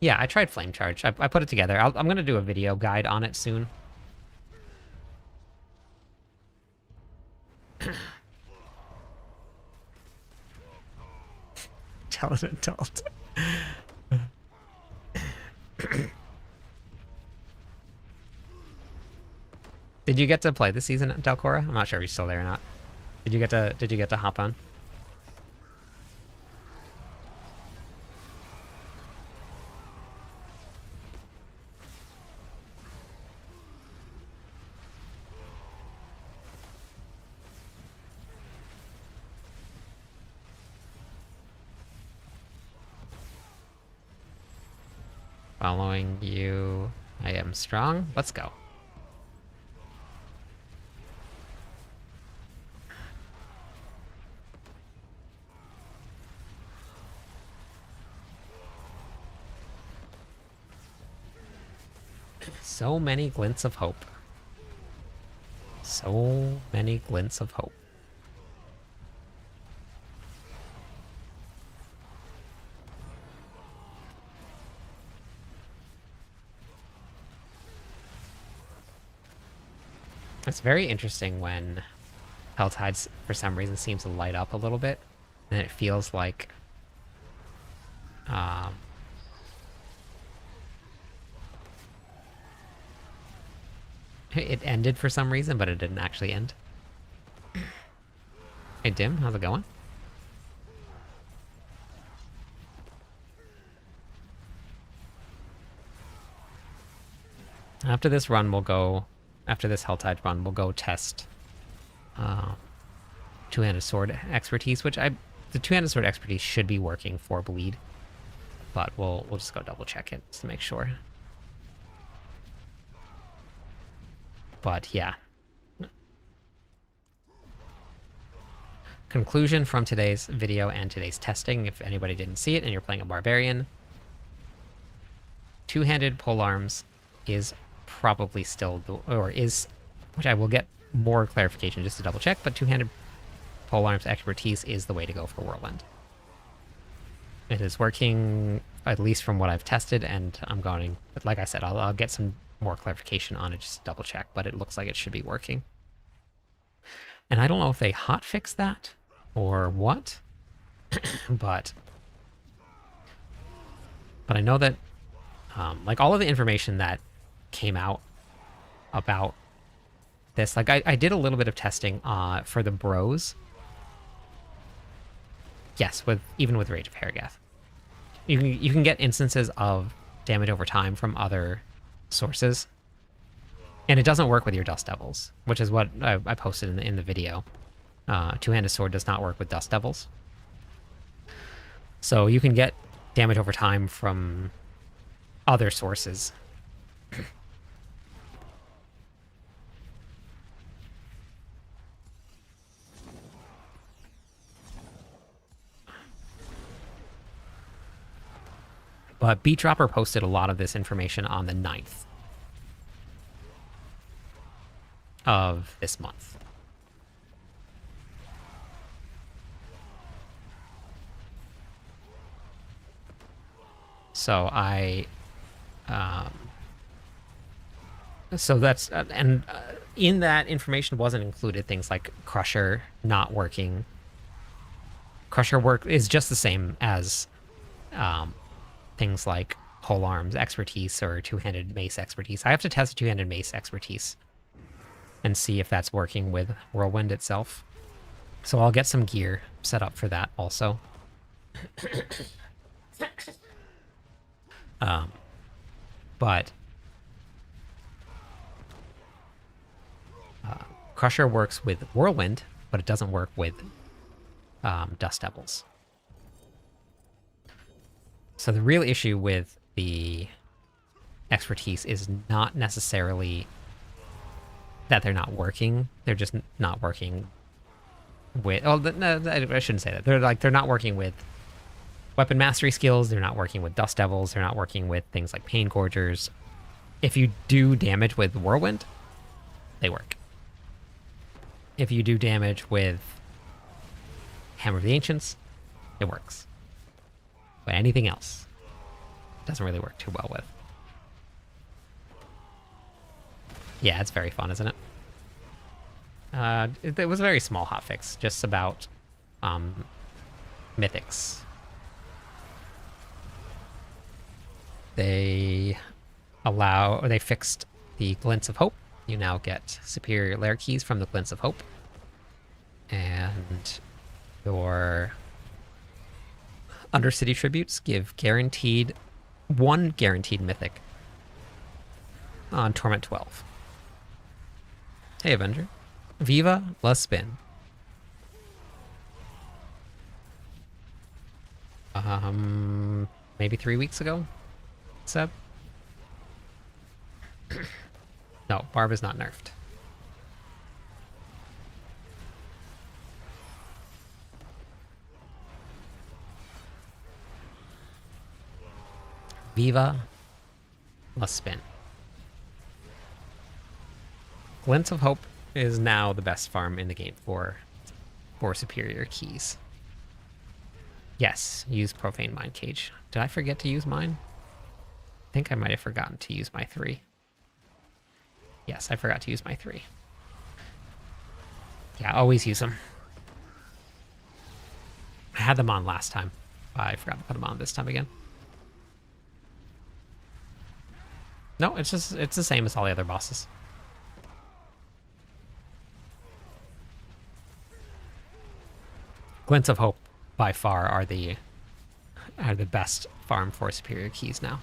Yeah, I tried Flame Charge. I put it together. I'm going to do a video guide on it soon. Tell an adult. Did you get to play this season at Delcora? I'm not sure if you're still there or not. Did you get to hop on? Following you. I am strong. Let's go. So many glints of hope. So many glints of hope. It's very interesting when Helltides, for some reason, seems to light up a little bit, and it feels like it ended for some reason, but it didn't actually end. Hey Dim, how's it going? After this run, we'll go... After this Helltide run, we'll go test two-handed sword expertise, which the two-handed sword expertise should be working for bleed, but we'll just go double check it just to make sure. But yeah. Conclusion from today's video and today's testing, if anybody didn't see it and you're playing a barbarian, two-handed polearms is probably still which I will get more clarification just to double check, but two-handed polearms expertise is the way to go for Whirlwind. It is working, at least from what I've tested, and I'm going, but like I said, I'll get some more clarification on it just to double check, but it looks like it should be working. And I don't know if they hotfix that or what, but I know that like all of the information that came out about this, like I did a little bit of testing for the bros. Yes, even with Rage of Harrogath. You can get instances of damage over time from other sources, and it doesn't work with your Dust Devils, which is what I posted in the video. Two-handed sword does not work with Dust Devils, so you can get damage over time from other sources. But Beat Dropper posted a lot of this information on the 9th of this month. So so that's, and in that information wasn't included things like Crusher not working. Crusher work is just the same as things like polearms expertise or two-handed mace expertise. I have to test two-handed mace expertise and see if that's working with Whirlwind itself. So I'll get some gear set up for that also. But Crusher works with Whirlwind, but it doesn't work with Dust Devils. So the real issue with the expertise is not necessarily that they're not working. They're just not working with... Oh, no, I shouldn't say that. They're not working with weapon mastery skills. They're not working with Dust Devils. They're not working with things like Pain Gorgers. If you do damage with Whirlwind, they work. If you do damage with Hammer of the Ancients, it works. But anything else doesn't really work too well with. Yeah, it's very fun, isn't it? It was a very small hotfix, just about mythics. They fixed the Glints of Hope. You now get superior lair keys from the Glints of Hope. And your Undercity tributes give one guaranteed mythic on Torment 12. Hey, Avenger. Viva La Spin. Maybe 3 weeks ago, Seb? No, Barb is not nerfed. Viva. Must spin. Glints of Hope is now the best farm in the game for superior keys. Yes, use Profane Mind Cage. Did I forget to use mine? I think I might have forgotten to use my 3. Yes, I forgot to use my 3. Yeah, always use them. I had them on last time. I forgot to put them on this time again. No, it's the same as all the other bosses. Glints of Hope by far are the best farm for superior keys now.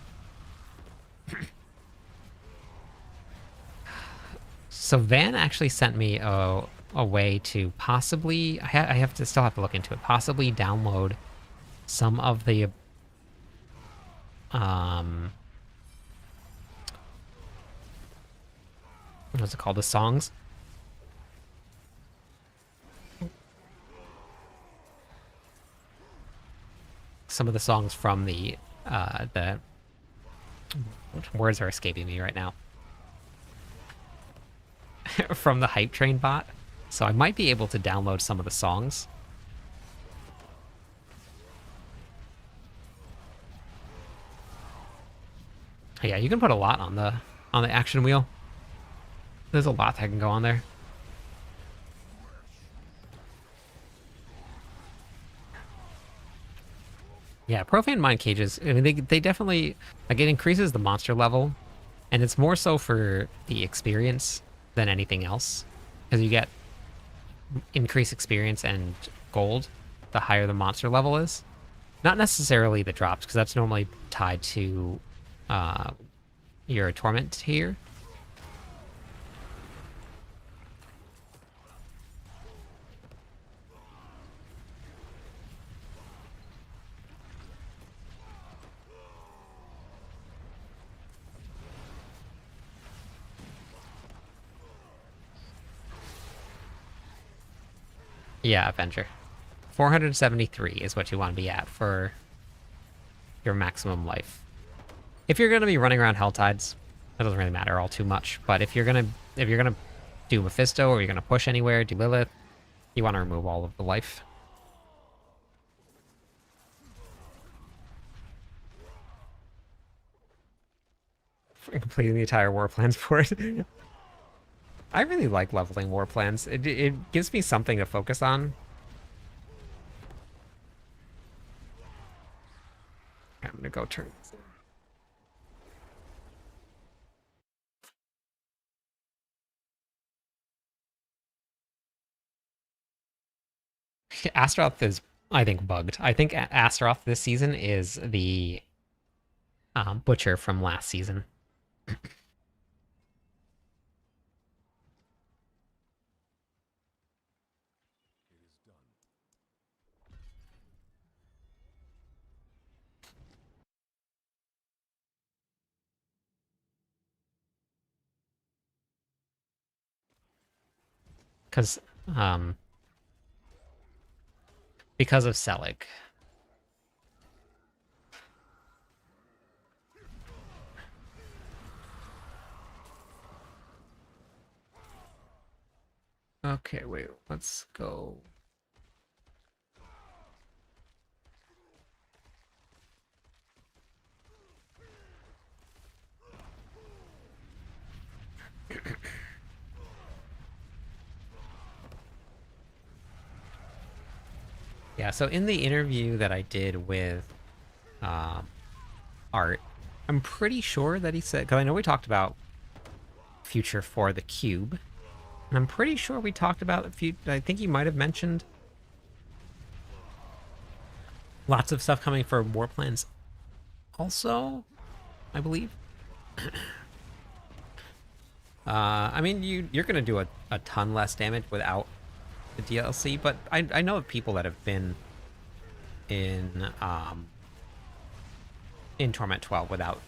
So Van actually sent me a way to possibly, I still have to look into it, possibly download some of the what's it called, the songs. Some of the songs from the words are escaping me right now. From the Hype Train bot. So I might be able to download some of the songs. Yeah, you can put a lot on the action wheel. There's a lot that can go on there. Yeah, Profane Mind Cages, I mean, they definitely, like, it increases the monster level, and it's more so for the experience than anything else, because you get increased experience and gold the higher the monster level is. Not necessarily the drops, because that's normally tied to your torment tier. Yeah, Avenger. 473 is what you want to be at for your maximum life. If you're going to be running around Helltides, it doesn't really matter all too much. But if you're gonna do Mephisto, or you're gonna push anywhere, do Lilith, you want to remove all of the life. For completing the entire war plans for it. I really like leveling war plans. It gives me something to focus on. I'm gonna go turn this in. Astaroth is, I think, bugged. I think Astaroth this season is the Butcher from last season. Because of Selig. Okay, wait, let's go. Yeah, so in the interview that I did with Art, I'm pretty sure that he said, because I know we talked about future for the cube, and I'm pretty sure we talked about a few, I think he might have mentioned lots of stuff coming for war plans also, I believe. I mean, you're going to do a ton less damage without the DLC, but I know of people that have been in Torment 12 without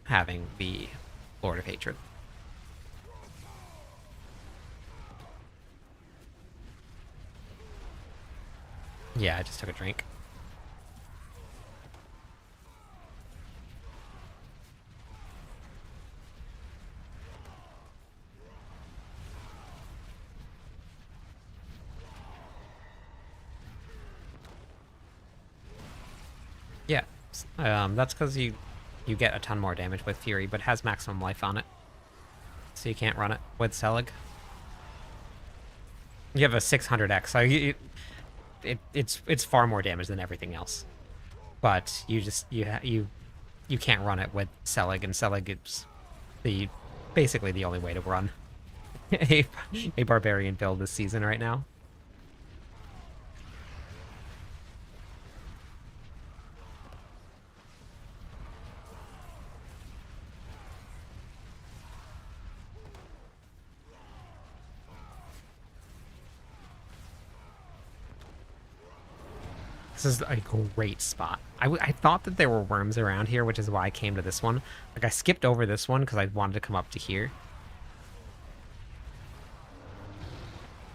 having the Lord of Hatred. Yeah, I just took a drink. Yeah, that's because you get a ton more damage with Fury, but has maximum life on it, so you can't run it with Selig. You have a 600x, so it's far more damage than everything else. But you can't run it with Selig, and Selig is basically the only way to run a barbarian build this season right now. This is a great spot. I thought that there were worms around here, which is why I came to this one. Like, I skipped over this one because I wanted to come up to here.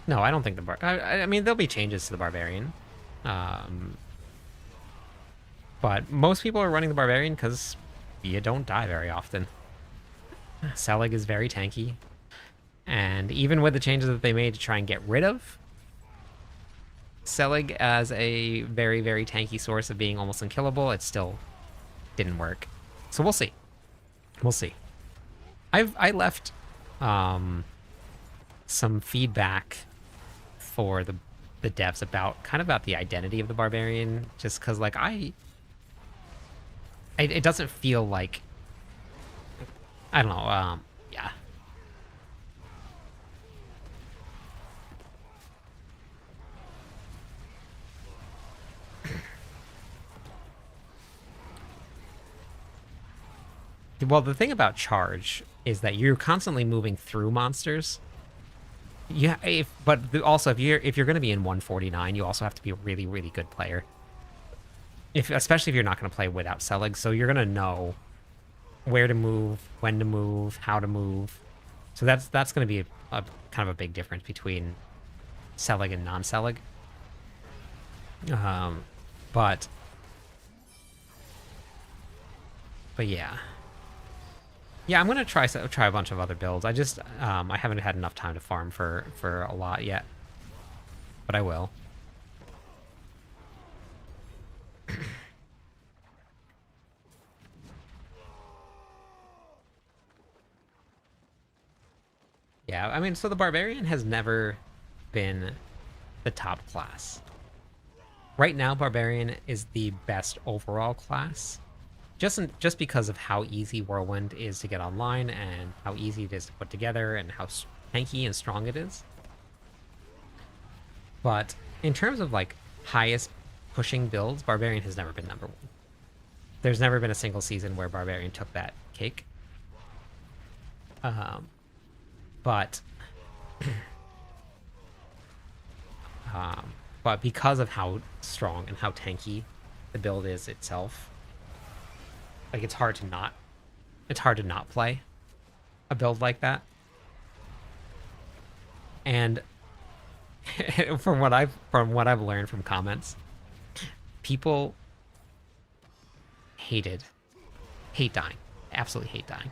No, I don't think I mean, there'll be changes to the Barbarian. But most people are running the Barbarian because you don't die very often. Selig is very tanky. And even with the changes that they made to try and get rid of Selig as a very, very tanky source of being almost unkillable, it still didn't work. So we'll see. We'll see. I left some feedback for the devs about the identity of the Barbarian, just because like it doesn't feel like, I don't know, yeah. Well, the thing about charge is that you're constantly moving through monsters. Yeah, also if you're going to be in 149, you also have to be a really, really good player. Especially if you're not going to play without Selig, so you're going to know where to move, when to move, how to move. So that's going to be a kind of a big difference between Selig and non-Selig. But yeah. Yeah, I'm gonna try a bunch of other builds. I just I haven't had enough time to farm for a lot yet, but I will. Yeah, I mean, so the Barbarian has never been the top class. Right now, Barbarian is the best overall class. Just because of how easy Whirlwind is to get online and how easy it is to put together and how tanky and strong it is. But in terms of like highest pushing builds, Barbarian has never been number one. There's never been a single season where Barbarian took that cake. But because of how strong and how tanky the build is itself, like it's hard to not play a build like that. And from what I've learned from comments, people hate dying, absolutely hate dying.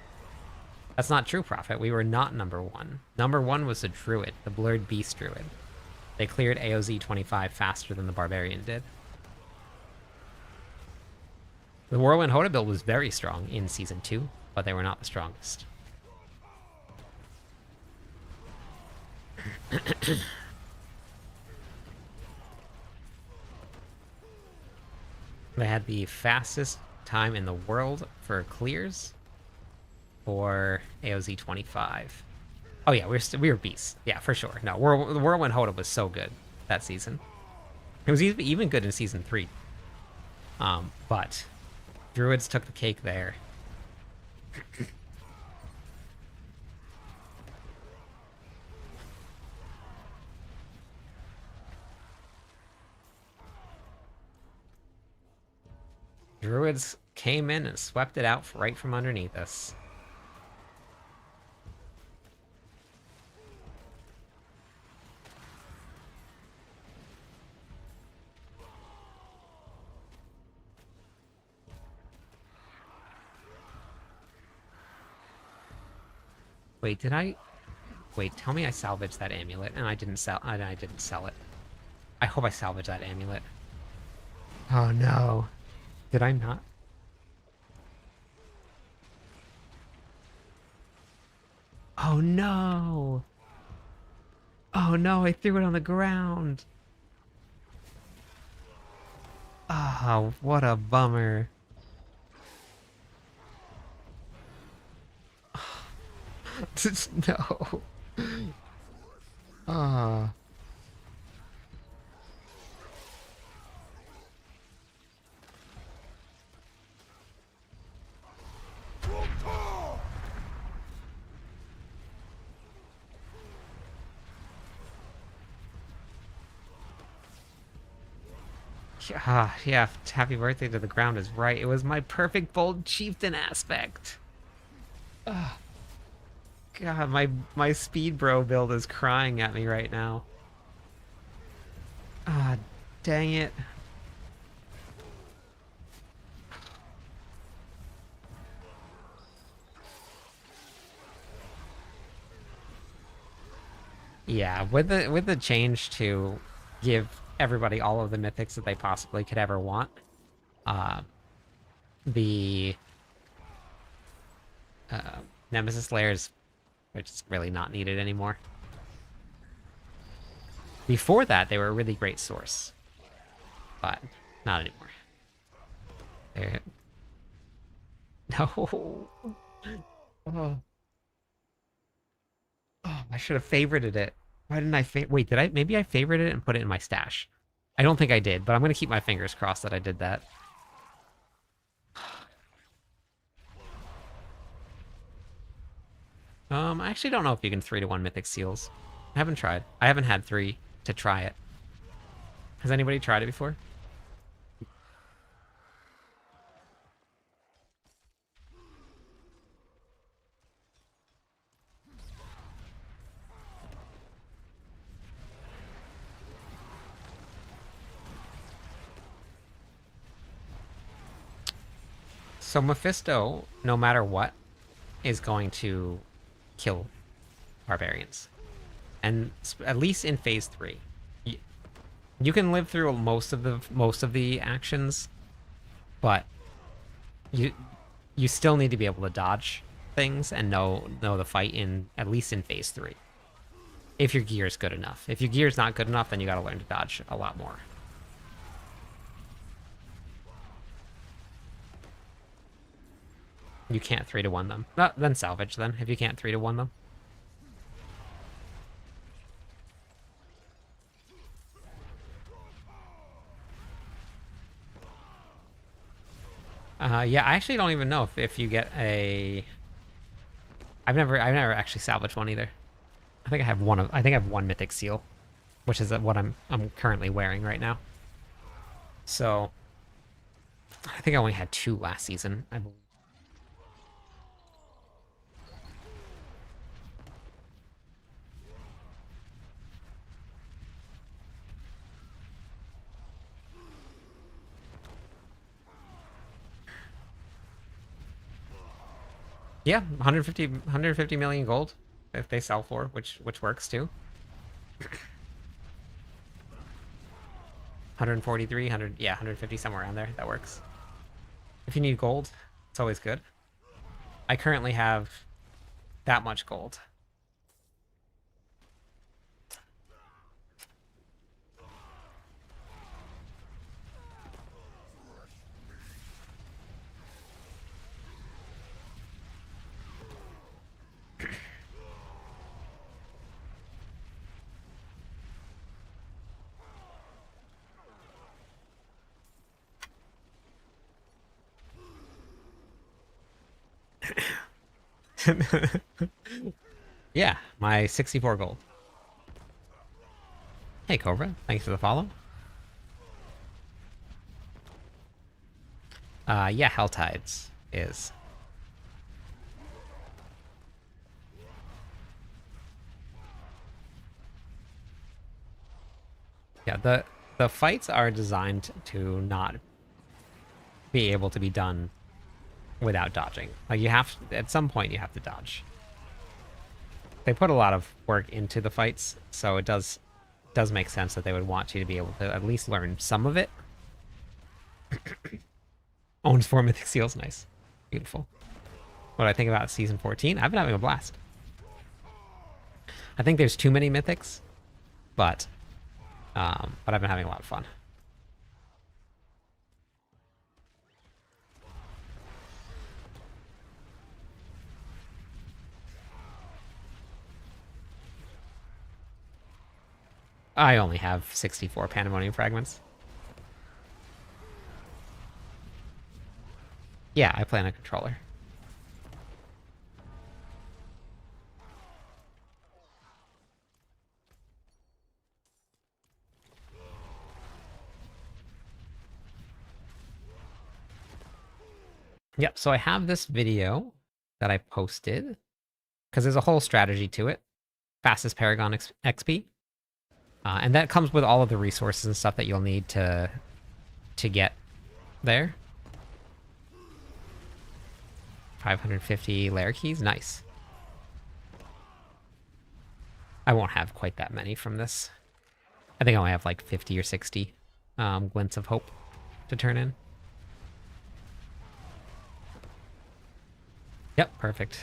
That's not true, Prophet. We were not number one. Number one was the Druid, the Blurred Beast Druid. They cleared AOZ 25 faster than the Barbarian did. The Whirlwind Hoda build was very strong in Season 2, but they were not the strongest. They had the fastest time in the world for clears for AOZ 25. Oh yeah, we were beasts. Yeah, for sure. No, the Whirlwind Hoda was so good that season. It was even good in Season 3. But Druids took the cake there. Druids came in and swept it out right from underneath us. Wait, did I? Wait, tell me I salvaged that amulet and I didn't sell. And I didn't sell it. I hope I salvaged that amulet. Oh no, did I not? Oh no! Oh no, I threw it on the ground. Oh, what a bummer. No. Ah. Yeah, happy birthday to the ground is right. It was my perfect bold chieftain aspect. Ah, God, my speed bro build is crying at me right now. Ah, dang it. Yeah, with the change to give everybody all of the mythics that they possibly could ever want, uh, the Nemesis layers are just really not needed anymore. Before that, they were a really great source, but not anymore. They're... No. Oh. Oh, I should have favorited it. Why didn't I wait, did I? Maybe I favorited it and put it in my stash. I don't think I did, but I'm going to keep my fingers crossed that I did that. I actually don't know if you can 3-to-1 mythic seals. I haven't tried. I haven't had 3 to try it. Has anybody tried it before? So Mephisto, no matter what, is going to kill barbarians. And at least in phase 3. You can live through most of the actions, but you still need to be able to dodge things and know the fight in at least in phase 3. If your gear is good enough. If your gear is not good enough, then you got to learn to dodge a lot more. You can't 3-to-1 them. Then salvage them if you can't 3-to-1 them. Yeah, I actually don't even know if you get a. I've never actually salvaged one either. I think I have one mythic seal, which is what I'm currently wearing right now. So I think I only had 2 last season, I believe. Yeah, 150 million gold if they sell for, which works too. 143, 100, yeah, 150, somewhere around there. That works. If you need gold, it's always good. I currently have that much gold. Yeah, my 64 gold. Hey, Cobra. Thanks for the follow. Yeah, Hell Tides is. Yeah, the fights are designed to not be able to be done without dodging. Like you have at some point you have to dodge. they put a lot of work into the fights, so it does make sense that they would want you to be able to at least learn some of it. Owns 4 mythic seals, nice. Beautiful. What do I think about season 14? I've been having a blast. I think there's too many mythics, but I've been having a lot of fun. I only have 64 Pandemonium Fragments. Yeah, I play on a controller. Yep, so I have this video that I posted because there's a whole strategy to it. Fastest Paragon XP. And that comes with all of the resources and stuff that you'll need to get there. 550 lair keys, nice. I won't have quite that many from this. I think I only have like 50 or 60 glints of hope to turn in. Yep, perfect.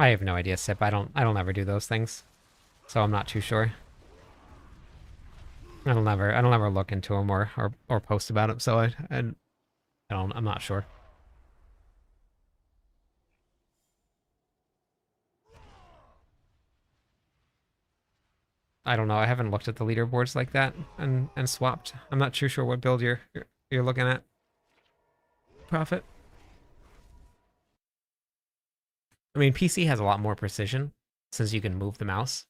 I have no idea, Sip. I don't ever do those things, so I'm not too sure. I don't ever look into them or post about them, so I'm not sure. I don't know. I haven't looked at the leaderboards like that and swapped. I'm not too sure what build you're looking at. Profit. I mean, PC has a lot more precision since you can move the mouse.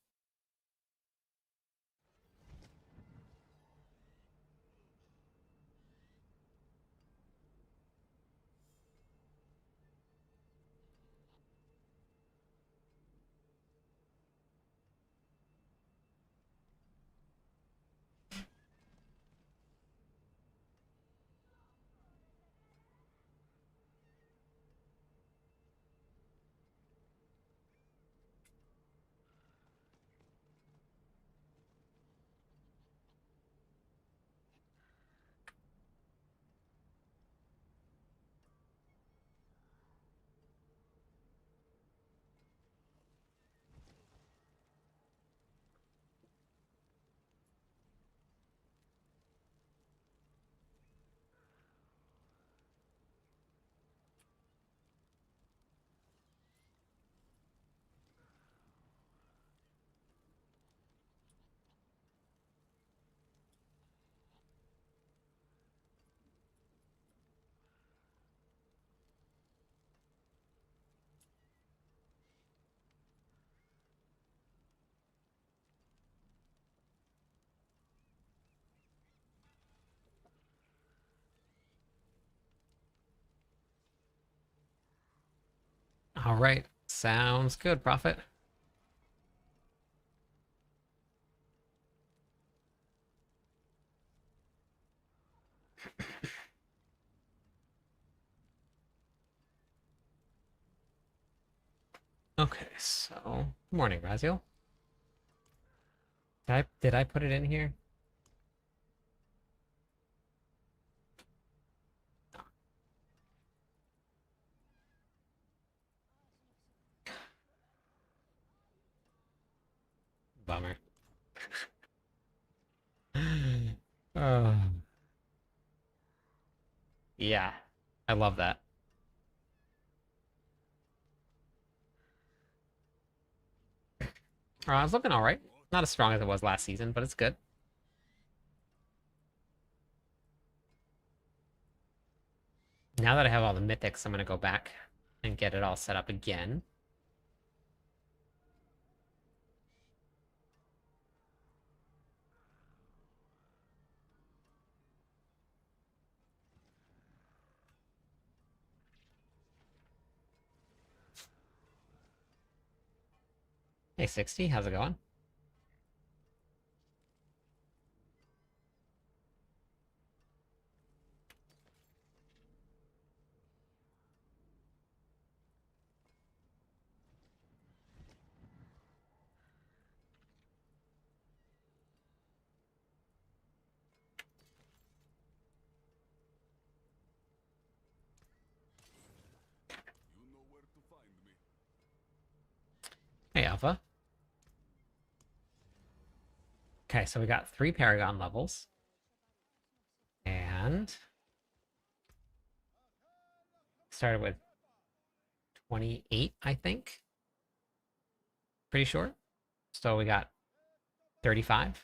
All right. Sounds good, Prophet. Okay, so morning, Raziel. Did I put it in here? Bummer. Oh. Yeah, I love that. It's looking all right. Not as strong as it was last season, but it's good. Now that I have all the mythics, I'm going to go back and get it all set up again. Hey, 60, how's it going? Hey, Alpha. Okay, so we got 3 Paragon levels. And started with 28, I think. Pretty sure. So we got 35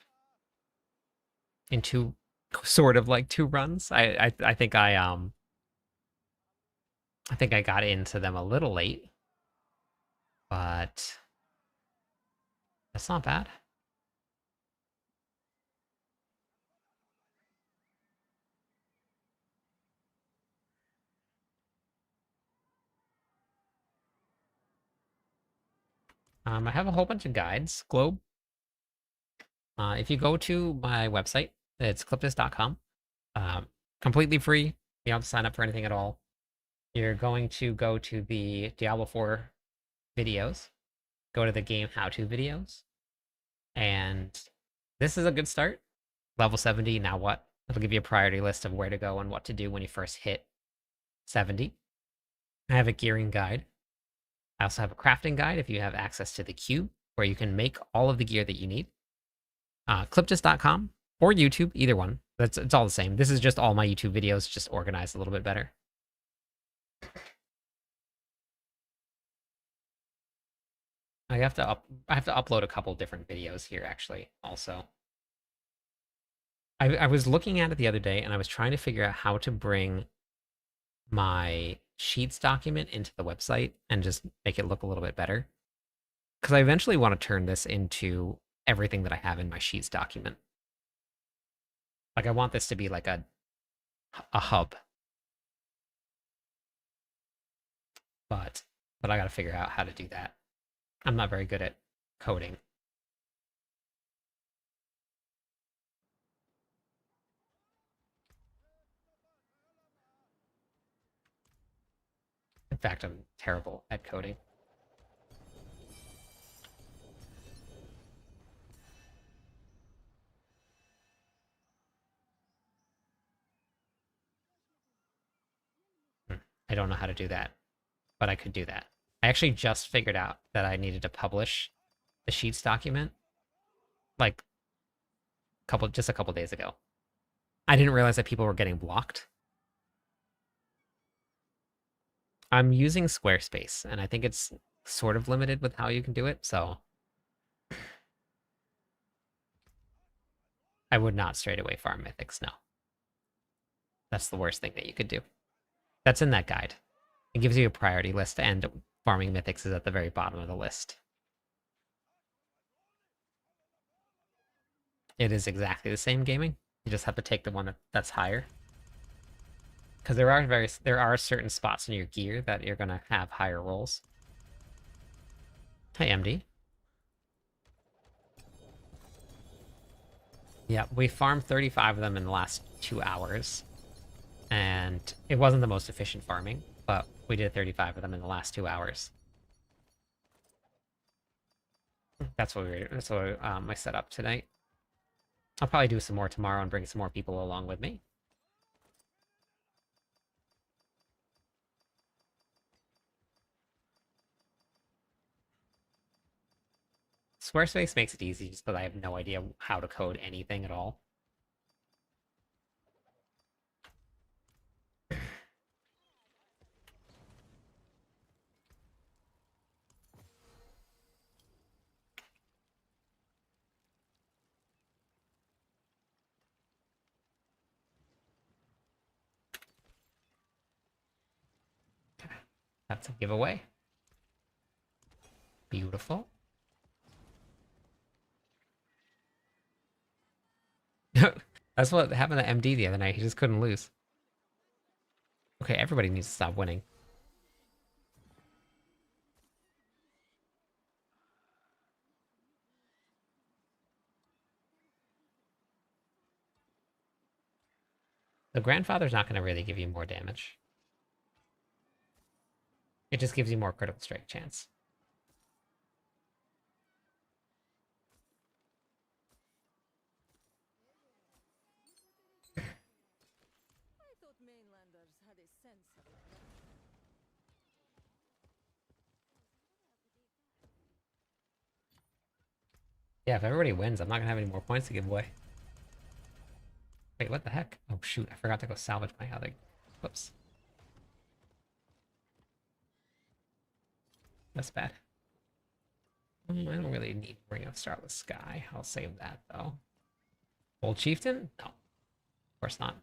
in two, sort of like 2 runs. I think I think I got into them a little late, but that's not bad. I have a whole bunch of guides, Globe. If you go to my website, it's cliptis.com. Completely free. You don't have to sign up for anything at all. You're going to go to the Diablo 4 videos, go to the game how-to videos, and this is a good start. Level 70, now what? It'll give you a priority list of where to go and what to do when you first hit 70. I have a gearing guide. I also have a crafting guide if you have access to the cube, where you can make all of the gear that you need. Cliptis.com or YouTube, either one. It's all the same. This is just all my YouTube videos, just organized a little bit better. I have to upload a couple different videos here actually also. I was looking at it the other day and I was trying to figure out how to bring my Sheets document into the website and just make it look a little bit better. Because I eventually want to turn this into everything that I have in my Sheets document. Like I want this to be like a hub. But I gotta figure out how to do that. I'm not very good at coding. In fact, I'm terrible at coding. I don't know how to do that, but I could do that. I actually just figured out that I needed to publish the Sheets document like just a couple days ago. I didn't realize that people were getting blocked. I'm using Squarespace, and I think it's sort of limited with how you can do it, so I would not straight away farm mythics, no. That's the worst thing that you could do. That's in that guide. It gives you a priority list, and farming mythics is at the very bottom of the list. It is exactly the same gaming. You just have to take the one that's higher. Because there are certain spots in your gear that you're gonna have higher rolls. Hey, MD. Yeah, we farmed 35 of them in the last 2 hours. And it wasn't the most efficient farming, but we did 35 of them in the last 2 hours. That's what my setup tonight. I'll probably do some more tomorrow and bring some more people along with me. Squarespace makes it easy just because I have no idea how to code anything at all. That's a giveaway. Beautiful. That's what happened to MD the other night. He just couldn't lose. Okay, everybody needs to stop winning. The grandfather's not going to really give you more damage. It just gives you more critical strike chance. Yeah, if everybody wins, I'm not gonna have any more points to give away. Wait, what the heck? Oh shoot, I forgot to go salvage my other. Whoops. That's bad. I don't really need Ring of Starless Sky. I'll save that though. Old Chieftain? No. Of course not.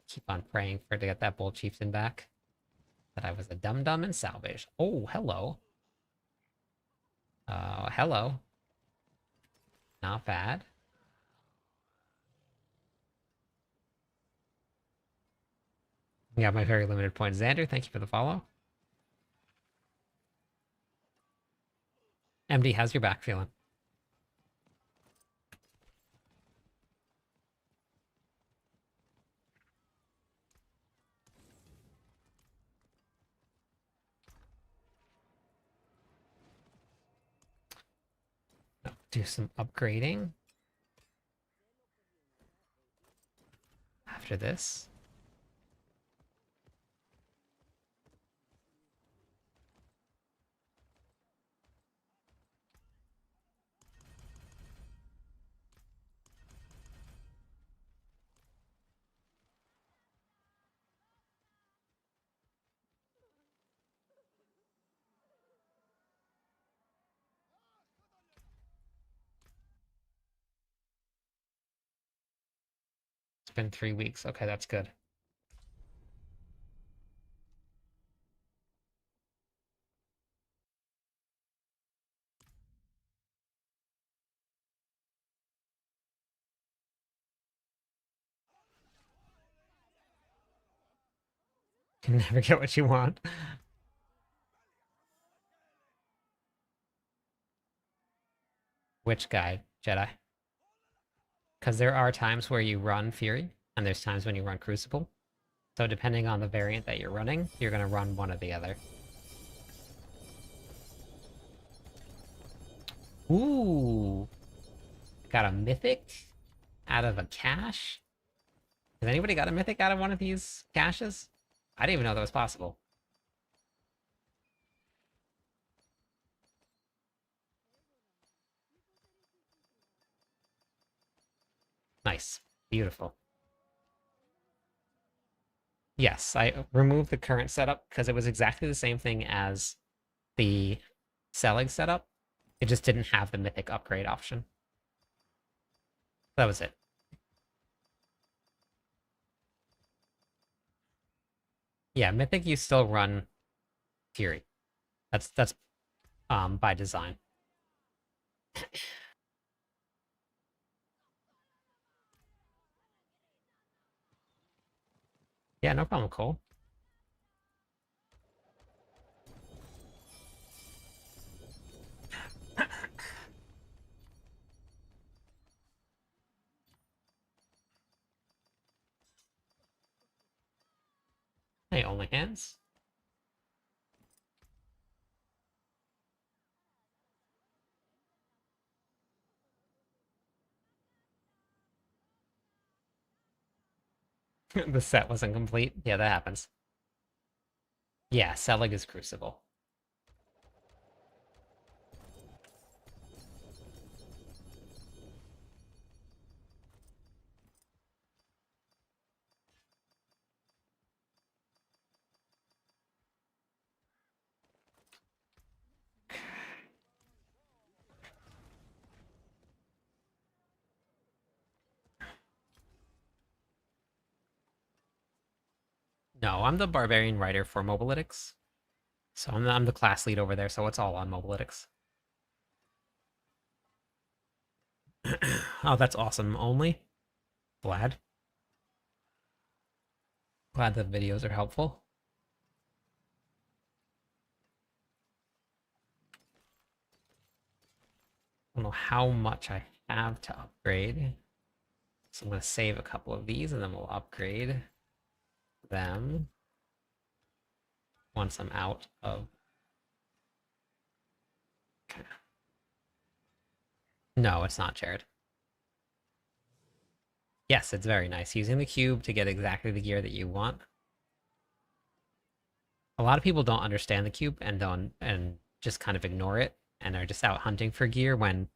Keep on praying for to get that Bold Chieftain back. That I was a dum-dum and salvage. Oh, hello. Hello. Not bad. Yeah, my very limited points. Xander, thank you for the follow. MD, how's your back feeling? Do some upgrading after this. It's been 3 weeks. Okay, that's good. Can never get what you want. Which guy, Jedi? Because there are times where you run Fury, and there's times when you run Crucible. So depending on the variant that you're running, you're going to run one or the other. Ooh. Got a Mythic out of a cache? Has anybody got a Mythic out of one of these caches? I didn't even know that was possible. Nice. Beautiful. Yes, I removed the current setup because it was exactly the same thing as the Selig setup. It just didn't have the Mythic upgrade option. That was it. Yeah, Mythic you still run Fury. That's by design. Yeah, no problem, Cole. Hey, only hands. The set wasn't complete. Yeah, that happens. Yeah, Selig is Crucible. No, I'm the Barbarian writer for Mobalytics. So I'm the class lead over there, so it's all on Mobalytics. Oh, that's awesome. Only? Glad. Glad the videos are helpful. I don't know how much I have to upgrade. So I'm going to save a couple of these and then we'll upgrade them once I'm out of... Okay. No, it's not, Jared. Yes, it's very nice. Using the cube to get exactly the gear that you want. A lot of people don't understand the cube and just kind of ignore it and are just out hunting for gear when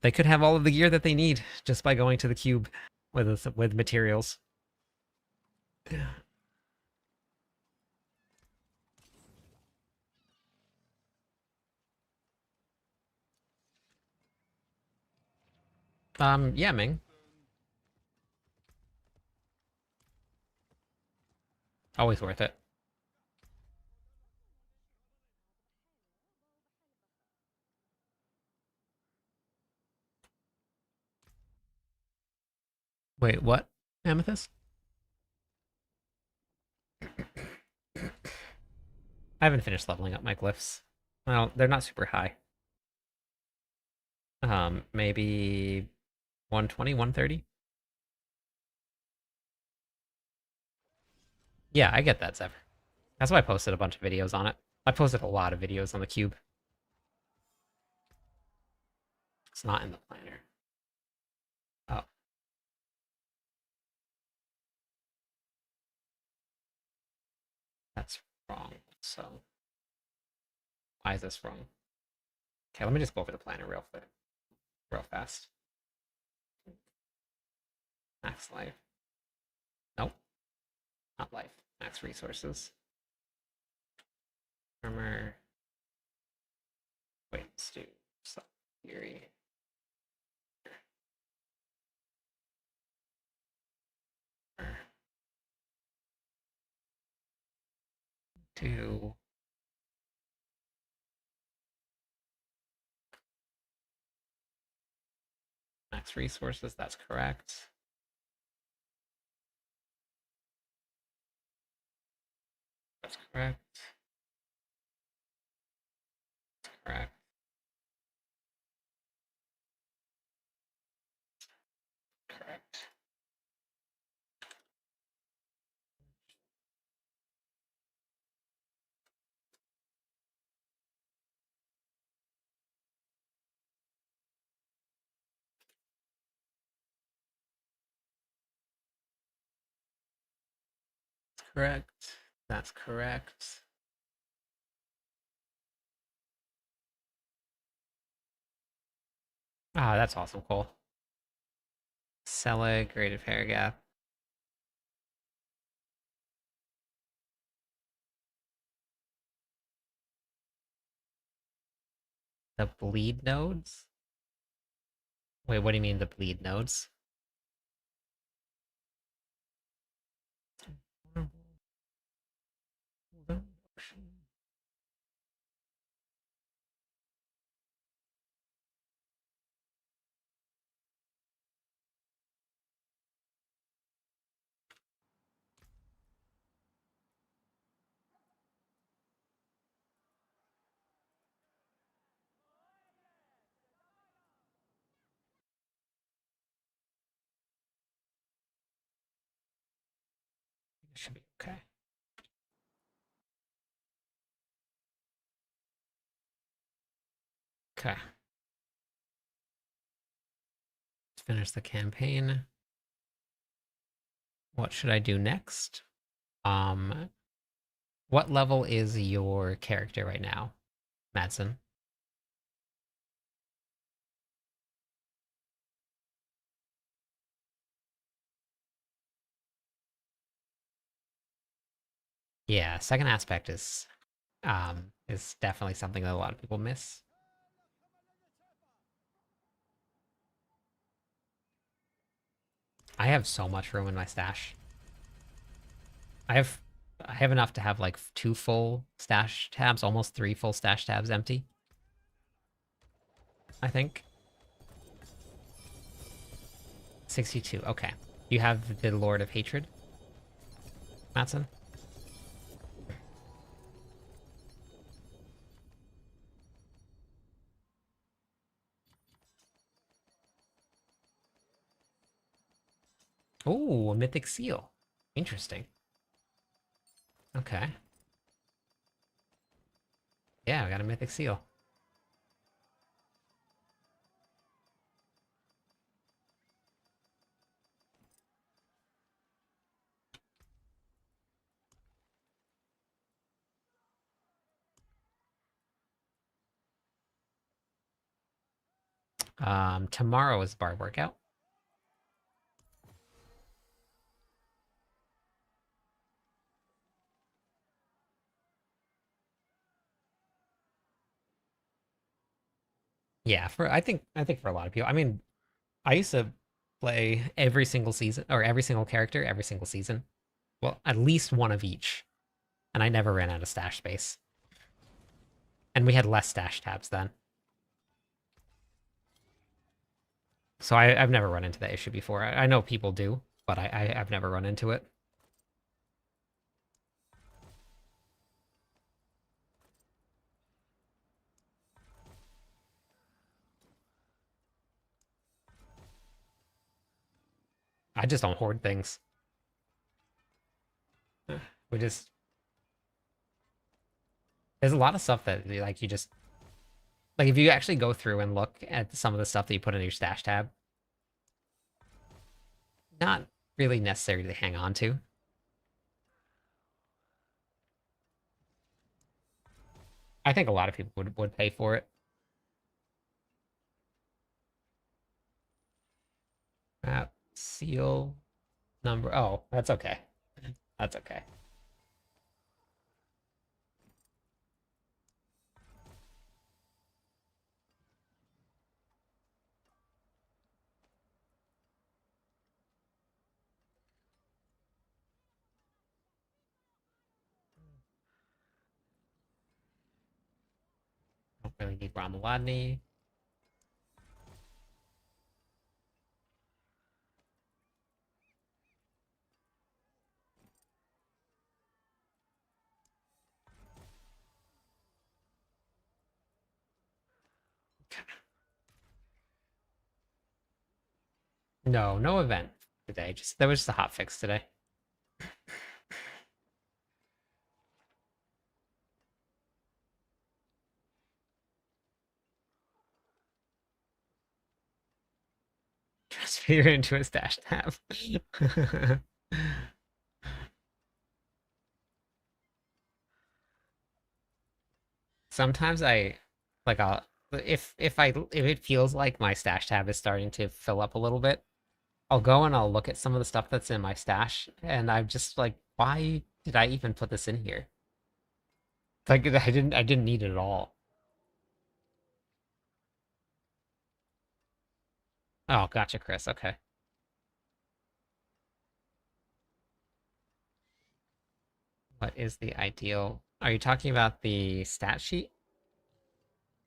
they could have all of the gear that they need just by going to the cube with materials. Yeah, Ming. Always worth it. Wait, what? Amethyst? I haven't finished leveling up my glyphs. Well, they're not super high. Maybe 120, 130? Yeah, I get that, Zephyr. That's why I posted a bunch of videos on it. I posted a lot of videos on the cube. It's not in the planner. Oh. That's wrong. So, why is this wrong? Okay, let me just go over the planner real fast. Max life. Nope, not life. Max resources. Armor. Wait, let's do some theory. Do max resources, that's correct. That's correct. That's correct. Correct. Correct. That's correct. Ah, that's awesome. Cool. Selig, graded paragraph. The bleed nodes? Wait, what do you mean the bleed nodes? It should be okay. Okay. Let's finish the campaign. What should I do next? What level is your character right now, Madsen? Yeah, second aspect is definitely something that a lot of people miss. I have so much room in my stash. I have I have enough to have like 2 full stash tabs, almost 3 full stash tabs empty. I think. 62. Okay. You have the Lord of Hatred, Matson? Oh, a mythic seal. Interesting. Okay. Yeah, we got a mythic seal. Tomorrow is bar workout. Yeah, for I think for a lot of people. I mean, I used to play every single season or every single character every single season. Well, at least one of each, and I never ran out of stash space. And we had less stash tabs then. So I've never run into that issue before. I know people do, but I've never run into it. I just don't hoard things. We just there's a lot of stuff that like you just like if you actually go through and look at some of the stuff that you put in your stash tab, not really necessary to hang on to. I think a lot of people would pay for it. Seal number. Oh, that's okay. That's okay. Don't really need Ramalwadney. No, no event today. Just there was just a hot fix today. Transfer into a stash tab. Sometimes I like I'll if it feels like my stash tab is starting to fill up a little bit, I'll go and I'll look at some of the stuff that's in my stash, and I'm just like, why did I even put this in here? Like I didn't need it at all. Oh, gotcha, Chris. Okay. What is the ideal? Are you talking about the stat sheet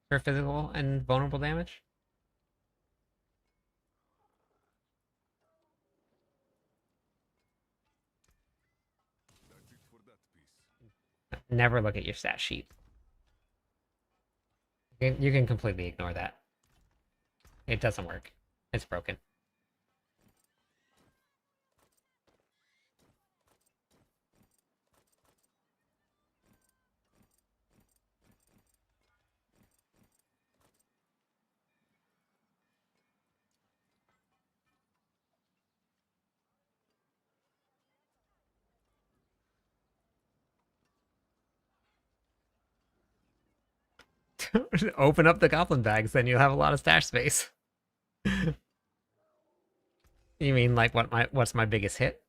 for physical and vulnerable damage? That's it for that piece. Never look at your stat sheet. You can completely ignore that. It doesn't work. It's broken. Open up the goblin bags, then you'll have a lot of stash space. You mean like what's my biggest hit?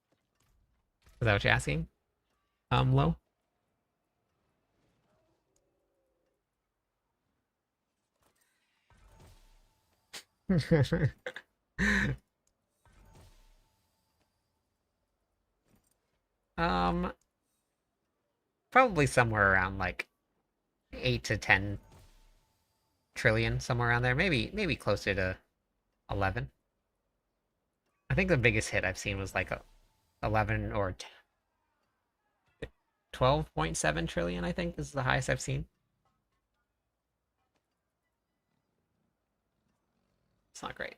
Is that what you're asking? Low? um, probably somewhere around like 8 to 10 trillion, somewhere around there. Maybe closer to 11. I think the biggest hit I've seen was like 11 or 12.7 trillion, I think is the highest I've seen. It's not great.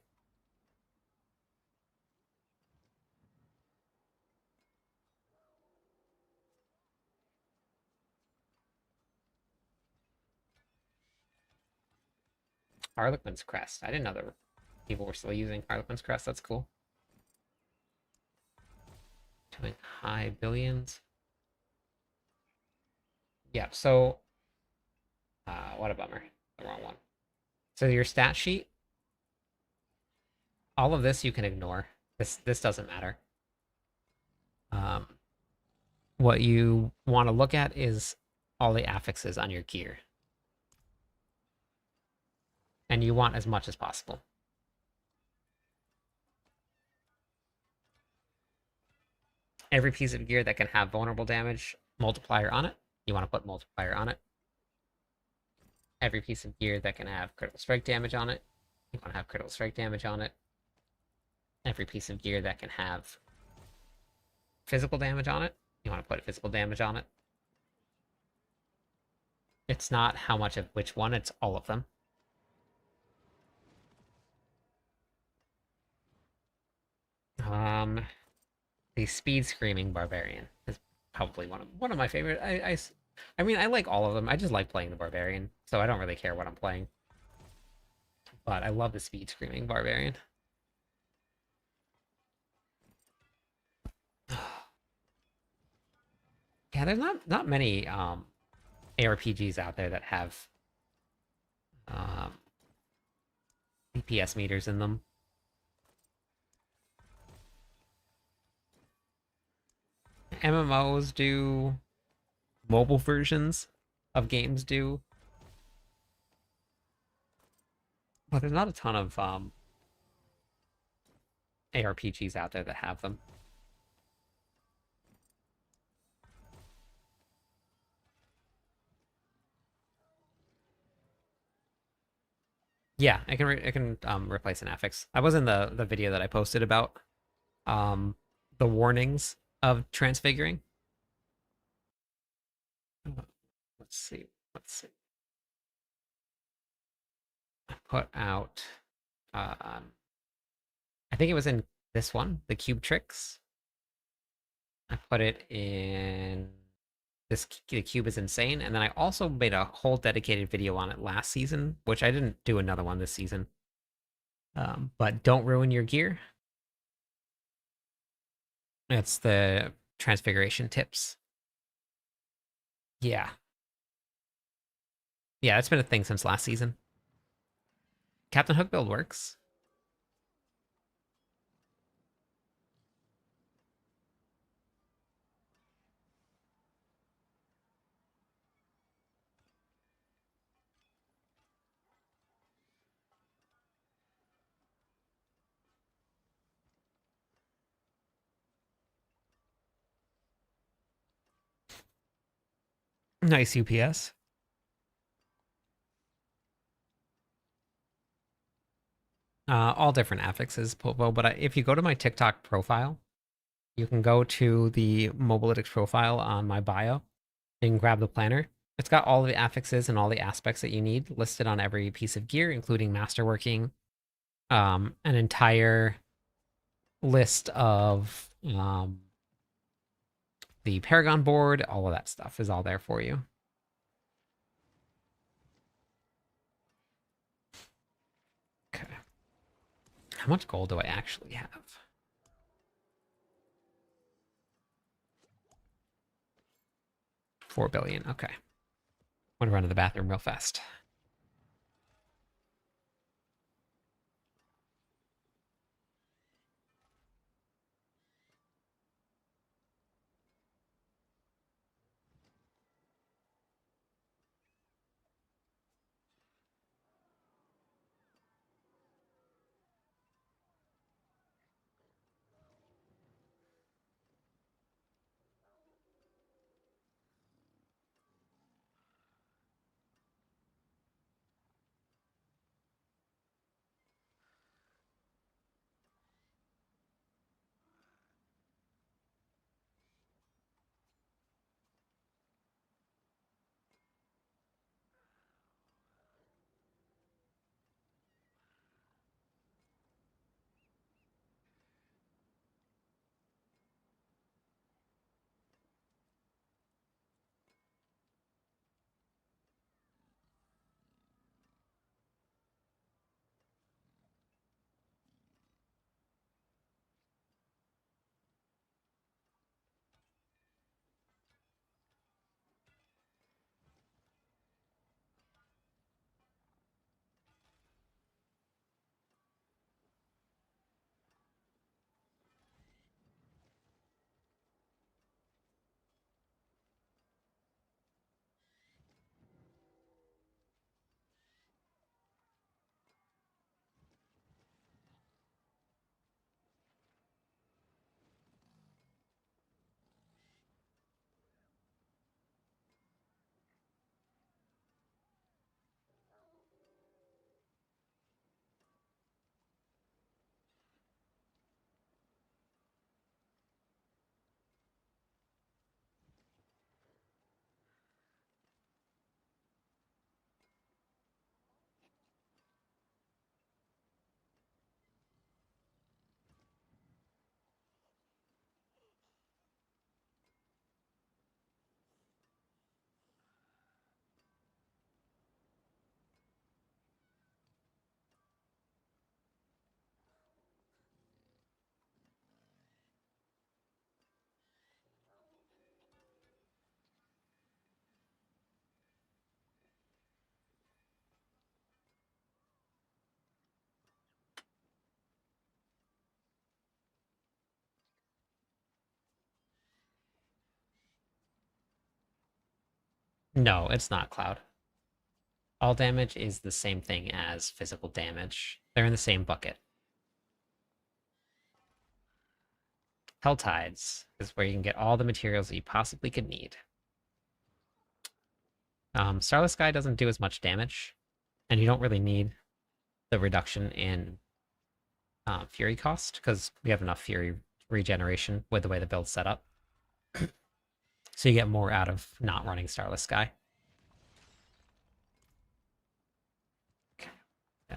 Harlequin's Crest. I didn't know that people were still using Harlequin's Crest. That's cool. Doing high billions. Yeah, so what a bummer. The wrong one. So your stat sheet, all of this you can ignore. This doesn't matter. Um, what you want to look at is all the affixes on your gear. And you want as much as possible. Every piece of gear that can have vulnerable damage multiplier on it, you want to put multiplier on it. Every piece of gear that can have critical strike damage on it, you want to have critical strike damage on it. Every piece of gear that can have physical damage on it, you want to put physical damage on it. It's not how much of which one, it's all of them. The Speed Screaming Barbarian is probably one of my favorite. I mean, I like all of them. I just like playing the Barbarian, so I don't really care what I'm playing. But I love the Speed Screaming Barbarian. Yeah, there's not many ARPGs out there that have um, DPS meters in them. MMOs do, mobile versions of games do, but there's not a ton of ARPGs out there that have them. Yeah, I can replace an affix. I was in the video that I posted about um the warnings of transfiguring. Let's see. Let's see. I put out I think it was in this one, the cube tricks. I put it in this the cube is insane, and then I also made a whole dedicated video on it last season, which I didn't do another one this season. But don't ruin your gear. It's the transfiguration tips. Yeah. Yeah, it's been a thing since last season. Captain Hook build works. Nice UPS. All different affixes, Popo, but if you go to my TikTok profile, you can go to the Mobalytics profile on my bio. You can grab the planner. It's got all the affixes and all the aspects that you need listed on every piece of gear, including masterworking, an entire list of the Paragon board, all of that stuff is all there for you. Okay. How much gold do I actually have? $4 billion. Okay. I'm gonna run to the bathroom real fast. No, it's not Cloud. All damage is the same thing as physical damage. They're in the same bucket. Hell Tides is where you can get all the materials that you possibly could need. Starless Sky doesn't do as much damage, and you don't really need the reduction in Fury cost, because we have enough Fury regeneration with the way the build's set up. So you get more out of not running Starless Sky. Okay. Yeah.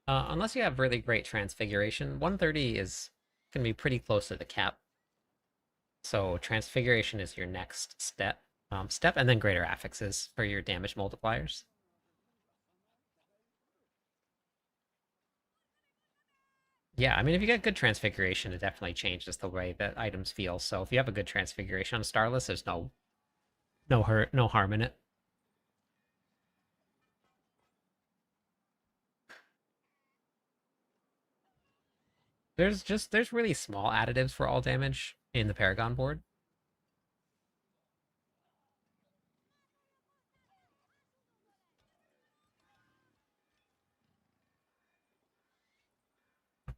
Unless you have really great transfiguration, 130 is going to be pretty close to the cap. So transfiguration is your next step, and then greater affixes for your damage multipliers. Yeah, I mean, if you get good transfiguration, it definitely changes the way that items feel. So if you have a good transfiguration on Starless, there's no harm in it. There's really small additives for all damage in the Paragon board.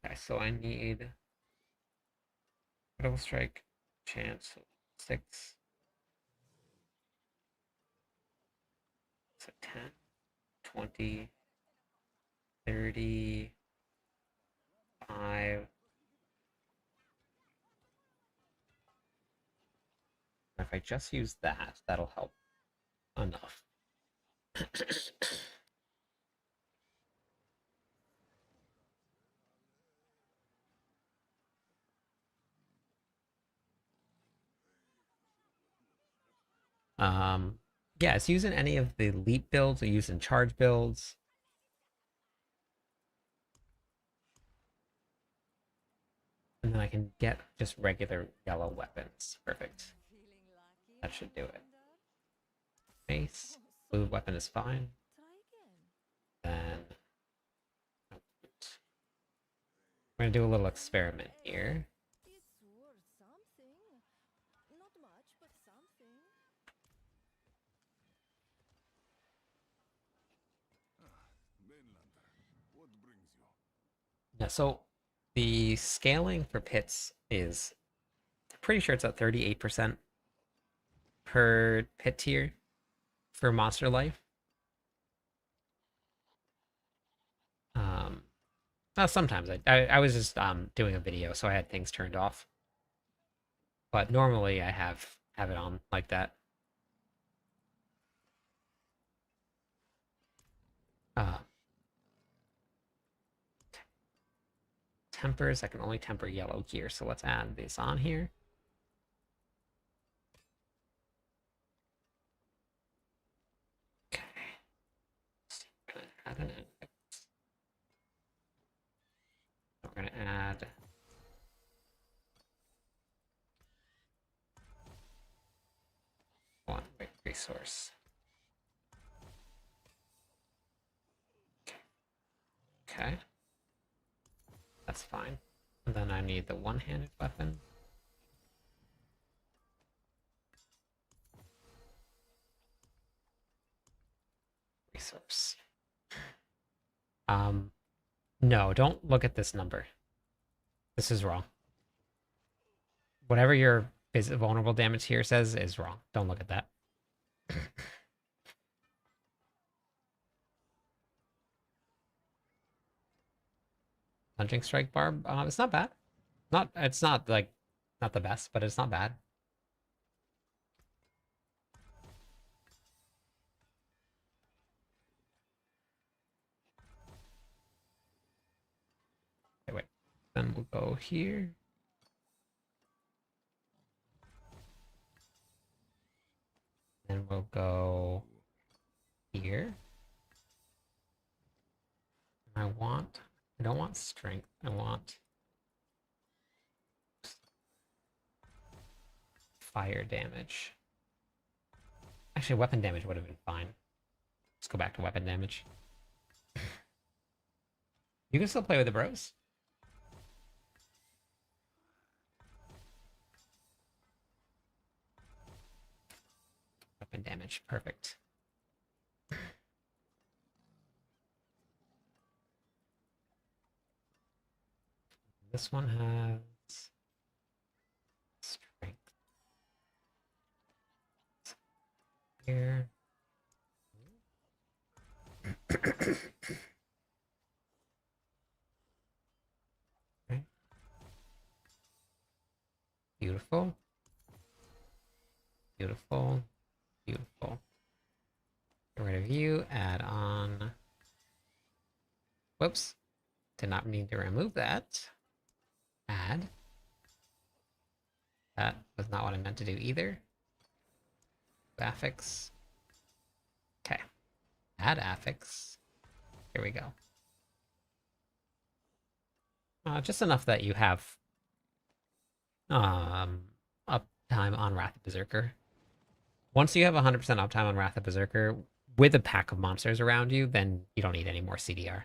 Okay, so I need Critical Strike chance 6. So 10, 20, 35. If I just use that, that'll help enough. Yeah, it's using any of the elite builds or using charge builds. And then I can get just regular yellow weapons. Perfect. That should do it. Mace. Blue weapon is fine. Then we're gonna do a little experiment here. Yeah, so the scaling for pits is pretty sure it's at 38% per pit tier for monster life. Um, well, sometimes I was just doing a video, so I had things turned off. But normally I have it on like that. Uh, Tempers, I can only temper yellow gear, so let's add this on here. Okay. We're gonna add an index. We're gonna add one resource. Okay. That's fine. And then I need the one-handed weapon. Resource. No, don't look at this number. This is wrong. Whatever your vulnerable damage here says is wrong. Don't look at that. Punching strike barb. It's not bad. It's not like not the best, but it's not bad. Okay, wait. Then we'll go here. Then we'll go here. I don't want strength. I want fire damage. Actually, weapon damage would have been fine. Let's go back to weapon damage. You can still play with the bros. Weapon damage, perfect. This one has strength. Here. Okay. Beautiful. Beautiful. Beautiful. Get rid of you, add on. Whoops. Did not need to remove that. Add. That was not what I meant to do either. Affix. Okay. Add affix. Here we go. Just enough that you have uptime on Wrath of Berserker. Once you have 100% uptime on Wrath of Berserker with a pack of monsters around you, then you don't need any more CDR.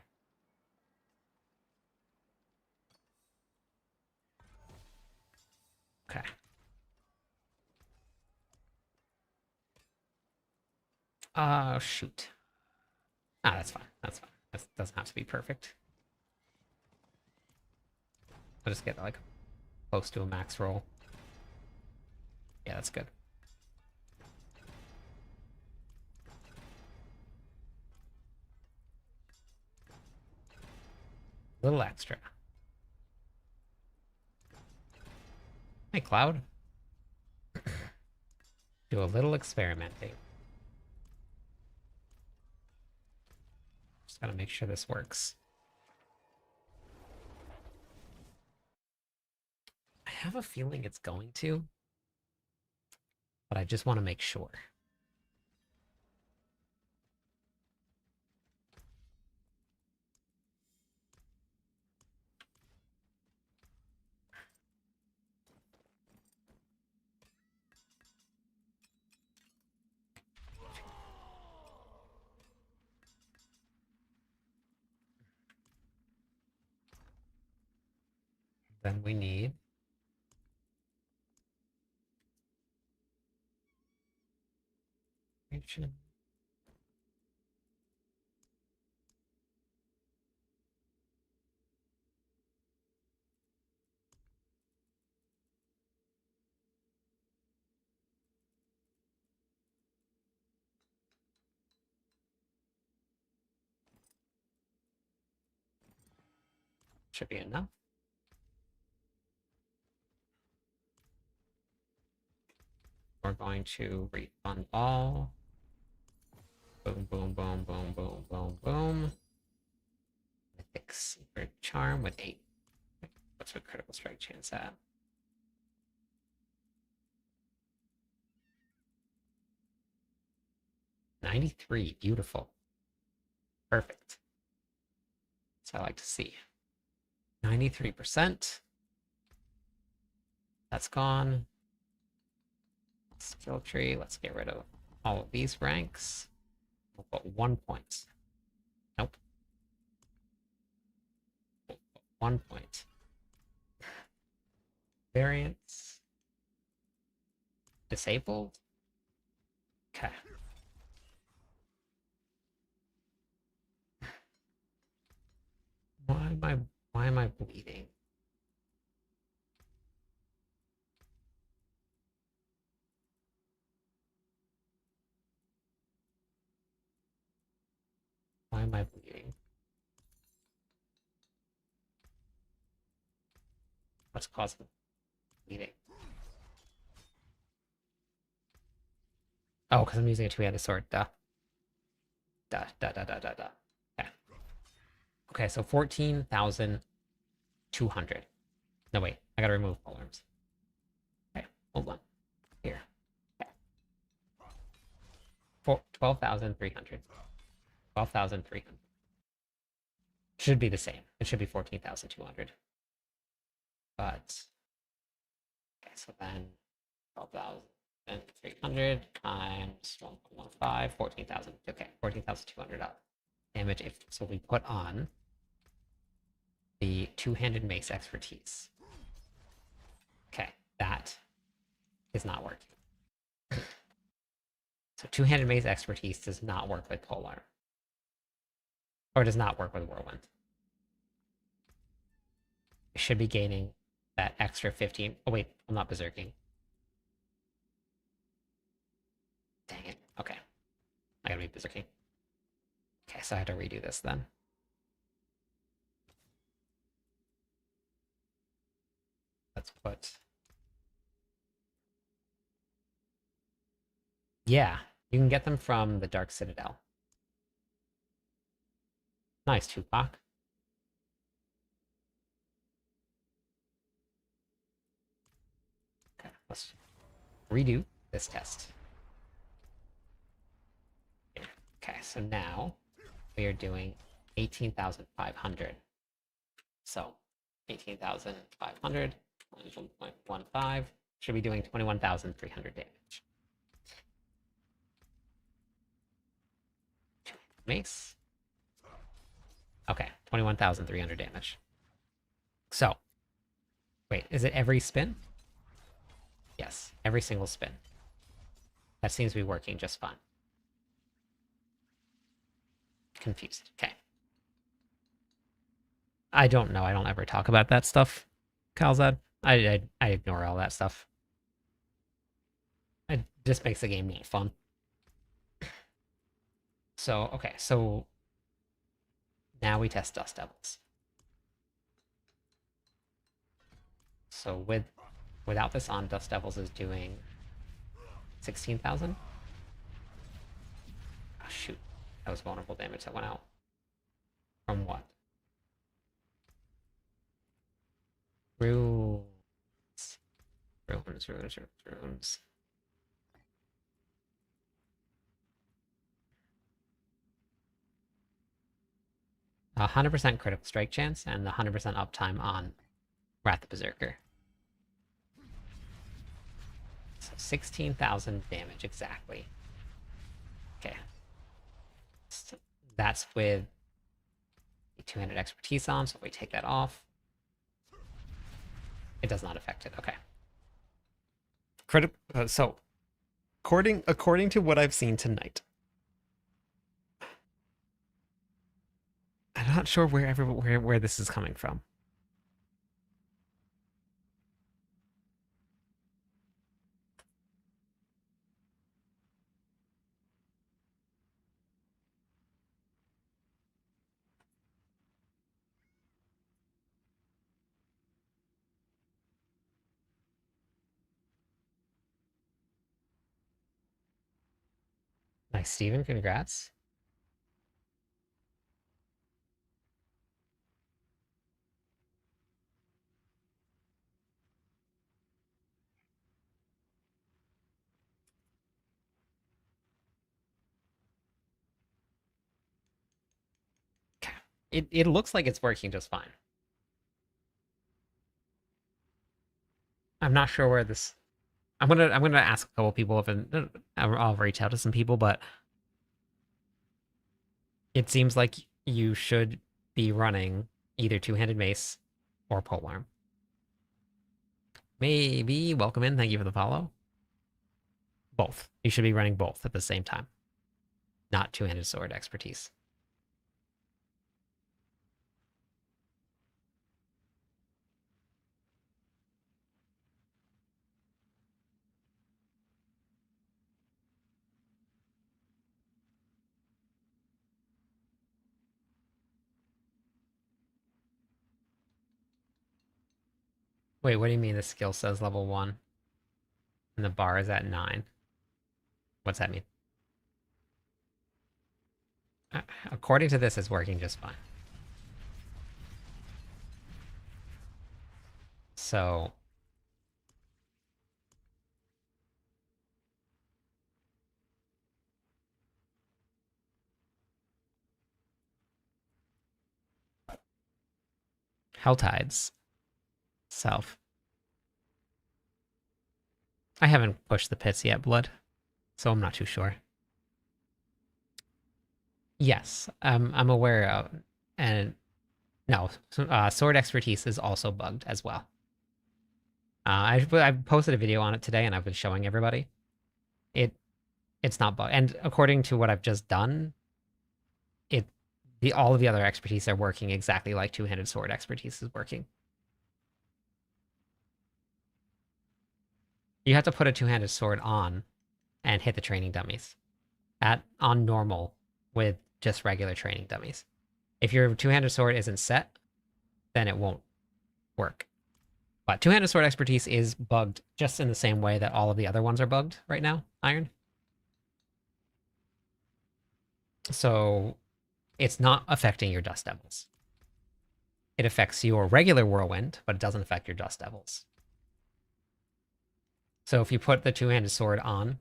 Okay. Shoot. That's fine. That's fine. That doesn't have to be perfect. I'll just get like close to a max roll. Yeah, that's good. A little extra. Hey, Cloud. Do a little experimenting. Just gotta make sure this works. I have a feeling it's going to, but I just want to make sure. Then we need action. Should be enough. We're going to refund all. Boom, boom, boom, boom, boom, boom, boom. Mythic Secret Charm with 8. What's our critical strike chance at? $93. Beautiful. Perfect. That's what I like to see. 93%. That's gone. Skill tree. Let's get rid of all of these ranks. We'll put 1 point. Nope. We'll put 1 point. Variants. Disabled. Okay. Why am I bleeding? Why am I bleeding? What's causing bleeding? Oh, because I'm using a two-handed sword. Duh. Duh, duh, duh, duh, duh, duh. Okay. Okay, so 14,200. No, wait. I gotta remove pole arms. Okay, hold on. Here. Okay. 12,300. 12,300. Should be the same. It should be 14,200. But, okay, so then 12,300 times 1.15, 14,000. Okay, 14,200 damage. So we put on the two-handed mace expertise. Okay, that is not working. So two-handed mace expertise does not work with polearm. Or does not work with whirlwind. I should be gaining that extra 15. Oh wait, I'm not berserking. Dang it. Okay. I gotta be berserking. Okay, so I have to redo this then. Let's put... Yeah, you can get them from the Dark Citadel. Nice, Tupac. Okay, let's redo this test. Okay, so now we are doing 18,500. So 18,500 minus 1.15 should be doing 21,300 damage. Mace. Okay, 21,300 damage. So, wait, is it every spin? Yes, every single spin. That seems to be working just fine. Confused. Okay. I don't know. I don't ever talk about that stuff, Kalzad. I ignore all that stuff. It just makes the game not fun. So, okay, so now we test Dust Devils. So without this on, Dust Devils is doing 16,000. Oh, shoot. That was vulnerable damage that went out. From what? Runes. Runes. 100% critical strike chance and the 100% uptime on Wrath of Berserker. So 16,000 damage exactly. Okay. So that's with the two-handed expertise on, so if we take that off, it does not affect it. Okay. So according to what I've seen tonight, I'm not sure where this is coming from. Nice, Steven. Congrats. It looks like it's working just fine. I'm not sure where this. I'm gonna ask a couple people if I'll reach out to some people, but it seems like you should be running either two-handed mace or polearm. Maybe welcome in. Thank you for the follow. Both. You should be running both at the same time, not two-handed sword expertise. Wait, what do you mean the skill says level 1 and the bar is at 9? What's that mean? According to this, it's working just fine. So Helltides self. I haven't pushed the pits yet, Blood, so I'm not too sure. Yes, I'm aware of, and no, sword expertise is also bugged as well. I posted a video on it today, and I've been showing everybody. It's not bugged, and according to what I've just done, all of the other expertise are working exactly like two-handed sword expertise is working. You have to put a two-handed sword on and hit the training dummies on normal with just regular training dummies. If your two-handed sword isn't set, then it won't work. But two-handed sword expertise is bugged just in the same way that all of the other ones are bugged right now, Iron. So it's not affecting your Dust Devils. It affects your regular Whirlwind, but it doesn't affect your Dust Devils. So if you put the two-handed sword on,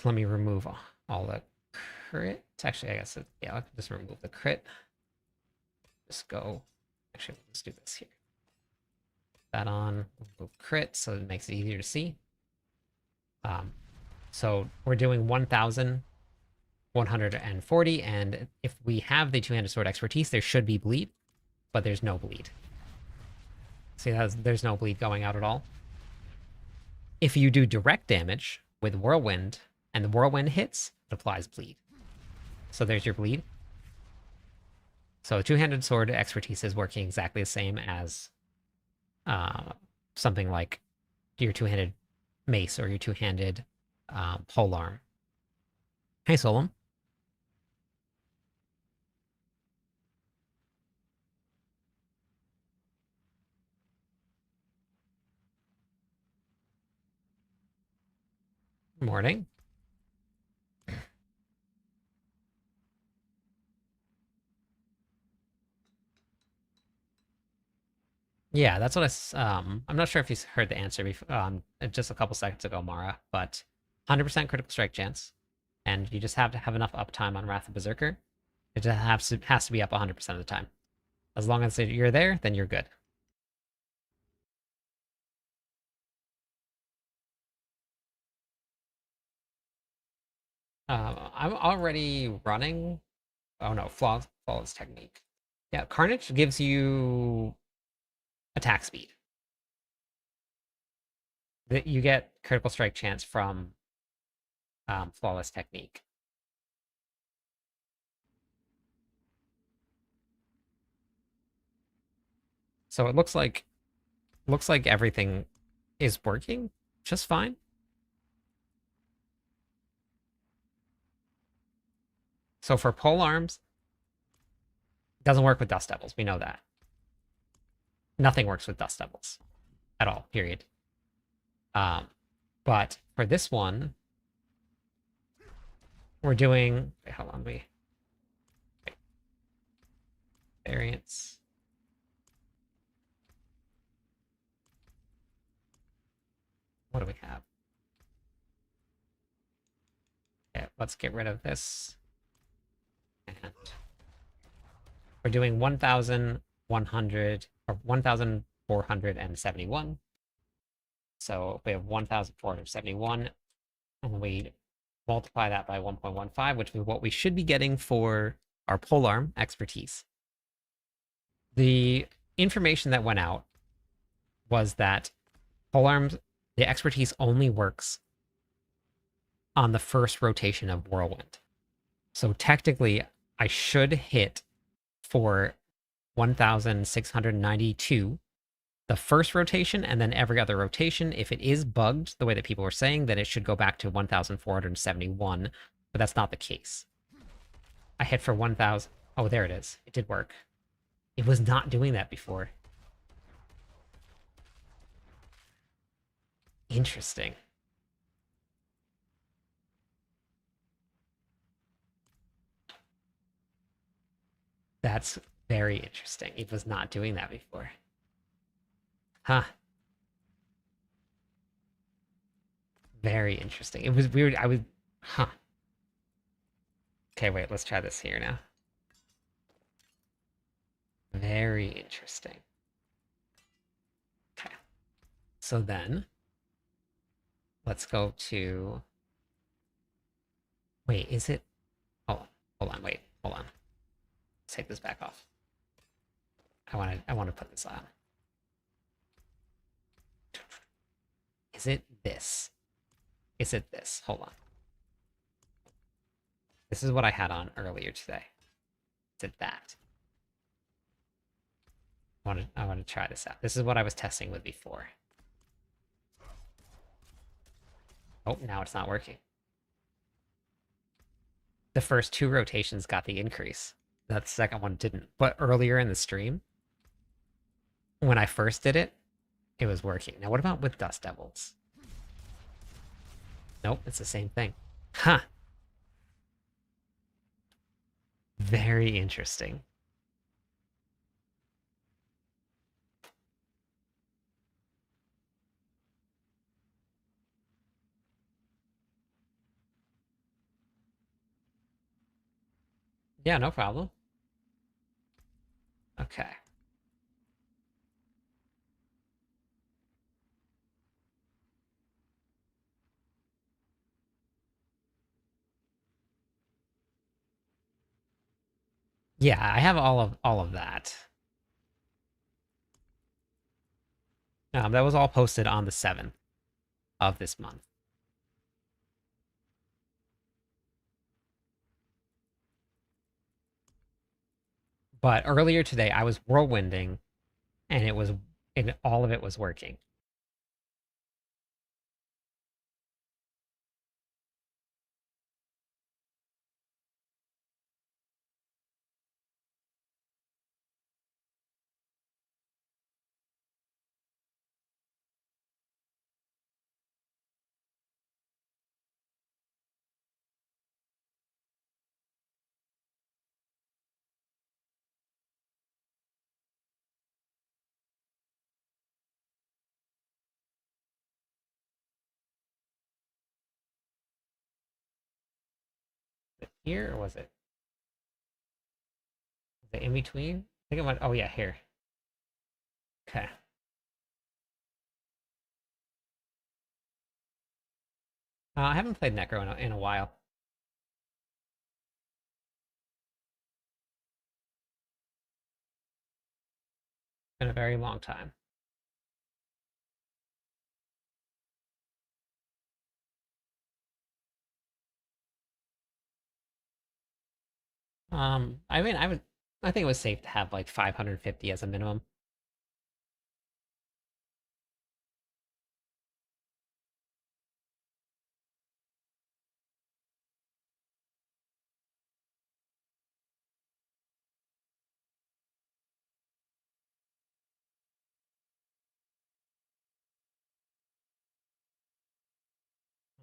let me remove all the crit. Actually, I guess, yeah, I'll just remove the crit. Just go, actually, let's do this here. That on, remove crit, so it makes it easier to see. So we're doing 1,140, and if we have the two-handed sword expertise, there should be bleed, but there's no bleed. See, there's no bleed going out at all. If you do direct damage with Whirlwind, and the Whirlwind hits, it applies bleed. So there's your bleed. So two-handed sword expertise is working exactly the same as something like your two-handed mace or your two-handed polearm. Hey, Solom. Morning. Yeah, that's what I'm not sure if you heard the answer before, just a couple seconds ago, Mara, but 100% critical strike chance, and you just have to have enough uptime on Wrath of Berserker. It just has to be up 100% of the time. As long as you're there, then you're good. I'm already running. Oh no, flawless technique. Yeah, Carnage gives you attack speed. You get critical strike chance from flawless technique. So it looks like everything is working just fine. So for pole arms, it doesn't work with Dust Devils. We know that. Nothing works with Dust Devils at all, period. But for this one, we're doing, wait, hold on, variants. What do we have? Okay, let's get rid of this. And we're doing 1,100 or 1,471. So we have 1,471, and we multiply that by 1.15, which is what we should be getting for our polearm expertise. The information that went out was that polearms, the expertise only works on the first rotation of Whirlwind. So technically, I should hit for 1,692 the first rotation, and then every other rotation. If it is bugged the way that people were saying, then it should go back to 1,471, but that's not the case. I hit for 1,000. Oh, there it is. It did work. It was not doing that before. Interesting. That's very interesting. It was not doing that before. Huh. Very interesting. It was weird. I was, huh. Okay, wait, let's try this here now. Very interesting. Okay. So then, let's go to, wait, is it, oh, hold on, wait, hold on. Let's take this back off. I want to put this on. Is it this? Is it this? Hold on. This is what I had on earlier today. Is it that? I want to try this out. This is what I was testing with before. Oh, now it's not working. The first 2 rotations got the increase. That second one didn't. But earlier in the stream, when I first did it, it was working. Now, what about with Dust Devils? Nope, it's the same thing. Huh. Very interesting. Yeah, no problem. Okay. Yeah, I have all of that. That was all posted on the 7th of this month. But earlier today, I was whirlwinding, and all of it was working. Was it here or was it in between? I think it went. Oh yeah, here. Okay. I haven't played Necro in a while. Been a very long time. I mean, I think it was safe to have like 550 as a minimum.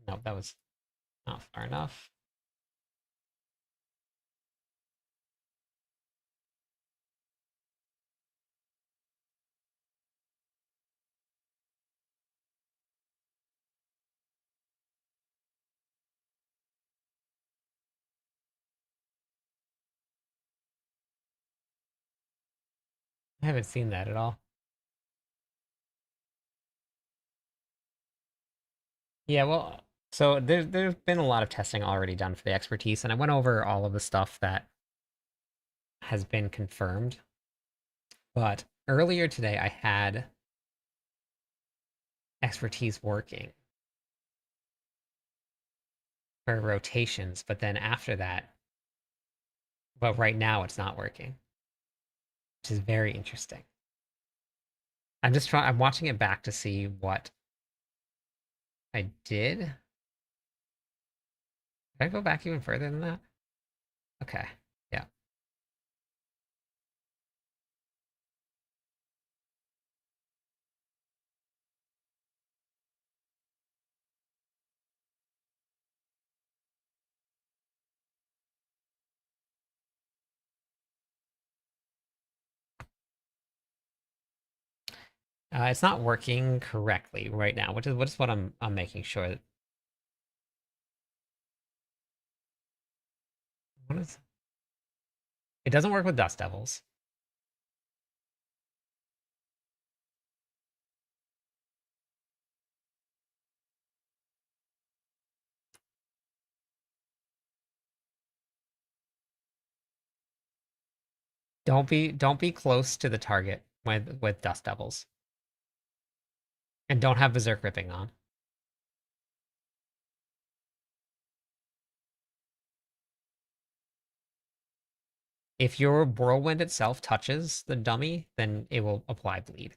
No, that was not far enough. I haven't seen that at all. Yeah, well, so there's been a lot of testing already done for the expertise, and I went over all of the stuff that has been confirmed. But earlier today, I had expertise working for rotations, but then after that, but right now it's not working, which is very interesting. I'm watching it back to see what I did. Did I go back even further than that? Okay. Yeah. It's not working correctly right now, which is what I'm making sure. What is? It doesn't work with Dust Devils. Don't be close to the target with Dust Devils, and don't have Berserk Ripping on. If your Whirlwind itself touches the dummy, then it will apply bleed.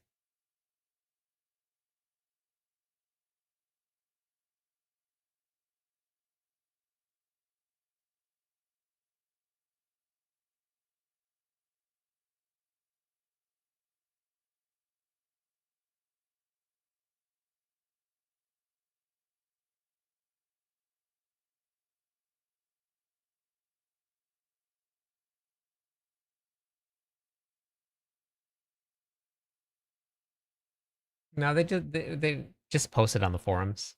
No, they just posted on the forums.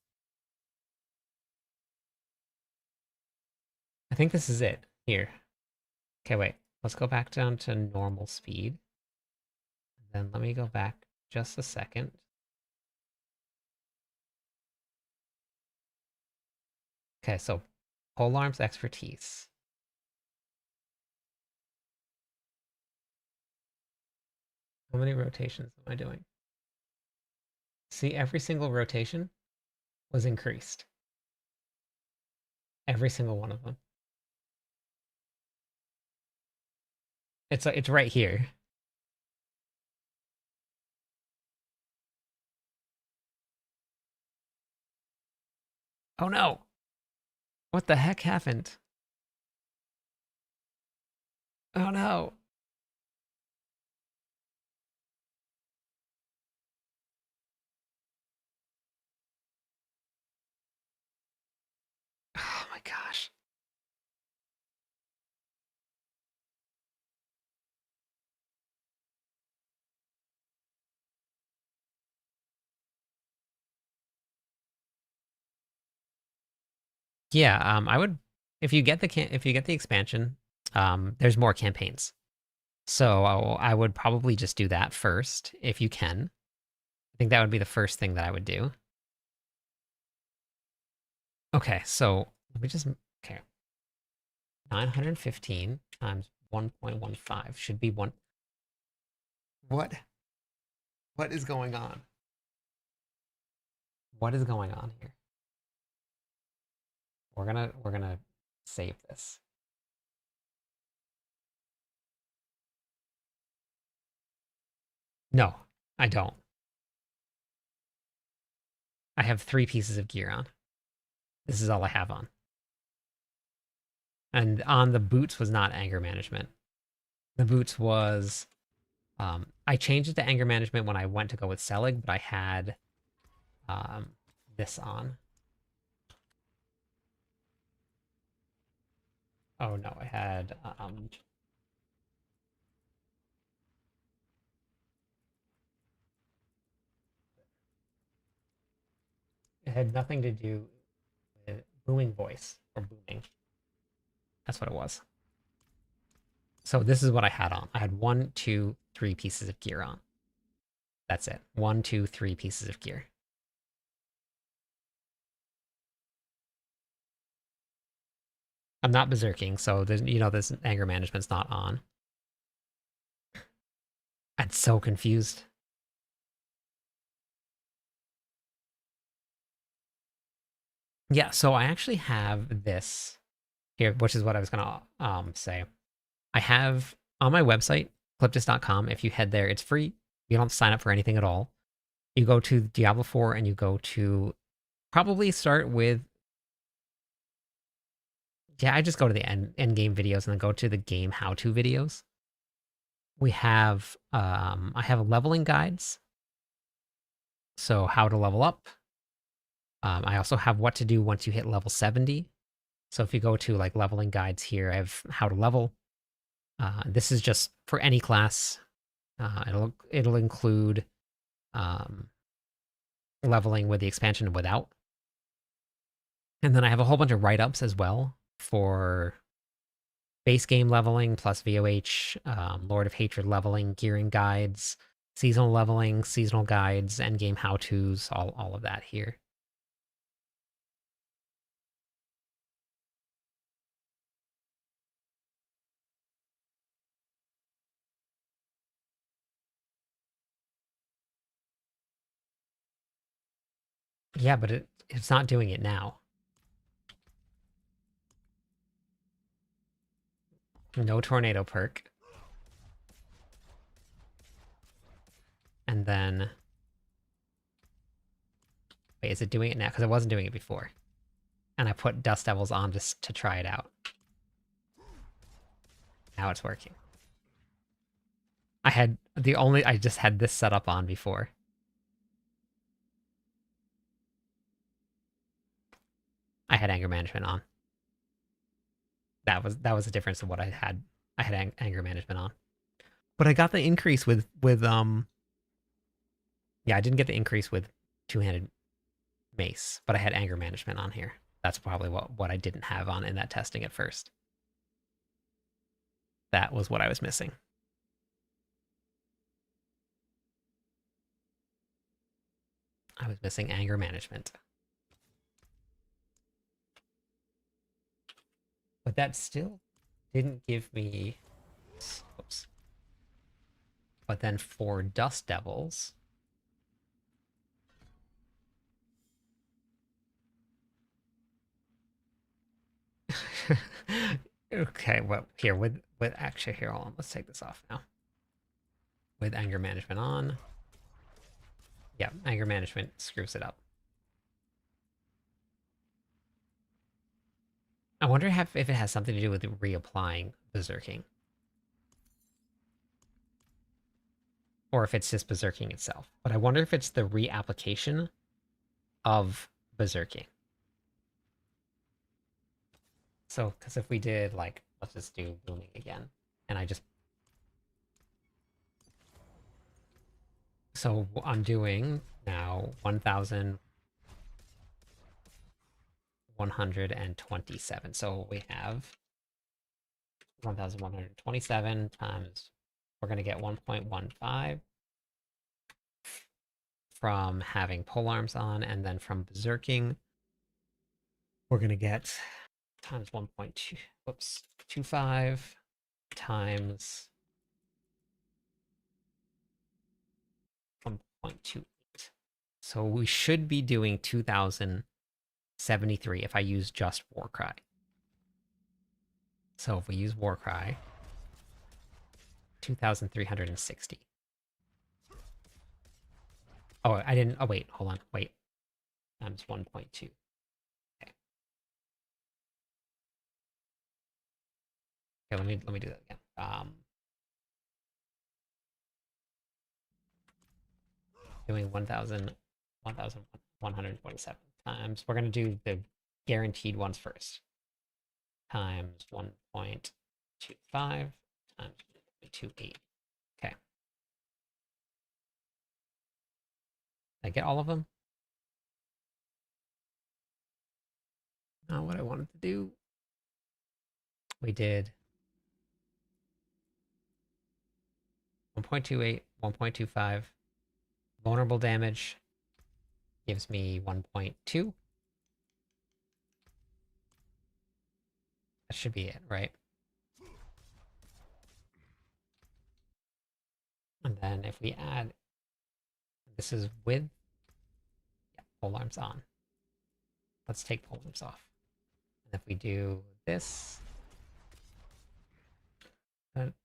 I think this is it. Here. Okay, wait. Let's go back down to normal speed. Then let me go back just a second. Okay, so Polearm's expertise. How many rotations am I doing? See, every single rotation was increased. Every single one of them. It's right here. Oh no! What the heck happened? Oh no! Oh my gosh. Yeah, I would if you get if you get the expansion, there's more campaigns. So I would probably just do that first if you can. I think that would be the first thing that I would do. Okay, so let me just okay. 915 times 1.15 should be one. What? What is going on? What is going on here? We're gonna save this. No, I don't. I have 3 pieces of gear on. This is all I have on. And on the boots was not anger management. The boots was I changed it to anger management when I went to go with Selig, but I had this on. Oh no, I had it had nothing to do with booming voice or booming. That's what it was. So this is what I had on. I had 1, 2, 3 pieces of gear on. That's it. 1, 2, 3 pieces of gear. I'm not berserking, so there's this anger management's not on. I'm so confused. Yeah, so I actually have this here, which is what I was gonna say. I have on my website, cliptis.com. If you head there, it's free. You don't have to sign up for anything at all. You go to Diablo 4 and you go to probably start with I just go to the end game videos and then go to the game how-to videos. We have I have leveling guides. So how to level up. I also have what to do once you hit level 70. So if you go to like leveling guides here, I have how to level. This is just for any class. It'll include um, leveling with the expansion without. And then I have a whole bunch of write-ups as well for base game leveling plus VOH, Lord of Hatred leveling, gearing guides, seasonal leveling, seasonal guides, endgame how-tos, all of that here. Yeah, but it's not doing it now. No tornado perk. And then... Wait, is it doing it now? Because it wasn't doing it before. And I put Dust Devils on just to try it out. Now it's working. I just had this set up on before. I had anger management on. That was the difference of what I had. I had anger management on. But I got the increase with yeah, I didn't get the increase with two-handed mace, but I had anger management on here. That's probably what I didn't have on in that testing at first. That was what I was missing. I was missing anger management. But that still didn't give me... Oops. But then for Dust Devils... Okay, well, here, with actually, here, hold on, let's take this off now. With anger management on. Yeah, anger management screws it up. I wonder if it has something to do with reapplying Berserking. Or if it's just Berserking itself. But I wonder if it's the reapplication of Berserking. So, because if we did, like, let's just do Booming again. And I just... So I'm doing now 1,127. So we have 1,127 times, we're going to get 1.15 from having polearms on, and then from Berserking, we're going to get times 1.2, whoops, 25 times 1.28. So we should be doing 2,073 if I use just Warcry. So if we use Warcry, 2,360. Oh, I didn't. Oh, wait, hold on. Wait. Times 1.2. Okay. Okay, let me do that again. Doing 1,127 times. We're gonna do the guaranteed ones first. Times 1.25 times 1.28. Okay. Did I get all of them? Not what I wanted to do. We did 1.28, 1.25. Vulnerable damage gives me 1.2. That should be it, right? And then if we add, this is with, yeah, polearms on. Let's take polearms off. And if we do this,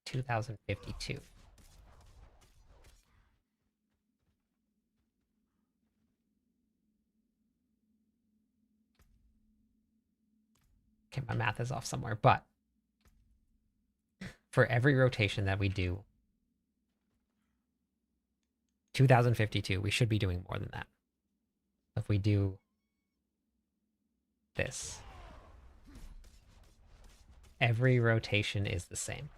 2,052. Okay, my math is off somewhere, but for every rotation that we do, 2,052, we should be doing more than that. If we do this, every rotation is the same.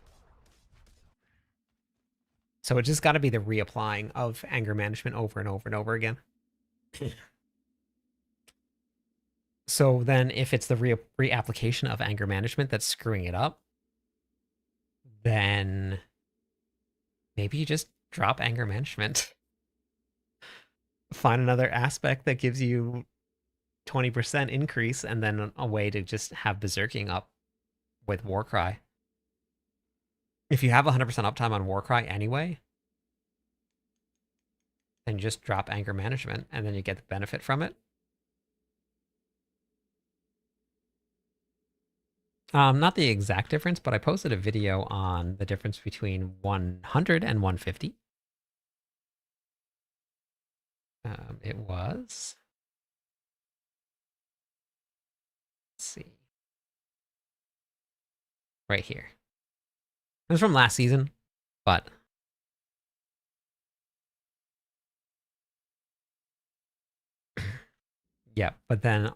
So it just got to be the reapplying of anger management over and over and over again. So then if it's the reapplication of anger management that's screwing it up, then maybe you just drop anger management. Find another aspect that gives you 20% increase, and then a way to just have berserking up with Warcry. If you have 100% uptime on Warcry anyway, then just drop anger management, and then you get the benefit from it. Not the exact difference, but I posted a video on the difference between 100 and 150. It was... Let's see. Right here. It was from last season, but... yeah, but then...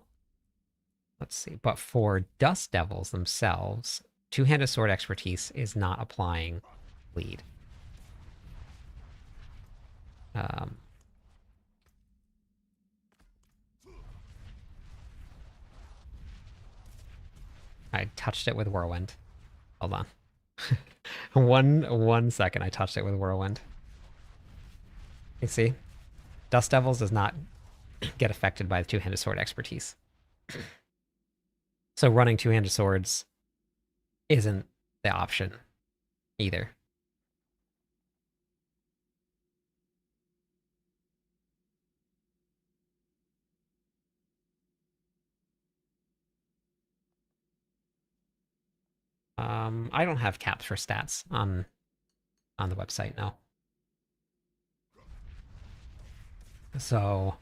Let's see. But for Dust Devils themselves, two-handed sword expertise is not applying bleed. I touched it with Whirlwind. Hold on. one second, I touched it with Whirlwind. You see? Dust Devils does not get affected by the two-handed sword expertise. So running two-handed swords isn't the option either. I don't have caps for stats on the website, no. So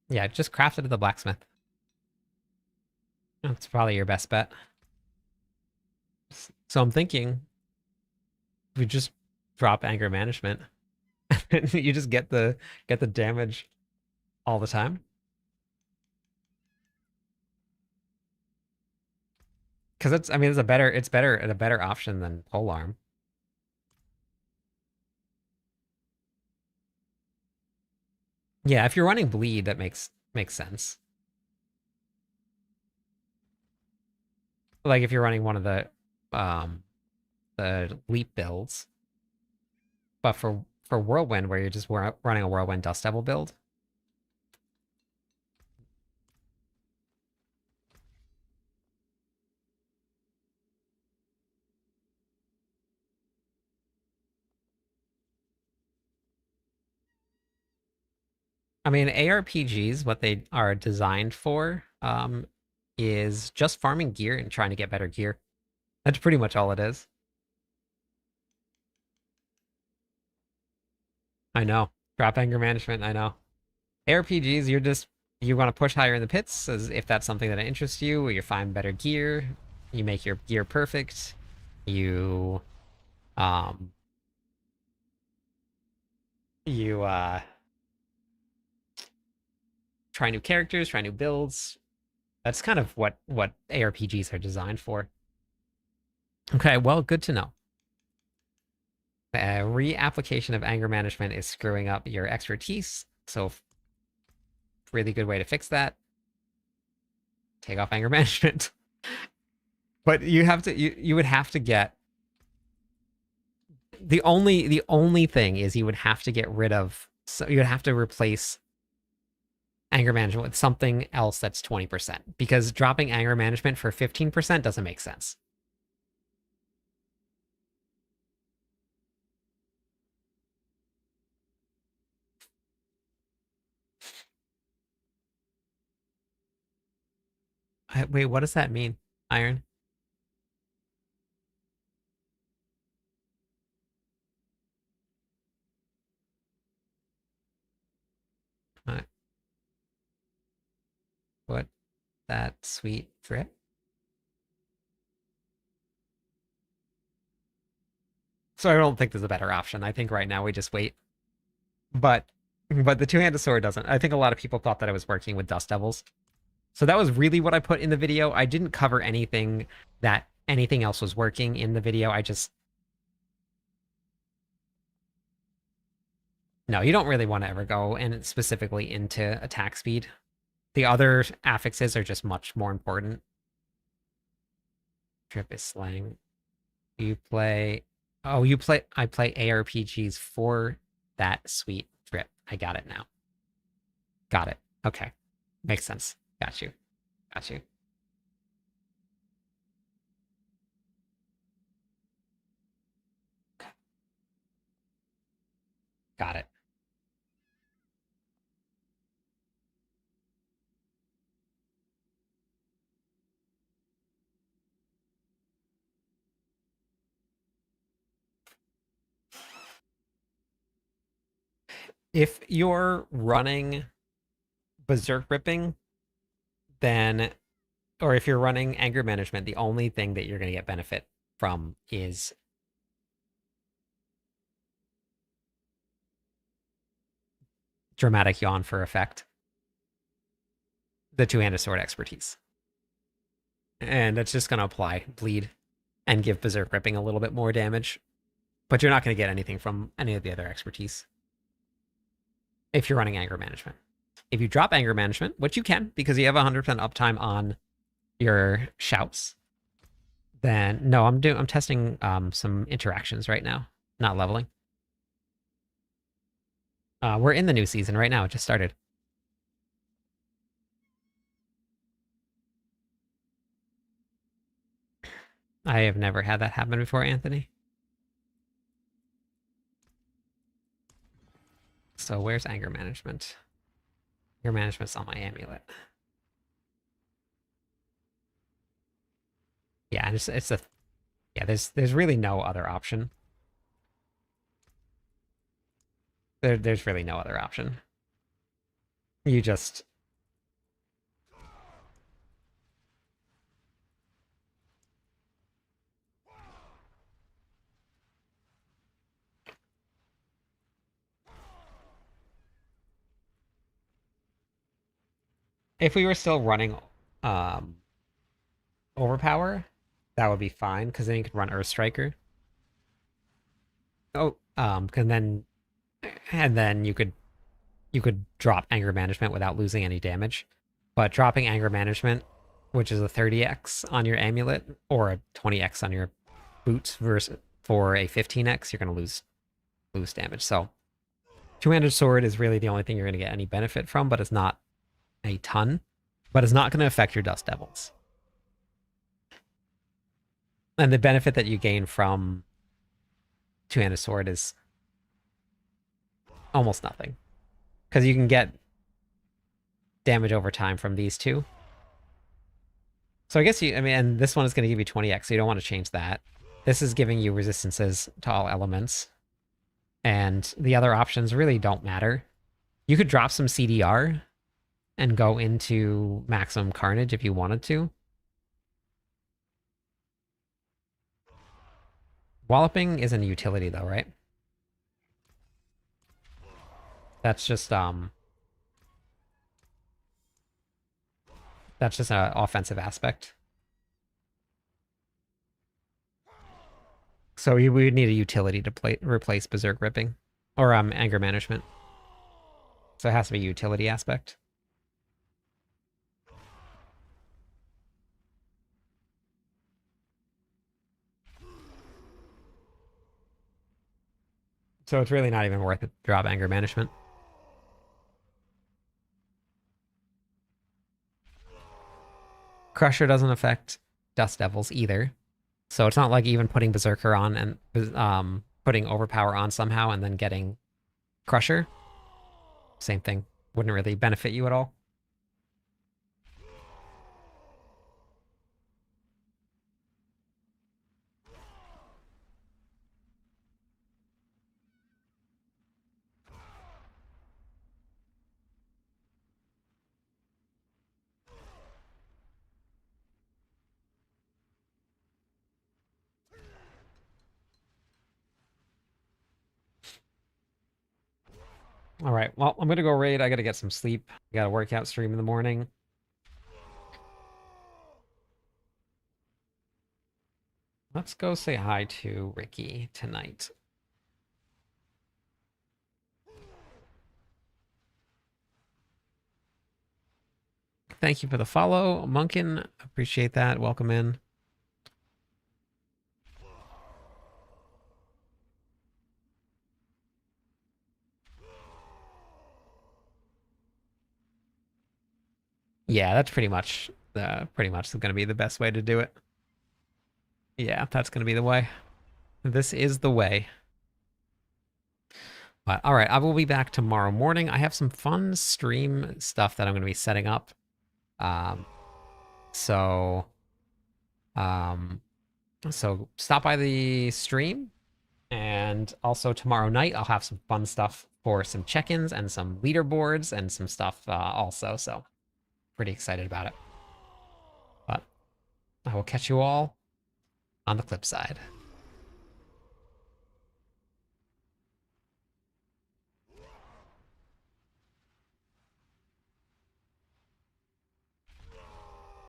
yeah, just craft it at the blacksmith. That's probably your best bet. So I'm thinking we just drop anger management. You just get the damage all the time. Because it's a better option than polearm. Yeah, if you're running bleed, that makes sense. Like if you're running one of the leap builds. But for Whirlwind, where you're just running a Whirlwind Dust Devil build. I mean, ARPGs, what they are designed for, is just farming gear and trying to get better gear. That's pretty much all it is. I know. Drop anger management, I know. ARPGs, you want to push higher in the pits, as if that's something that interests you, or you find better gear, you make your gear perfect, you try new characters, try new builds. That's kind of what ARPGs are designed for. Okay, well, good to know. Reapplication of anger management is screwing up your expertise, so really good way to fix that. Take off anger management. But you would have to get the only thing is you would have to get rid of, so you would have to replace anger management with something else that's 20%, because dropping anger management for 15% doesn't make sense. Wait, what does that mean, Iron? What? That sweet drip? So I don't think there's a better option. I think right now we just wait. But the two-handed sword doesn't. I think a lot of people thought that I was working with Dust Devils. So that was really what I put in the video. I didn't cover anything that anything else was working in the video. I just... No, you don't really want to ever go and specifically into attack speed. The other affixes are just much more important. Trip is slang. You play... Oh, you play... I play ARPGs for that sweet trip. I got it now. Got it. Okay. Makes sense. Got you. Got you. Got it. If you're running Berserk Ripping, then, or if you're running Anger Management, the only thing that you're going to get benefit from is Dramatic Yawn for effect, the two-handed sword expertise. And that's just going to apply bleed and give Berserk Ripping a little bit more damage. But you're not going to get anything from any of the other expertise if you're running Anger Management. If you drop Anger Management, which you can because you have 100% uptime on your shouts, then no, I'm testing some interactions right now, not leveling. We're in the new season right now. It just started. I have never had that happen before, Anthony. So where's Anger Management? Anger Management's on my amulet. Yeah, it's a... Yeah, there's really no other option. There's really no other option. You just... If we were still running Overpower, that would be fine, because then you could run Earth Striker. Oh, and then you could drop Anger Management without losing any damage. But dropping Anger Management, which is a 30x on your amulet, or a 20x on your boots versus for a 15x, you're gonna lose damage. So two-handed sword is really the only thing you're gonna get any benefit from, but it's not a ton. But it's not gonna affect your Dust Devils. And the benefit that you gain from two-handed sword is almost nothing. Because you can get damage over time from these two. So I guess and this one is going to give you 20x, so you don't want to change that. This is giving you resistances to all elements. And the other options really don't matter. You could drop some CDR and go into maximum carnage if you wanted to. Walloping isn't a utility though, right? That's just an offensive aspect. So we would need a utility to replace Berserk Ripping or Anger Management. So it has to be a utility aspect. So it's really not even worth it to drop Anger Management. Crusher doesn't affect Dust Devils either. So it's not like even putting Berserker on and putting Overpower on somehow and then getting Crusher. Same thing. Wouldn't really benefit you at all. All right, well, I'm gonna go raid. I gotta get some sleep. I got a workout stream in the morning. Let's go say hi to Ricky tonight. Thank you for the follow, Munkin. Appreciate that. Welcome in. Yeah, that's pretty much going to be the best way to do it. Yeah, that's going to be the way. This is the way. But all right, I will be back tomorrow morning. I have some fun stream stuff that I'm going to be setting up. Um, so, um, so stop by the stream, and also tomorrow night I'll have some fun stuff for some check-ins and some leaderboards and some stuff also. So, pretty excited about it. But I will catch you all on the clip side.